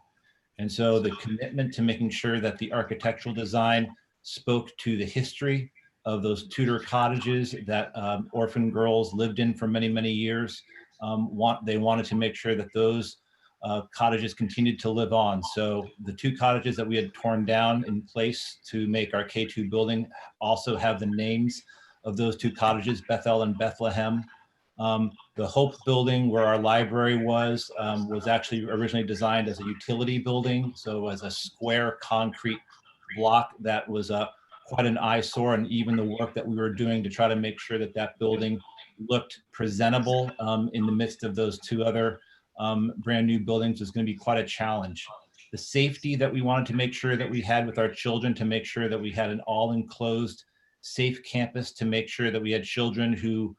And so the commitment to making sure that the architectural design spoke to the history of those Tudor cottages that orphan girls lived in for many, many years. They wanted to make sure that those cottages continued to live on. So the two cottages that we had torn down in place to make our K2 building also have the names of those two cottages, Bethel and Bethlehem. The Hope building, where our library was actually originally designed as a utility building. So as a square concrete block that was quite an eyesore, and even the work that we were doing to try to make sure that that building looked presentable in the midst of those two other brand new buildings was going to be quite a challenge. the safety that we wanted to make sure that we had with our children, to make sure that we had an all-enclosed, safe campus, to make sure that we had children who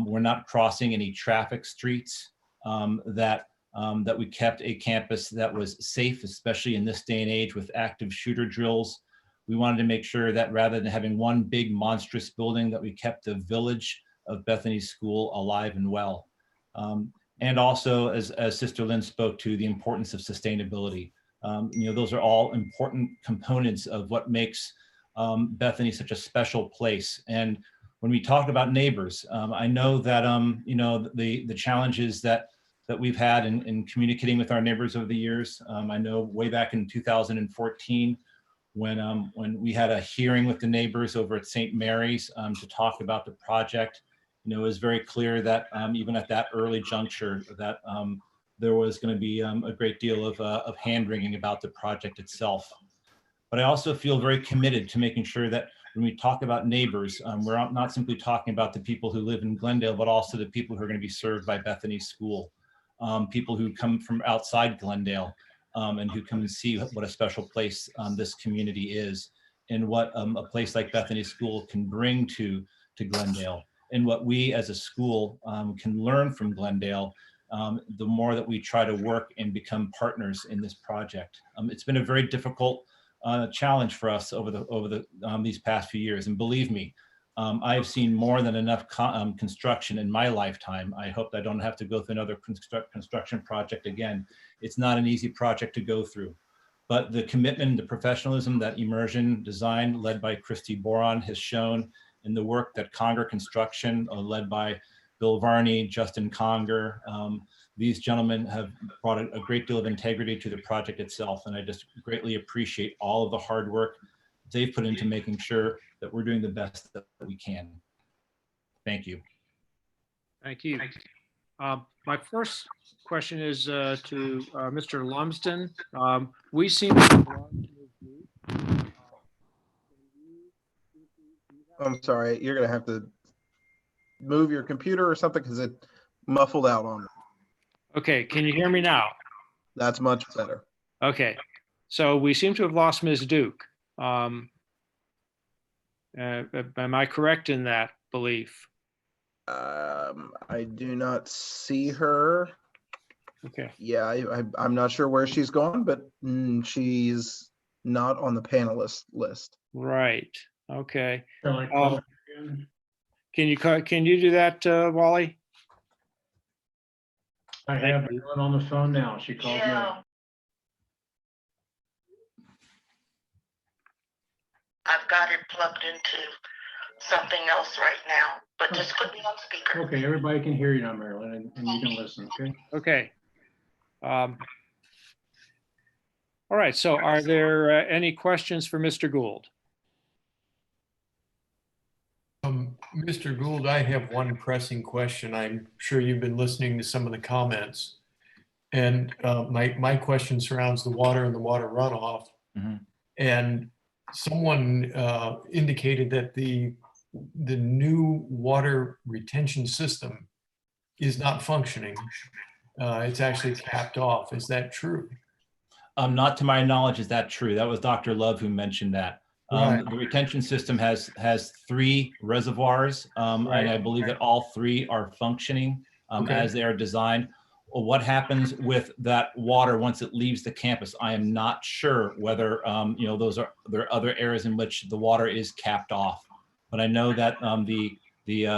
were not crossing any traffic streets, that we kept a campus that was safe, especially in this day and age with active shooter drills. We wanted to make sure that rather than having one big monstrous building, that we kept the village of Bethany School alive and well. And also, as Sister Lynn spoke to, the importance of sustainability. Those are all important components of what makes Bethany such a special place. And when we talk about neighbors, I know that the challenges that we've had in communicating with our neighbors over the years. I know way back in 2014, when we had a hearing with the neighbors over at St. Mary's to talk about the project, it was very clear that even at that early juncture that there was going to be a great deal of hand-wringing about the project itself. But I also feel very committed to making sure that when we talk about neighbors, we're not simply talking about the people who live in Glendale, but also the people who are going to be served by Bethany School, people who come from outside Glendale and who come and see what a special place this community is, and what a place like Bethany School can bring to Glendale, and what we as a school can learn from Glendale, the more that we try to work and become partners in this project. It's been a very difficult challenge for us over these past few years, and believe me, I have seen more than enough construction in my lifetime. I hope I don't have to go through another construction project again. It's not an easy project to go through, but the commitment, the professionalism that Immersion Design, led by Christy Boron, has shown, in the work that Conger Construction, led by Bill Varney, Justin Conger, these gentlemen have brought a great deal of integrity to the project itself. And I just greatly appreciate all of the hard work they've put into making sure that we're doing the best that we can. Thank you. Thank you. My first question is to Mr. Lumsden. We seem to I'm sorry, you're gonna have to move your computer or something because it muffled out on me. Okay, can you hear me now? That's much better. Okay, so we seem to have lost Ms. Duke. Am I correct in that belief? I do not see her. Okay. Yeah, I'm not sure where she's gone, but she's not on the panelist list. Right. Okay. Shall I call her again? Can you do that, Wally? I have her on the phone now. She called me. I've got it plugged into something else right now, but just put me on speaker. Okay, everybody can hear you now, Marilyn, and you can listen, okay? Okay. All right, so are there any questions for Mr. Gould? Mr. Gould, I have one pressing question. I'm sure you've been listening to some of the comments. And my question surrounds the water and the water runoff. Mm-hmm. And someone indicated that the new water retention system is not functioning. It's actually capped off. Is that true? Not to my knowledge is that true. That was Dr. Love who mentioned that. Right. The retention system has 3 reservoirs, and I believe that all 3 are functioning as they are designed. What happens with that water once it leaves the campus, I am not sure whether there are other areas in which the water is capped off. But I know that the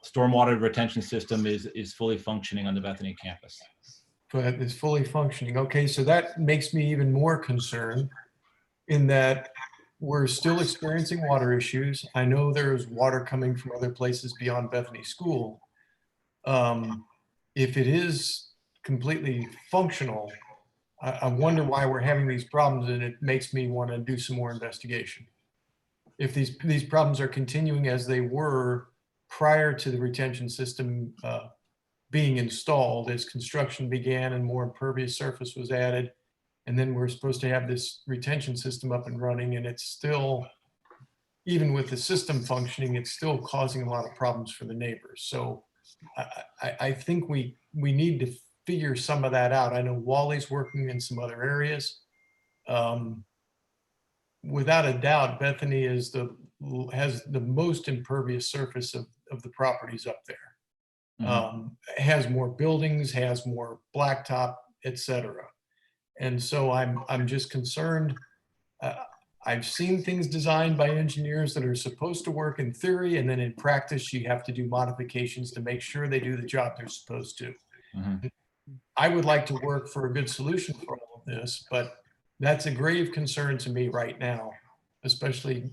stormwater retention system is fully functioning on the Bethany campus. But it's fully functioning. Okay, so that makes me even more concerned in that we're still experiencing water issues. I know there's water coming from other places beyond Bethany School. If it is completely functional, I wonder why we're having these problems, and it makes me want to do some more investigation. If these problems are continuing as they were prior to the retention system being installed, as construction began and more impervious surface was added, and then we're supposed to have this retention system up and running, and it's still, even with the system functioning, it's still causing a lot of problems for the neighbors. So I think we need to figure some of that out. I know Wally's working in some other areas. Without a doubt, Bethany has the most impervious surface of the properties up there. Has more buildings, has more blacktop, etc. And so I'm just concerned. I've seen things designed by engineers that are supposed to work in theory, and then in practice, you have to do modifications to make sure they do the job they're supposed to. I would like to work for a good solution for all of this, but that's a grave concern to me right now, especially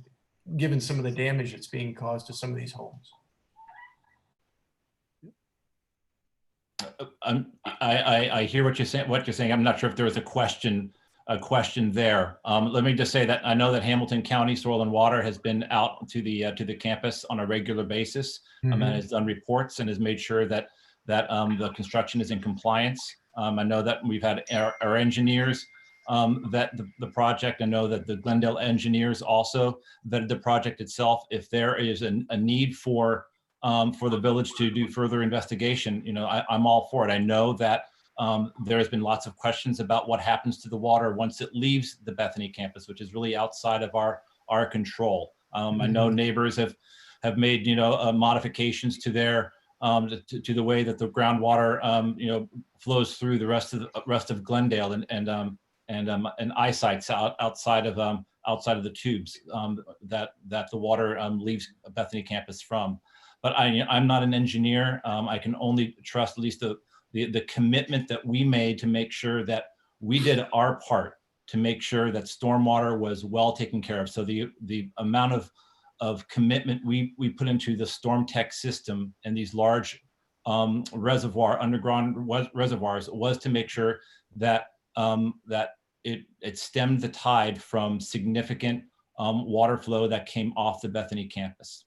given some of the damage that's being caused to some of these homes. I hear what you're saying. I'm not sure if there was a question there. Let me just say that I know that Hamilton County Soil and Water has been out to the campus on a regular basis and has done reports and has made sure that the construction is in compliance. I know that we've had our engineers that the project. I know that the Glendale engineers also vetted the project itself. If there is a need for the village to do further investigation, I'm all for it. I know that there has been lots of questions about what happens to the water once it leaves the Bethany campus, which is really outside of our control. I know neighbors have made modifications to their to the way that the groundwater flows through the rest of Glendale and eyesights outside of the tubes that the water leaves Bethany campus from. But I'm not an engineer. I can only trust at least the commitment that we made to make sure that we did our part to make sure that stormwater was well taken care of. So the amount of commitment we put into the storm tech system and these large underground reservoirs was to make sure that it stemmed the tide from significant water flow that came off the Bethany campus.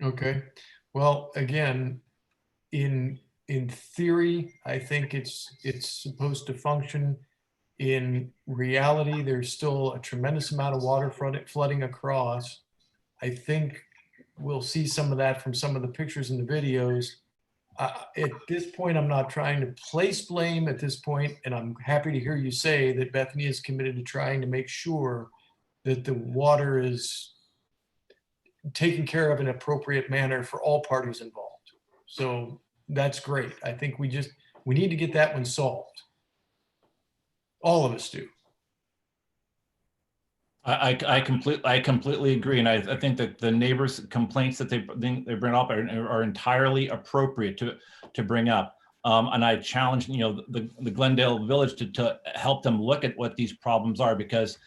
Okay. Well, again, in theory, I think it's supposed to function. In reality, there's still a tremendous amount of water flooding across. I think we'll see some of that from some of the pictures and the videos. At this point, I'm not trying to place blame at this point, and I'm happy to hear you say that Bethany is committed to trying to make sure that the water is taken care of in an appropriate manner for all parties involved. So that's great. I think we need to get that one solved. All of us do. I completely agree, and I think that the neighbors' complaints that they bring up are entirely appropriate to bring up. And I challenge the Glendale Village to help them look at what these problems are, because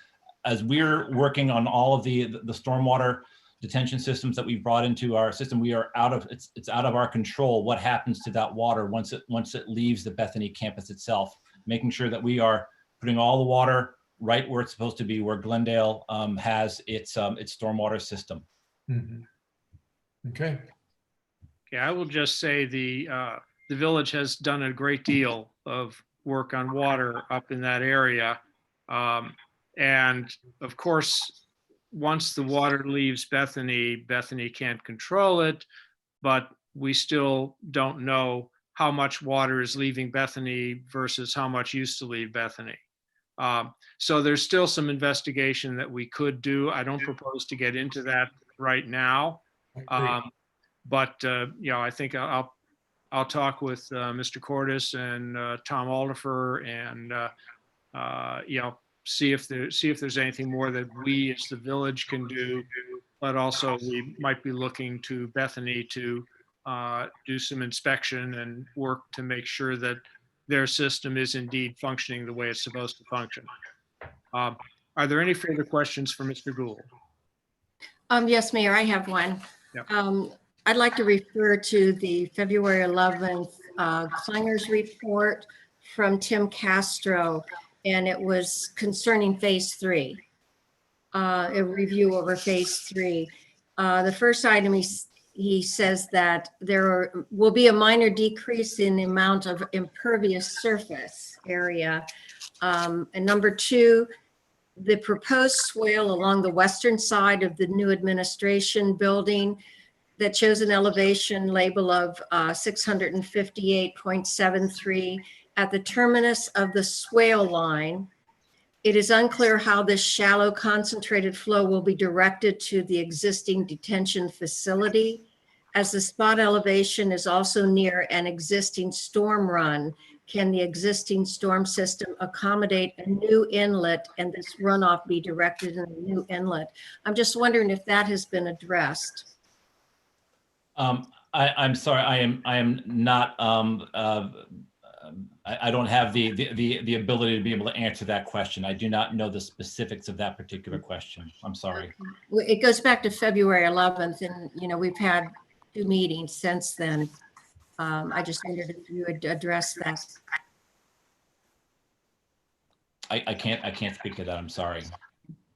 as we're working on all of the stormwater detention systems that we've brought into our system, we are it's out of our control what happens to that water once it leaves the Bethany campus itself. Making sure that we are putting all the water right where it's supposed to be, where Glendale has its stormwater system. Okay. I will just say the village has done a great deal of work on water up in that area. And of course, once the water leaves Bethany can't control it, but we still don't know how much water is leaving Bethany versus how much used to leave Bethany. So there's still some investigation that we could do. I don't propose to get into that right now. But I think I'll talk with Mr. Cordes and Tom Aldifer and see if there's anything more that we as the village can do. But also we might be looking to Bethany to do some inspection and work to make sure that their system is indeed functioning the way it's supposed to function. Are there any further questions for Mr. Gould? Yes, Mayor, I have one. Yep. I'd like to refer to the February 11th Klinger's report from Tim Castro, and it was concerning phase 3, a review over phase 3. The first item, he says that there will be a minor decrease in the amount of impervious surface area. And number 2, the proposed swale along the western side of the new administration building that shows an elevation label of 658.73 at the terminus of the swale line. It is unclear how this shallow concentrated flow will be directed to the existing detention facility, as the spot elevation is also near an existing storm run. Can the existing storm system accommodate a new inlet and this runoff be directed in a new inlet? I'm just wondering if that has been addressed. I'm sorry, I am not, I don't have the ability to be able to answer that question. I do not know the specifics of that particular question. I'm sorry. It goes back to February 11th, and we've had 2 meetings since then. I just wondered if you would address that. I can't speak to that. I'm sorry.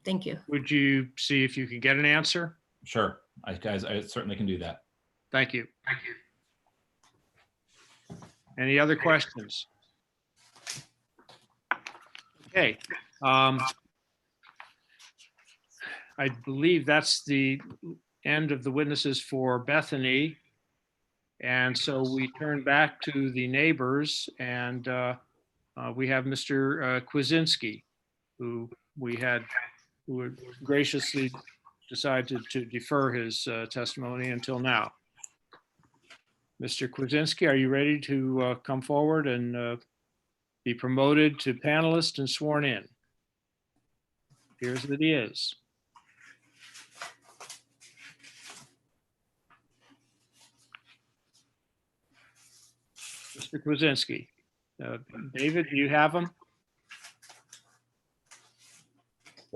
Thank you. Would you see if you can get an answer? Sure, I certainly can do that. Thank you. Any other questions? Okay. I believe that's the end of the witnesses for Bethany. And so we turn back to the neighbors, and we have Mr. Kwasinski, who would graciously decided to defer his testimony until now. Mr. Kwasinski, are you ready to come forward and be promoted to panelist and sworn in? Appears that he is. Mr. Kwasinski. David, do you have him?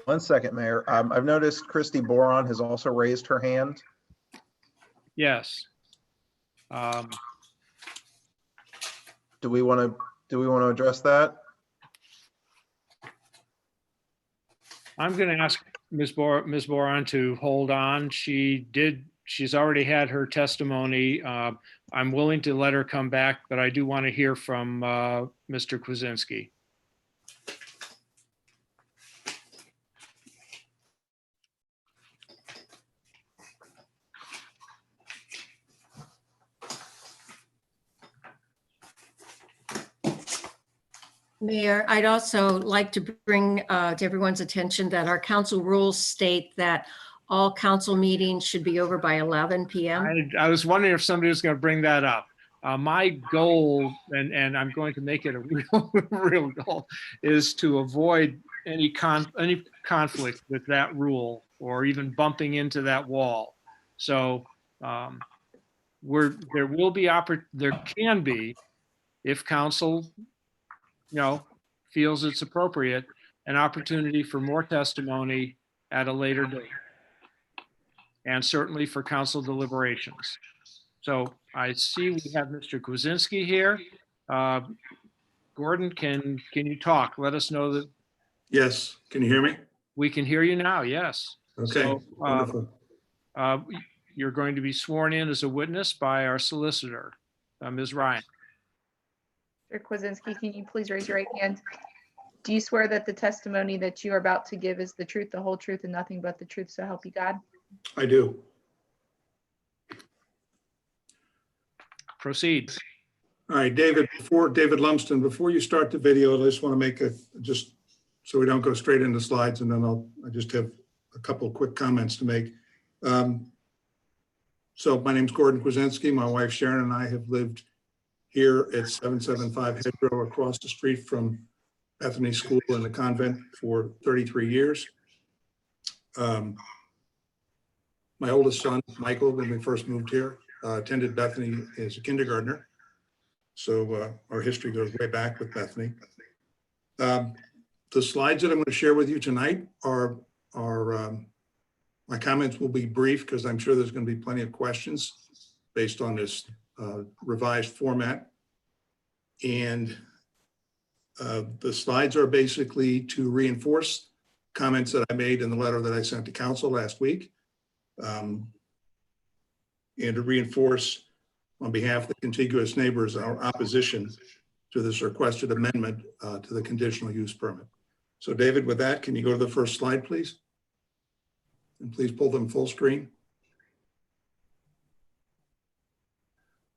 One second, Mayor. I've noticed Christy Boron has also raised her hand. Yes. Do we want to address that? I'm going to ask Ms. Boron to hold on. She's already had her testimony. I'm willing to let her come back, but I do want to hear from Mr. Kwasinski. Mayor, I'd also like to bring to everyone's attention that our council rules state that all council meetings should be over by 11 p.m. I was wondering if somebody was going to bring that up. My goal, and I'm going to make it a real goal, is to avoid any conflict with that rule or even bumping into that wall. So there can be, if council feels it's appropriate, an opportunity for more testimony at a later date, and certainly for council deliberations. So I see we have Mr. Kwasinski here. Gordon, can you talk? Let us know that. Yes, can you hear me? We can hear you now, yes. Okay, So, wonderful. You're going to be sworn in as a witness by our solicitor, Ms. Ryan. Mr. Kwasinski, can you please raise your right hand? Do you swear that the testimony that you are about to give is the truth, the whole truth, and nothing but the truth, so help you God? I do. Proceed. All right, David Lumsden, before you start the video, I just want to make just so we don't go straight into slides, and then I just have a couple of quick comments to make. So my name's Gordon Kwasinski. My wife Sharon and I have lived here at 775 Hedgerow across the street from Bethany School and the convent for 33 years. My oldest son, Michael, when we first moved here, attended Bethany as a kindergartner. So our history goes way back with Bethany. The slides that I'm going to share with you tonight are my comments will be brief because I'm sure there's going to be plenty of questions based on this revised format. And the slides are basically to reinforce comments that I made in the letter that I sent to council last week, and to reinforce on behalf of the contiguous neighbors our opposition to this requested amendment to the conditional use permit. So David, with that, can you go to the first slide, please? And please pull them full screen.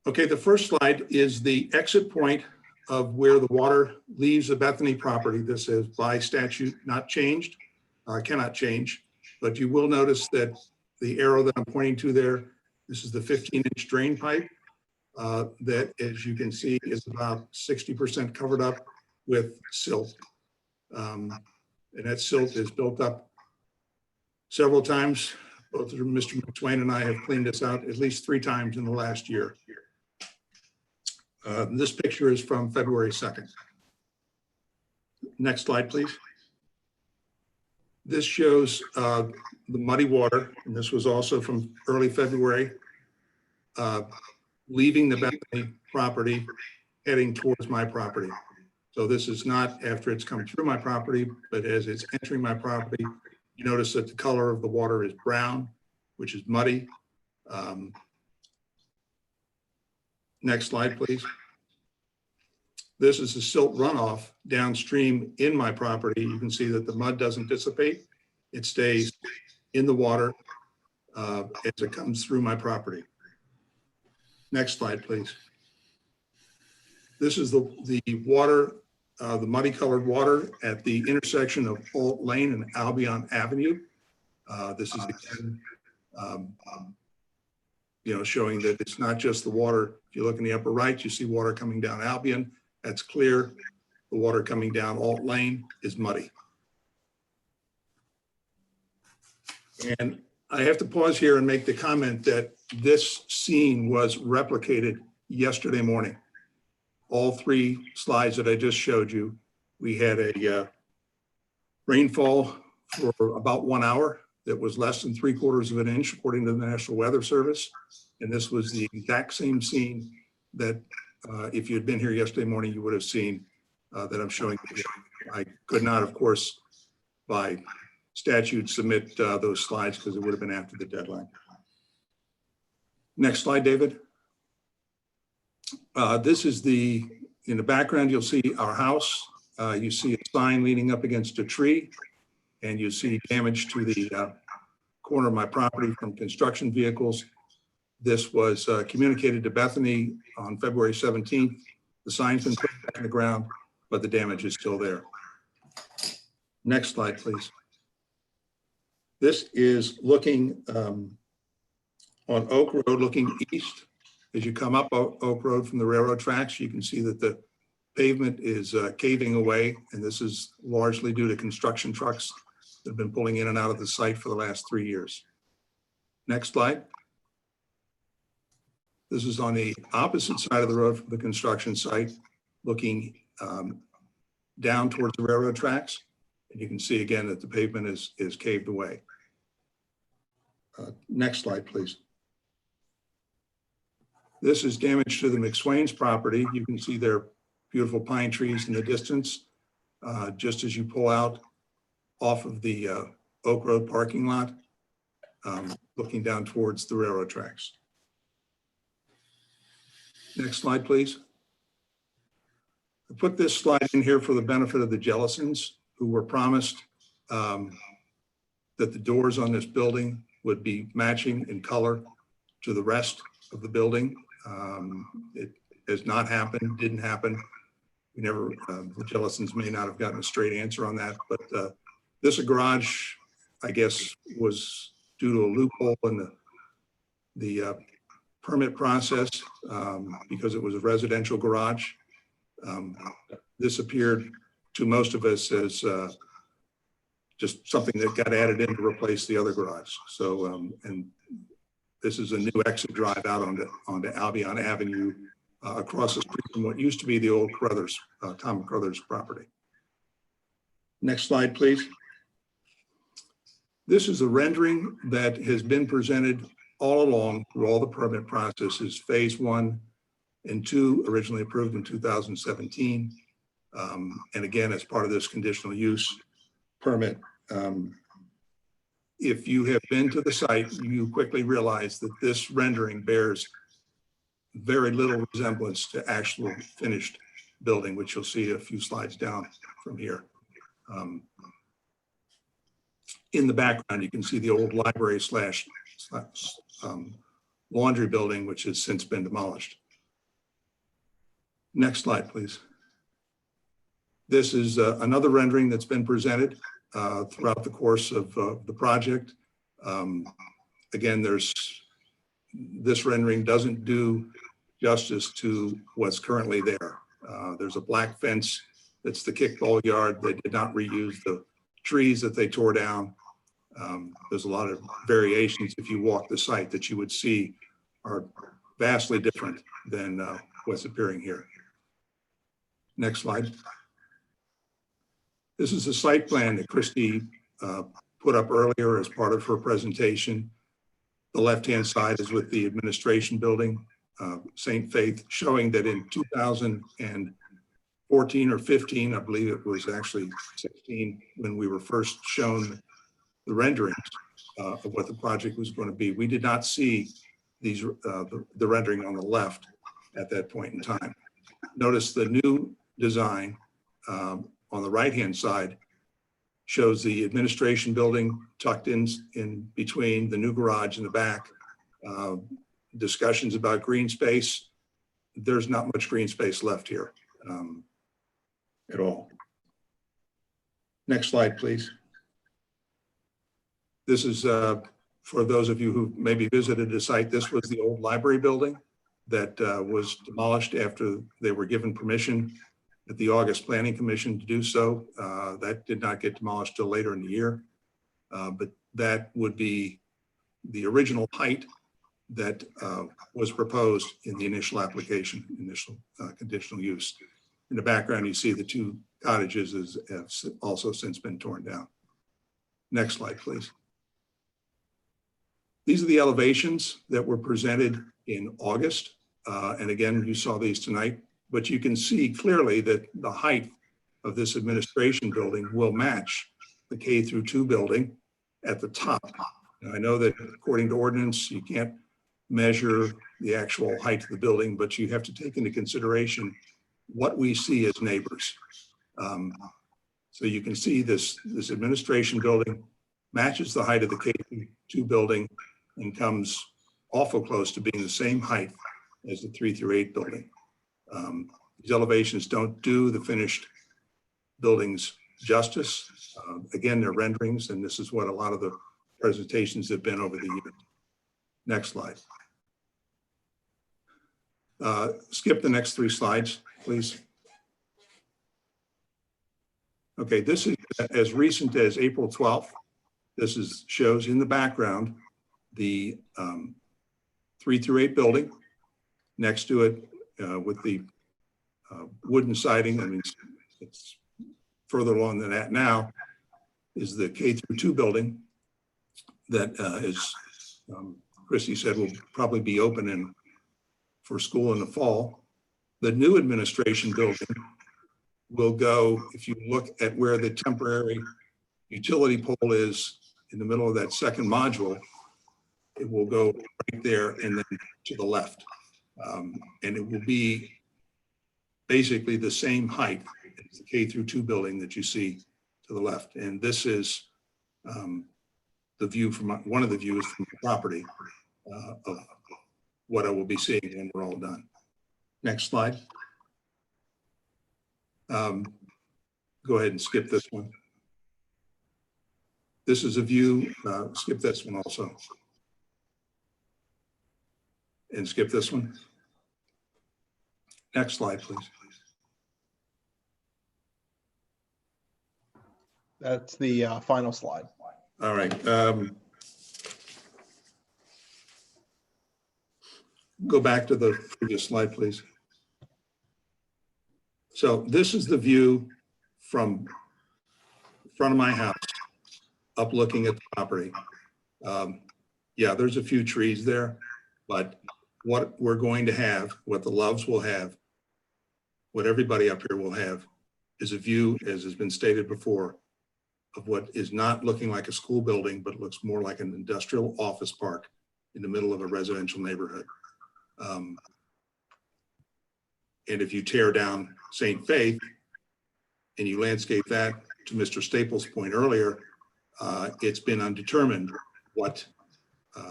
Okay, the first slide is the exit point of where the water leaves the Bethany property. This is by statute not changed, cannot change, but you will notice that the arrow that I'm pointing to there, this is the 15-inch drain pipe that, as you can see, is about 60% covered up with silt. And that silt is built up several times. Both Mr. McSwain and I have cleaned this out at least 3 times in the last year. This picture is from February 2nd. Next slide, please. This shows the muddy water, and this was also from early February, leaving the Bethany property, heading towards my property. So this is not after it's come through my property, but as it's entering my property, you notice that the color of the water is brown, which is muddy. Next slide, please. This is the silt runoff downstream in my property. You can see that the mud doesn't dissipate. It stays in the water as it comes through my property. Next slide, please. This is the water, the muddy colored water at the intersection of Alt Lane and Albion Avenue. This is again, showing that it's not just the water. If you look in the upper right, you see water coming down Albion. That's clear. The water coming down Alt Lane is muddy. And I have to pause here and make the comment that this scene was replicated yesterday morning. All 3 slides that I just showed you, we had a rainfall for about 1 hour that was less than 3/4 of an inch, according to the National Weather Service. And this was the exact same scene that if you had been here yesterday morning, you would have seen that I'm showing you. I could not, of course, by statute submit those slides because it would have been after the deadline. Next slide, David. This is in the background, you'll see our house. You see a sign leaning up against a tree, and you see damage to the corner of my property from construction vehicles. This was communicated to Bethany on February 17th. The sign's been put back in the ground, but the damage is still there. Next slide, please. This is looking on Oak Road, looking east. As you come up Oak Road from the railroad tracks, you can see that the pavement is caving away, and this is largely due to construction trucks that have been pulling in and out of the site for the last 3 years. Next slide. This is on the opposite side of the road from the construction site, looking down towards the railroad tracks. And you can see again that the pavement is caved away. Next slide, please. This is damage to the McSwain's property. You can see their beautiful pine trees in the distance, just as you pull out off of the Oak Road parking lot, looking down towards the railroad tracks. Next slide, please. I put this slide in here for the benefit of the Jellisons, who were promised that the doors on this building would be matching in color to the rest of the building. It has not happened, didn't happen. We never, the Jellisons may not have gotten a straight answer on that, but this garage, I guess, was due to a loophole in the permit process because it was a residential garage. This appeared to most of us as just something that got added in to replace the other garage. So, and this is a new exit drive out onto Albion Avenue across the street from what used to be the old Carruthers, Tom Carruthers property. Next slide, please. This is a rendering that has been presented all along through all the permit processes, phase 1 and 2, originally approved in 2017. And again, as part of this conditional use permit. If you have been to the site, you quickly realize that this rendering bears very little resemblance to actual finished building, which you'll see a few slides down from here. In the background, you can see the old library slash laundry building, which has since been demolished. Next slide, please. This is another rendering that's been presented throughout the course of the project. Again, this rendering doesn't do justice to what's currently there. There's a black fence that's the kickball yard. They did not reuse the trees that they tore down. There's a lot of variations if you walk the site that you would see are vastly different than what's appearing here. Next slide. This is a site plan that Christy put up earlier as part of her presentation. The left-hand side is with the administration building, St. Faith, showing that in 2014 or 15, I believe it was actually 16, when we were first shown the renderings of what the project was going to be. We did not see these the rendering on the left at that point in time. Notice the new design on the right-hand side shows the administration building tucked in between, the new garage in the back. Discussions about green space. There's not much green space left here at all. Next slide, please. This is for those of you who maybe visited the site. This was the old library building that was demolished after they were given permission at the August Planning Commission to do so. That did not get demolished till later in the year, but that would be the original height that was proposed in the initial application, initial conditional use. In the background, you see the two cottages have also since been torn down. Next slide, please. These are the elevations that were presented in August. And again, you saw these tonight, but you can see clearly that the height of this administration building will match the K-2 building at the top. Now, I know that according to ordinance, you can't measure the actual height of the building, but you have to take into consideration what we see as neighbors. So you can see this administration building matches the height of the K-2 building and comes awful close to being the same height as the 3 through 8 building. These elevations don't do the finished buildings justice. Again, they're renderings, and this is what a lot of the presentations have been over the years. Next slide. Skip the next 3 slides, please. Okay, this is as recent as April 12th. This shows in the background the 3 through 8 building. Next to it with the wooden siding, I mean, it's further along than that now, is the K-2 building that is, Christy said, will probably be open for school in the fall. The new administration building will go, if you look at where the temporary utility pole is in the middle of that second module, it will go right there and then to the left. And it will be basically the same height as the K-2 building that you see to the left. And this is the view from one of the views from the property of what I will be seeing when we're all done. Next slide. Go ahead and skip this one. This is a view, skip this one also. And skip this one. Next slide, please. That's the final slide. All right. Go back to the previous slide, please. So this is the view from the front of my house, up looking at the property. Yeah, there's a few trees there, but what we're going to have, what the Loves will have, what everybody up here will have, is a view, as has been stated before, of what is not looking like a school building, but looks more like an industrial office park in the middle of a residential neighborhood. And if you tear down St. Faith and you landscape that, to Mr. Staples' point earlier, it's been undetermined what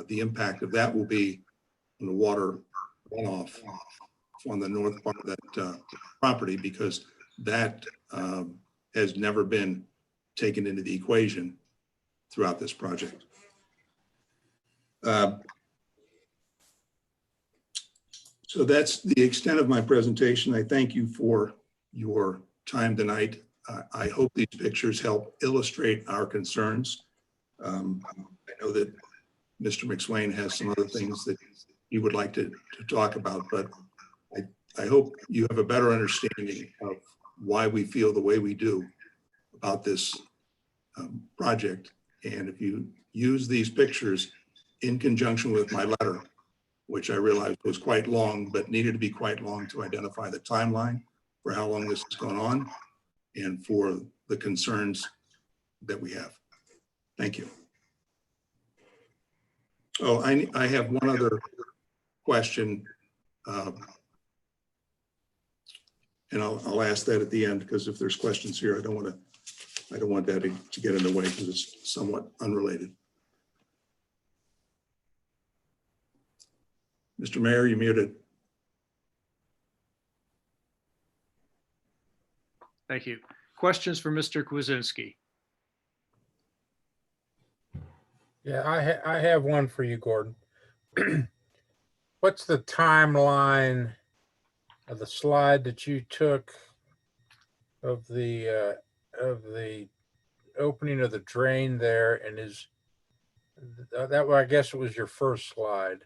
the impact of that will be on the water runoff on the north part of that property, because that has never been taken into the equation throughout this project. So that's the extent of my presentation. I thank you for your time tonight. I hope these pictures help illustrate our concerns. I know that Mr. McSwain has some other things that he would like to talk about, but I hope you have a better understanding of why we feel the way we do about this project. And if you use these pictures in conjunction with my letter, which I realized was quite long, but needed to be quite long to identify the timeline for how long this has gone on and for the concerns that we have. Thank you. Oh, I have one other question. And I'll ask that at the end, because if there's questions here, I don't want that to get in the way because it's somewhat unrelated. Mr. Mayor, you're muted. Thank you. Questions for Mr. Kwasinski? Yeah, I have one for you, Gordon. What's the timeline of the slide that you took of the opening of the drain there? And is that, I guess it was your first slide.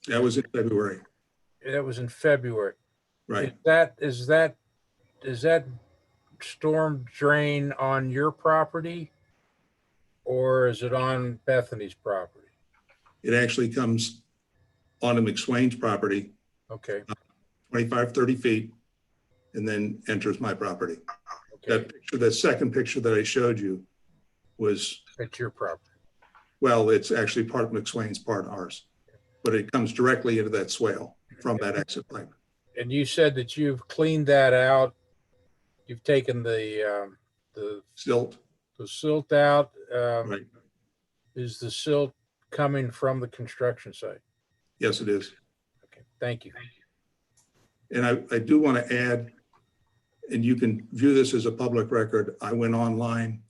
That was in February. That was in February. Right. Is that storm drain on your property, or is it on Bethany's property? It actually comes onto McSwain's property. Okay. 25, 30 feet, and then enters my property. Okay. That second picture that I showed you was. It's your property. Well, it's actually part of McSwain's, part ours, but it comes directly into that swale from that exit pipe. And you said that you've cleaned that out. You've taken the silt out. Right. Is the silt coming from the construction site? Yes, it is. Okay, thank you. And I do want to add, and you can view this as a public record, I went online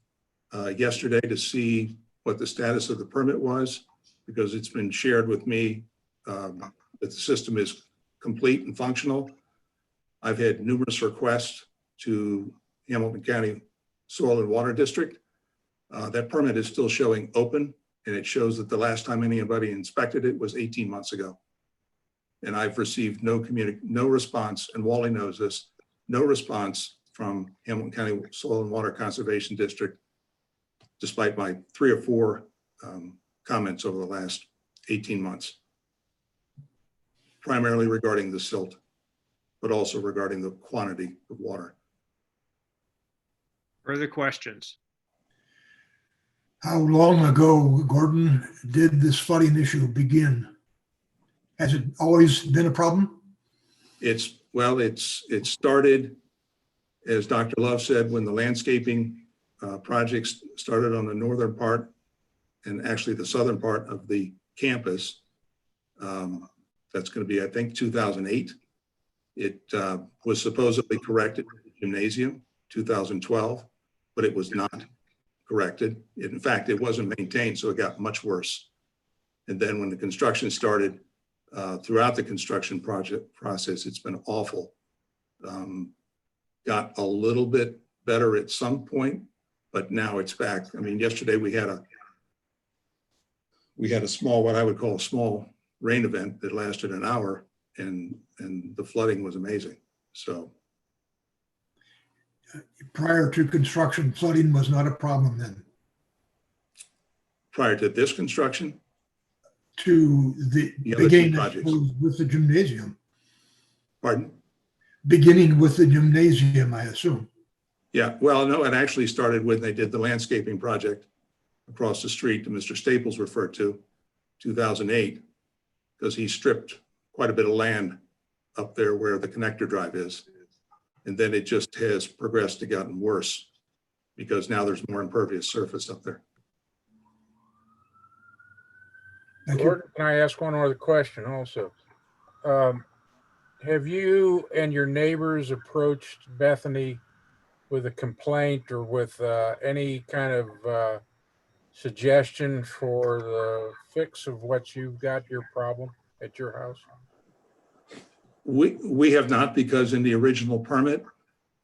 yesterday to see what the status of the permit was, because it's been shared with me that the system is complete and functional. I've had numerous requests to Hamilton County Soil and Water District. That permit is still showing open, and it shows that the last time anybody inspected it was 18 months ago. And I've received no response, and Wally knows this, no response from Hamilton County Soil and Water Conservation District, despite my 3 or 4 comments over the last 18 months, primarily regarding the silt, but also regarding the quantity of water. Further questions? How long ago, Gordon, did this flooding issue begin? Has it always been a problem? It started, as Dr. Love said, when the landscaping projects started on the northern part and actually the southern part of the campus. That's going to be, I think, 2008. It was supposedly corrected in the gymnasium, 2012, but it was not corrected. In fact, it wasn't maintained, so it got much worse. And then when the construction started, throughout the construction project process, it's been awful. Got a little bit better at some point, but now it's back. I mean, yesterday we had a small, what I would call a small rain event that lasted an hour, and the flooding was amazing. So Prior to construction, flooding was not a problem then? Prior to this construction? To the beginning with the gymnasium. Pardon? Beginning with the gymnasium, I assume. Yeah, well, no, it actually started when they did the landscaping project across the street that Mr. Staples referred to, 2008, because he stripped quite a bit of land up there where the connector drive is. And then it just has progressed to gotten worse because now there's more impervious surface up there. Gordon, can I ask one other question also? Have you and your neighbors approached Bethany with a complaint or with any kind of suggestion for the fix of what you've got your problem at your house? We have not, because in the original permit,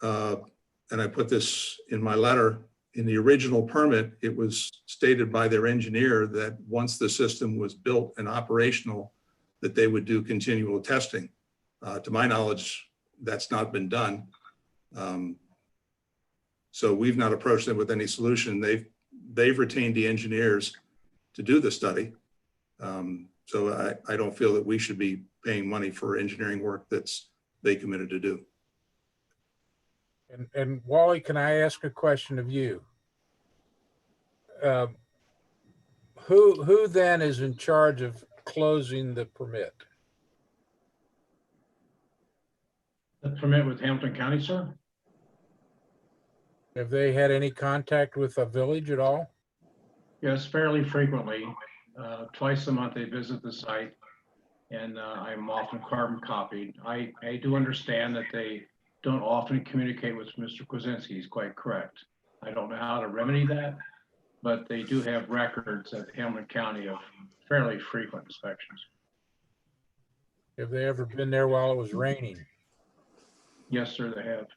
and I put this in my letter, in the original permit, it was stated by their engineer that once the system was built and operational, that they would do continual testing. To my knowledge, that's not been done. So we've not approached them with any solution. They've retained the engineers to do the study. So I don't feel that we should be paying money for engineering work that's they committed to do. And Wally, can I ask a question of you? Who then is in charge of closing the permit? The permit with Hamilton County, sir? Have they had any contact with a village at all? Yes, fairly frequently. Twice a month they visit the site, and I'm often carbon copied. I do understand that they don't often communicate with Mr. Kwasinski. He's quite correct. I don't know how to remedy that, but they do have records at Hamilton County of fairly frequent inspections. Have they ever been there while it was raining? Yes, sir, they have.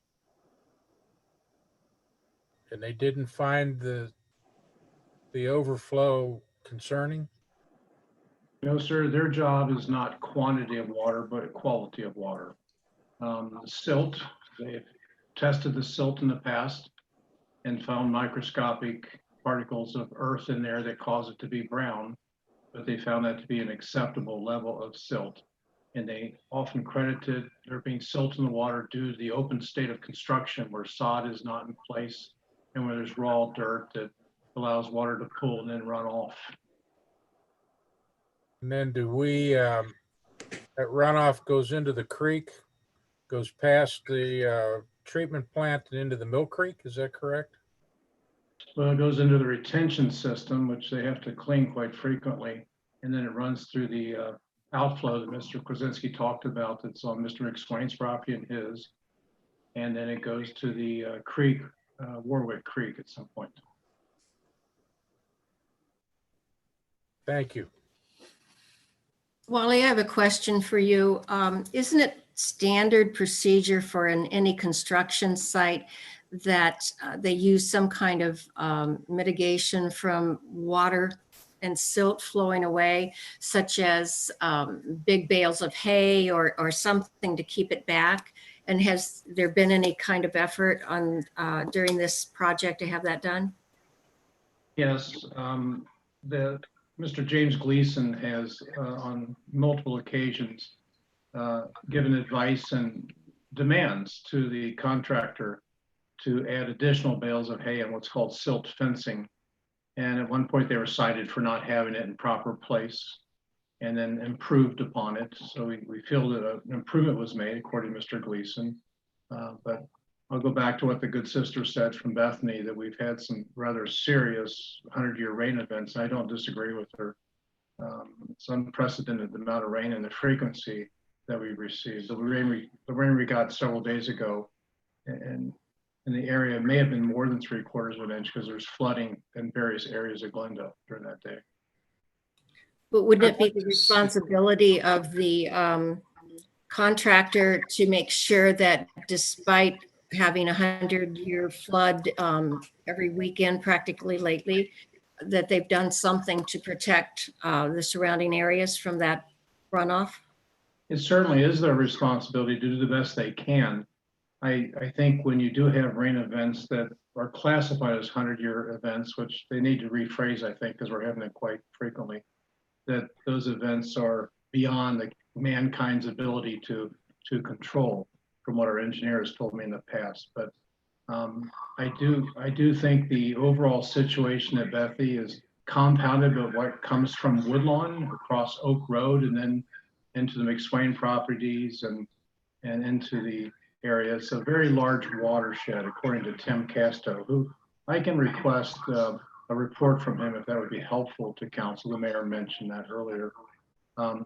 And they didn't find the overflow concerning? No, sir, their job is not quantity of water, but quality of water. Silt, they've tested the silt in the past and found microscopic particles of earth in there that cause it to be brown, but they found that to be an acceptable level of silt. And they often credited there being silt in the water due to the open state of construction where sod is not in place and where there's raw dirt that allows water to pool and then run off. And then do we, that runoff goes into the creek, goes past the treatment plant and into the Mill Creek, is that correct? Well, it goes into the retention system, which they have to clean quite frequently. And then it runs through the outflow that Mr. Kwasinski talked about that's on Mr. McSwain's property and his. And then it goes to the creek, Warwick Creek at some point. Thank you. Wally, I have a question for you. Isn't it standard procedure for any construction site that they use some kind of mitigation from water and silt flowing away, such as big bales of hay or something to keep it back? And has there been any kind of effort on during this project to have that done? Yes, Mr. James Gleason has on multiple occasions given advice and demands to the contractor to add additional bales of hay and what's called silt fencing. And at one point they were cited for not having it in proper place and then improved upon it. So we feel that an improvement was made according to Mr. Gleason. But I'll go back to what the good sister said from Bethany, that we've had some rather serious 100-year rain events. I don't disagree with her. It's unprecedented the amount of rain and the frequency that we've received. The rain we got several days ago and in the area may have been more than 3/4 of an inch because there's flooding in various areas of Glendale during that day. But wouldn't it be the responsibility of the contractor to make sure that despite having a 100-year flood every weekend practically lately, that they've done something to protect the surrounding areas from that runoff? It certainly is their responsibility to do the best they can. I think when you do have rain events that are classified as 100-year events, which they need to rephrase, I think, because we're having it quite frequently, that those events are beyond mankind's ability to control, from what our engineers told me in the past. But I do think the overall situation at Bethany is compounded by what comes from Woodlawn across Oak Road and then into the McSwain properties and into the area. It's a very large watershed, according to Tim Casto, who I can request a report from him if that would be helpful to council. The mayor mentioned that earlier.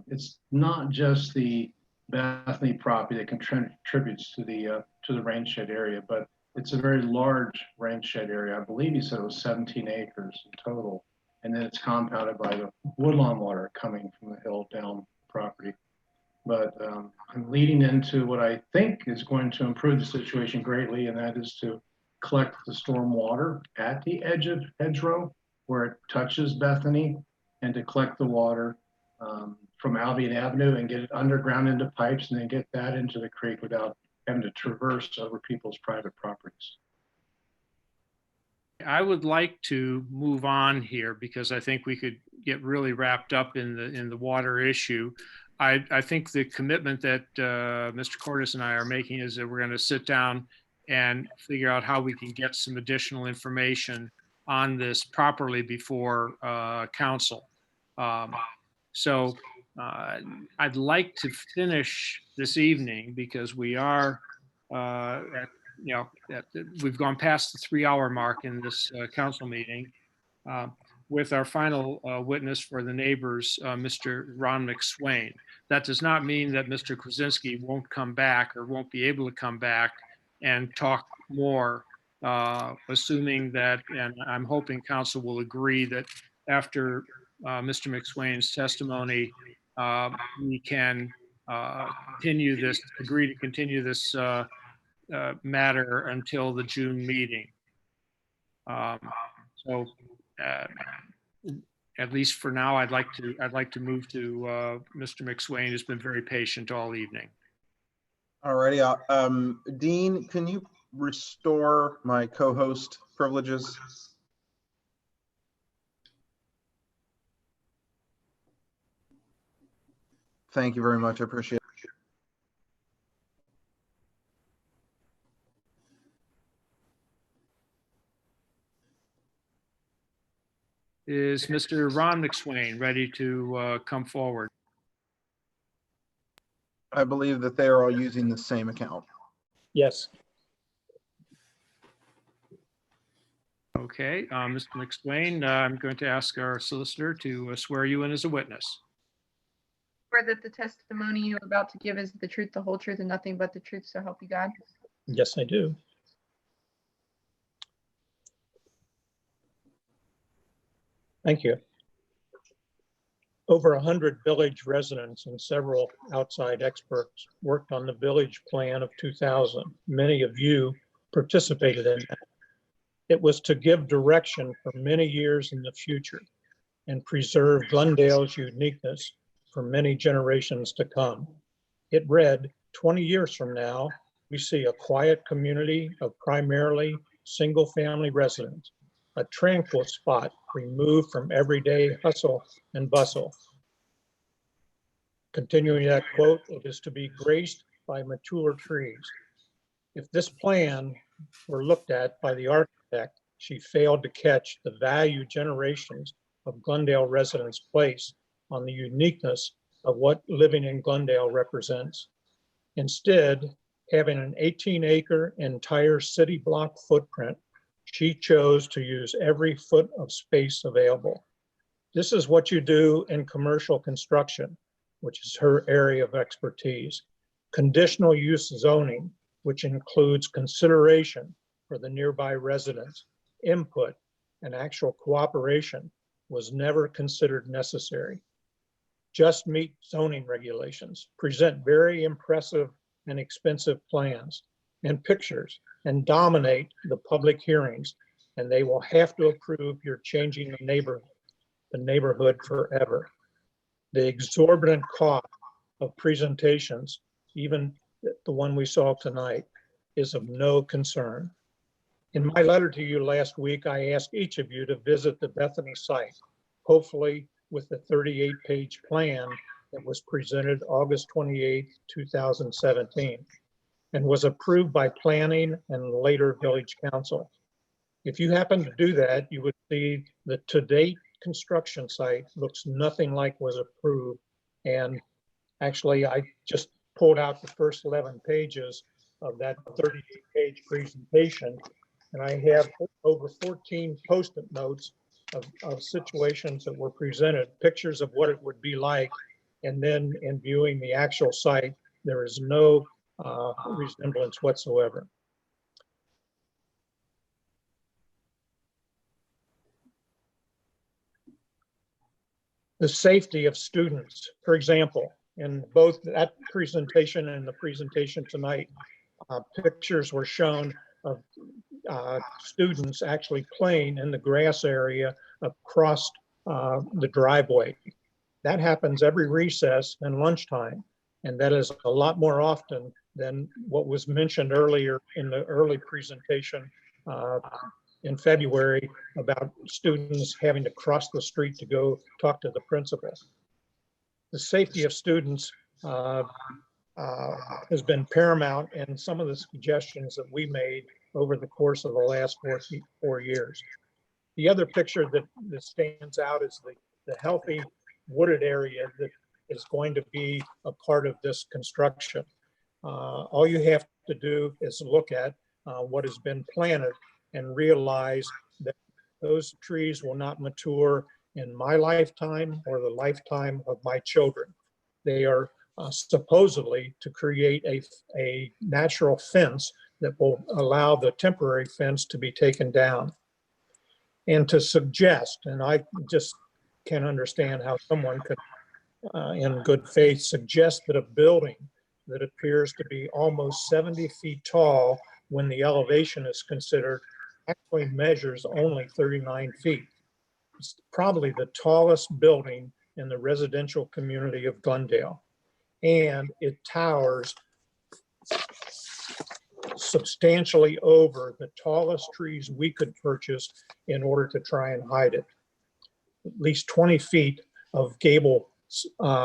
It's not just the Bethany property that contributes to the rain shed area, but It's a very large rain shed area. I believe he said it was 17 acres in total. And then it's compounded by the woodlawn water coming from the hill down property. But I'm leading into what I think is going to improve the situation greatly, and that is to collect the storm water at the edge of Hedgerow where it touches Bethany, and to collect the water from Albion Avenue and get it underground into pipes and then get that into the creek without having to traverse over people's private properties. I would like to move on here because I think we could get really wrapped up in the water issue. I think the commitment that Mr. Cordes and I are making is that we're going to sit down and figure out how we can get some additional information on this properly before council. So I'd like to finish this evening because we are we've gone past the 3-hour mark in this council meeting with our final witness for the neighbors, Mr. Ron McSwain. That does not mean that Mr. Krasinski won't come back or won't be able to come back and talk more, assuming that, and I'm hoping council will agree that after Mr. McSwain's testimony, we can agree to continue this matter until the June meeting. So at least for now, I'd like to move to Mr. McSwain, who's been very patient all evening. All righty. Dean, can you restore my co-host privileges? Thank you very much. I appreciate it. Is Mr. Ron McSwain ready to come forward? I believe that they are all using the same account. Yes. Okay, Mr. McSwain, I'm going to ask our solicitor to swear you in as a witness. Swear that the testimony you're about to give is the truth, the whole truth, and nothing but the truth, so help you God. Yes, I do. Thank you. Over 100 village residents and several outside experts worked on the village plan of 2000. Many of you participated in that. It was to give direction for many years in the future and preserve Glendale's uniqueness for many generations to come. It read, 20 years from now, we see a quiet community of primarily single-family residents, a tranquil spot removed from everyday hustle and bustle. Continuing that quote, it is to be graced by mature trees. If this plan were looked at by the architect, she failed to catch the value generations of Glendale residents place on the uniqueness of what living in Glendale represents. Instead, having an 18-acre entire city block footprint, she chose to use every foot of space available. This is what you do in commercial construction, which is her area of expertise. Conditional use zoning, which includes consideration for the nearby residents, input, and actual cooperation, was never considered necessary. Just meet zoning regulations, present very impressive and expensive plans and pictures, and dominate the public hearings, and they will have to approve you're changing the neighborhood forever. The exorbitant cost of presentations, even the one we saw tonight, is of no concern. In my letter to you last week, I asked each of you to visit the Bethany site, hopefully with the 38-page plan that was presented August 28, 2017, and was approved by planning and later village council. If you happen to do that, you would see the to-date construction site looks nothing like was approved. And actually, I just pulled out the first 11 pages of that 38-page presentation, and I have over 14 Post-it notes of situations that were presented, pictures of what it would be like, and then in viewing the actual site, there is no resemblance whatsoever. The safety of students. For example, in both that presentation and the presentation tonight, pictures were shown of students actually playing in the grass area across the driveway. That happens every recess and lunchtime, and that is a lot more often than what was mentioned earlier in the early presentation in February about students having to cross the street to go talk to the principal. The safety of students has been paramount in some of the suggestions that we made over the course of the last 4 years. The other picture that stands out is the healthy wooded area that is going to be a part of this construction. All you have to do is look at what has been planted and realize that those trees will not mature in my lifetime or the lifetime of my children. They are supposedly to create a natural fence that will allow the temporary fence to be taken down. And to suggest, and I just can't understand how someone could, in good faith, suggest that a building that appears to be almost 70 feet tall when the elevation is considered actually measures only 39 feet. It's probably the tallest building in the residential community of Glendale. And it towers substantially over the tallest trees we could purchase in order to try and hide it. At least 20 feet of gable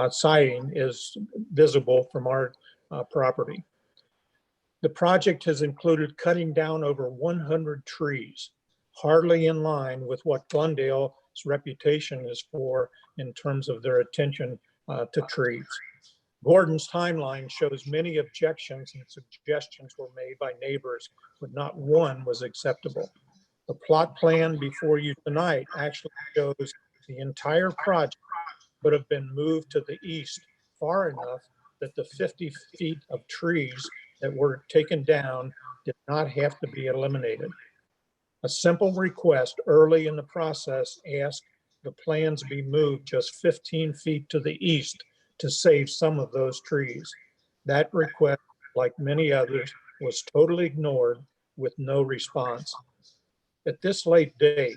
siding is visible from our property. The project has included cutting down over 100 trees, hardly in line with what Glendale's reputation is for in terms of their attention to trees. Gordon's timeline shows many objections and suggestions were made by neighbors, but not one was acceptable. The plot plan before you tonight actually shows the entire project would have been moved to the east far enough that the 50 feet of trees that were taken down did not have to be eliminated. A simple request early in the process asked the plans be moved just 15 feet to the east to save some of those trees. That request, like many others, was totally ignored with no response. At this late date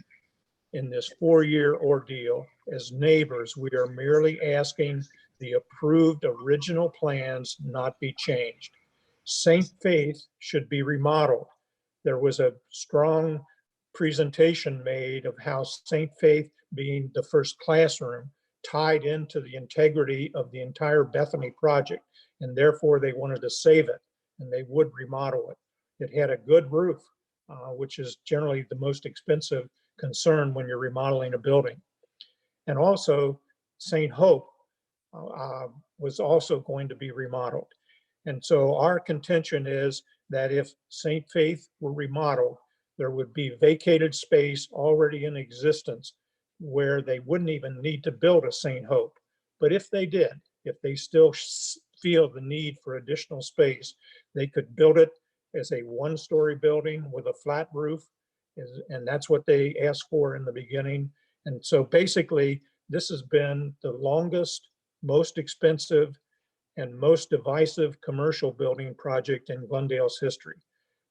in this 4-year ordeal, as neighbors, we are merely asking the approved original plans not be changed. St. Faith should be remodeled. There was a strong presentation made of how St. Faith, being the first classroom, tied into the integrity of the entire Bethany project, and therefore they wanted to save it and they would remodel it. It had a good roof, which is generally the most expensive concern when you're remodeling a building. And also St. Hope was also going to be remodeled. And so our contention is that if St. Faith were remodeled, there would be vacated space already in existence where they wouldn't even need to build a St. Hope. But if they did, if they still feel the need for additional space, they could build it as a 1-story building with a flat roof. And that's what they asked for in the beginning. And so basically, this has been the longest, most expensive, and most divisive commercial building project in Glendale's history.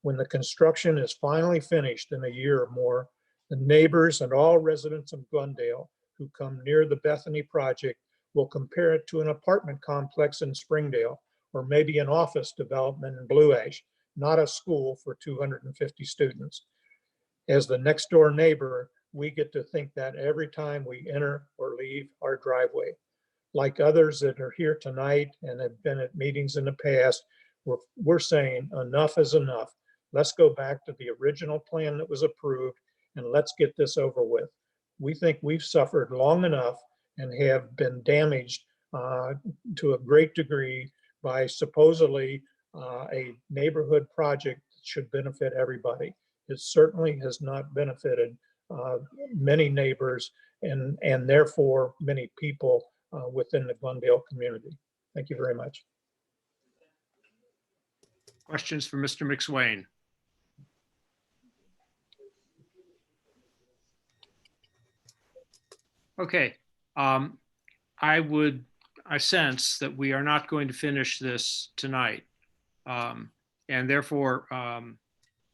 When the construction is finally finished in a year or more, the neighbors and all residents of Glendale who come near the Bethany project will compare it to an apartment complex in Springdale, or maybe an office development in Blue Ash, not a school for 250 students. As the next door neighbor, we get to think that every time we enter or leave our driveway. Like others that are here tonight and have been at meetings in the past, we're saying enough is enough. Let's go back to the original plan that was approved and let's get this over with. We think we've suffered long enough and have been damaged to a great degree by supposedly a neighborhood project that should benefit everybody. It certainly has not benefited many neighbors and therefore many people within the Glendale community. Thank you very much. Questions for Mr. McSwain? Okay. I sense that we are not going to finish this tonight. And therefore,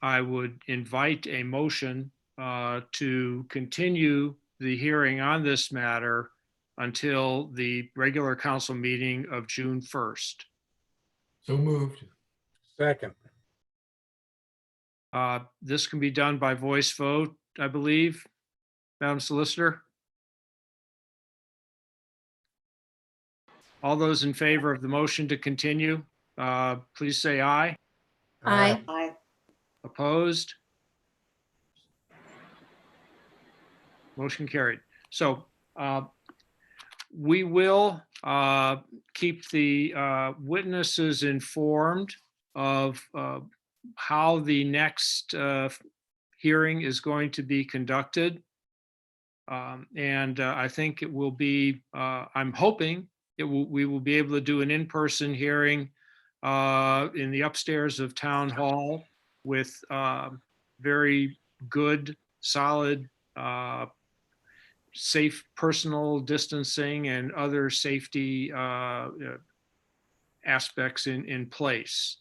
I would invite a motion to continue the hearing on this matter until the regular council meeting of June 1st. So moved. Second. This can be done by voice vote, I believe. Madam Solicitor? All those in favor of the motion to continue, please say aye. Aye. Aye. Opposed? Motion carried. So we will keep the witnesses informed of how the next hearing is going to be conducted. And I think it will be, I'm hoping we will be able to do an in-person hearing in the upstairs of Town Hall with very good, solid, safe personal distancing and other safety aspects in place.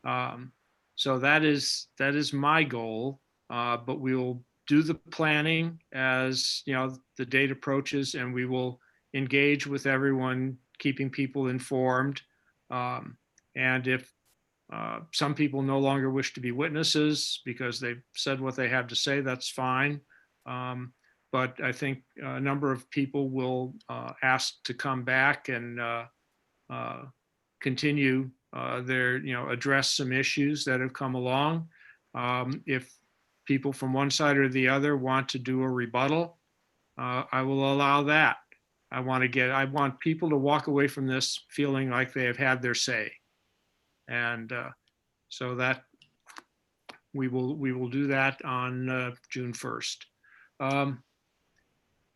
So that is my goal, but we will do the planning as the date approaches, and we will engage with everyone, keeping people informed. And if some people no longer wish to be witnesses because they've said what they have to say, that's fine. But I think a number of people will ask to come back and continue their, address some issues that have come along. If people from one side or the other want to do a rebuttal, I will allow that. I want people to walk away from this feeling like they have had their say. And so that we will do that on June 1st.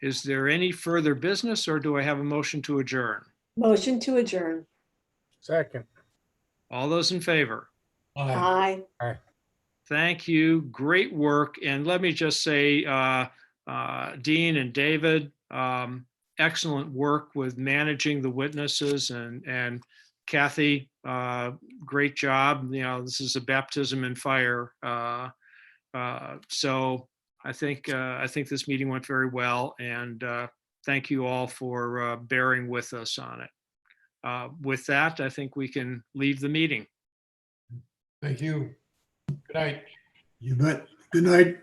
Is there any further business, or do I have a motion to adjourn? Motion to adjourn. Second. All those in favor? Aye. Aye. Thank you. Great work. And let me just say, Dean and David, excellent work with managing the witnesses, and Kathy, great job. This is a baptism in fire. So I think this meeting went very well, and thank you all for bearing with us on it. With that, I think we can leave the meeting. Thank you. Good night. You bet. Good night.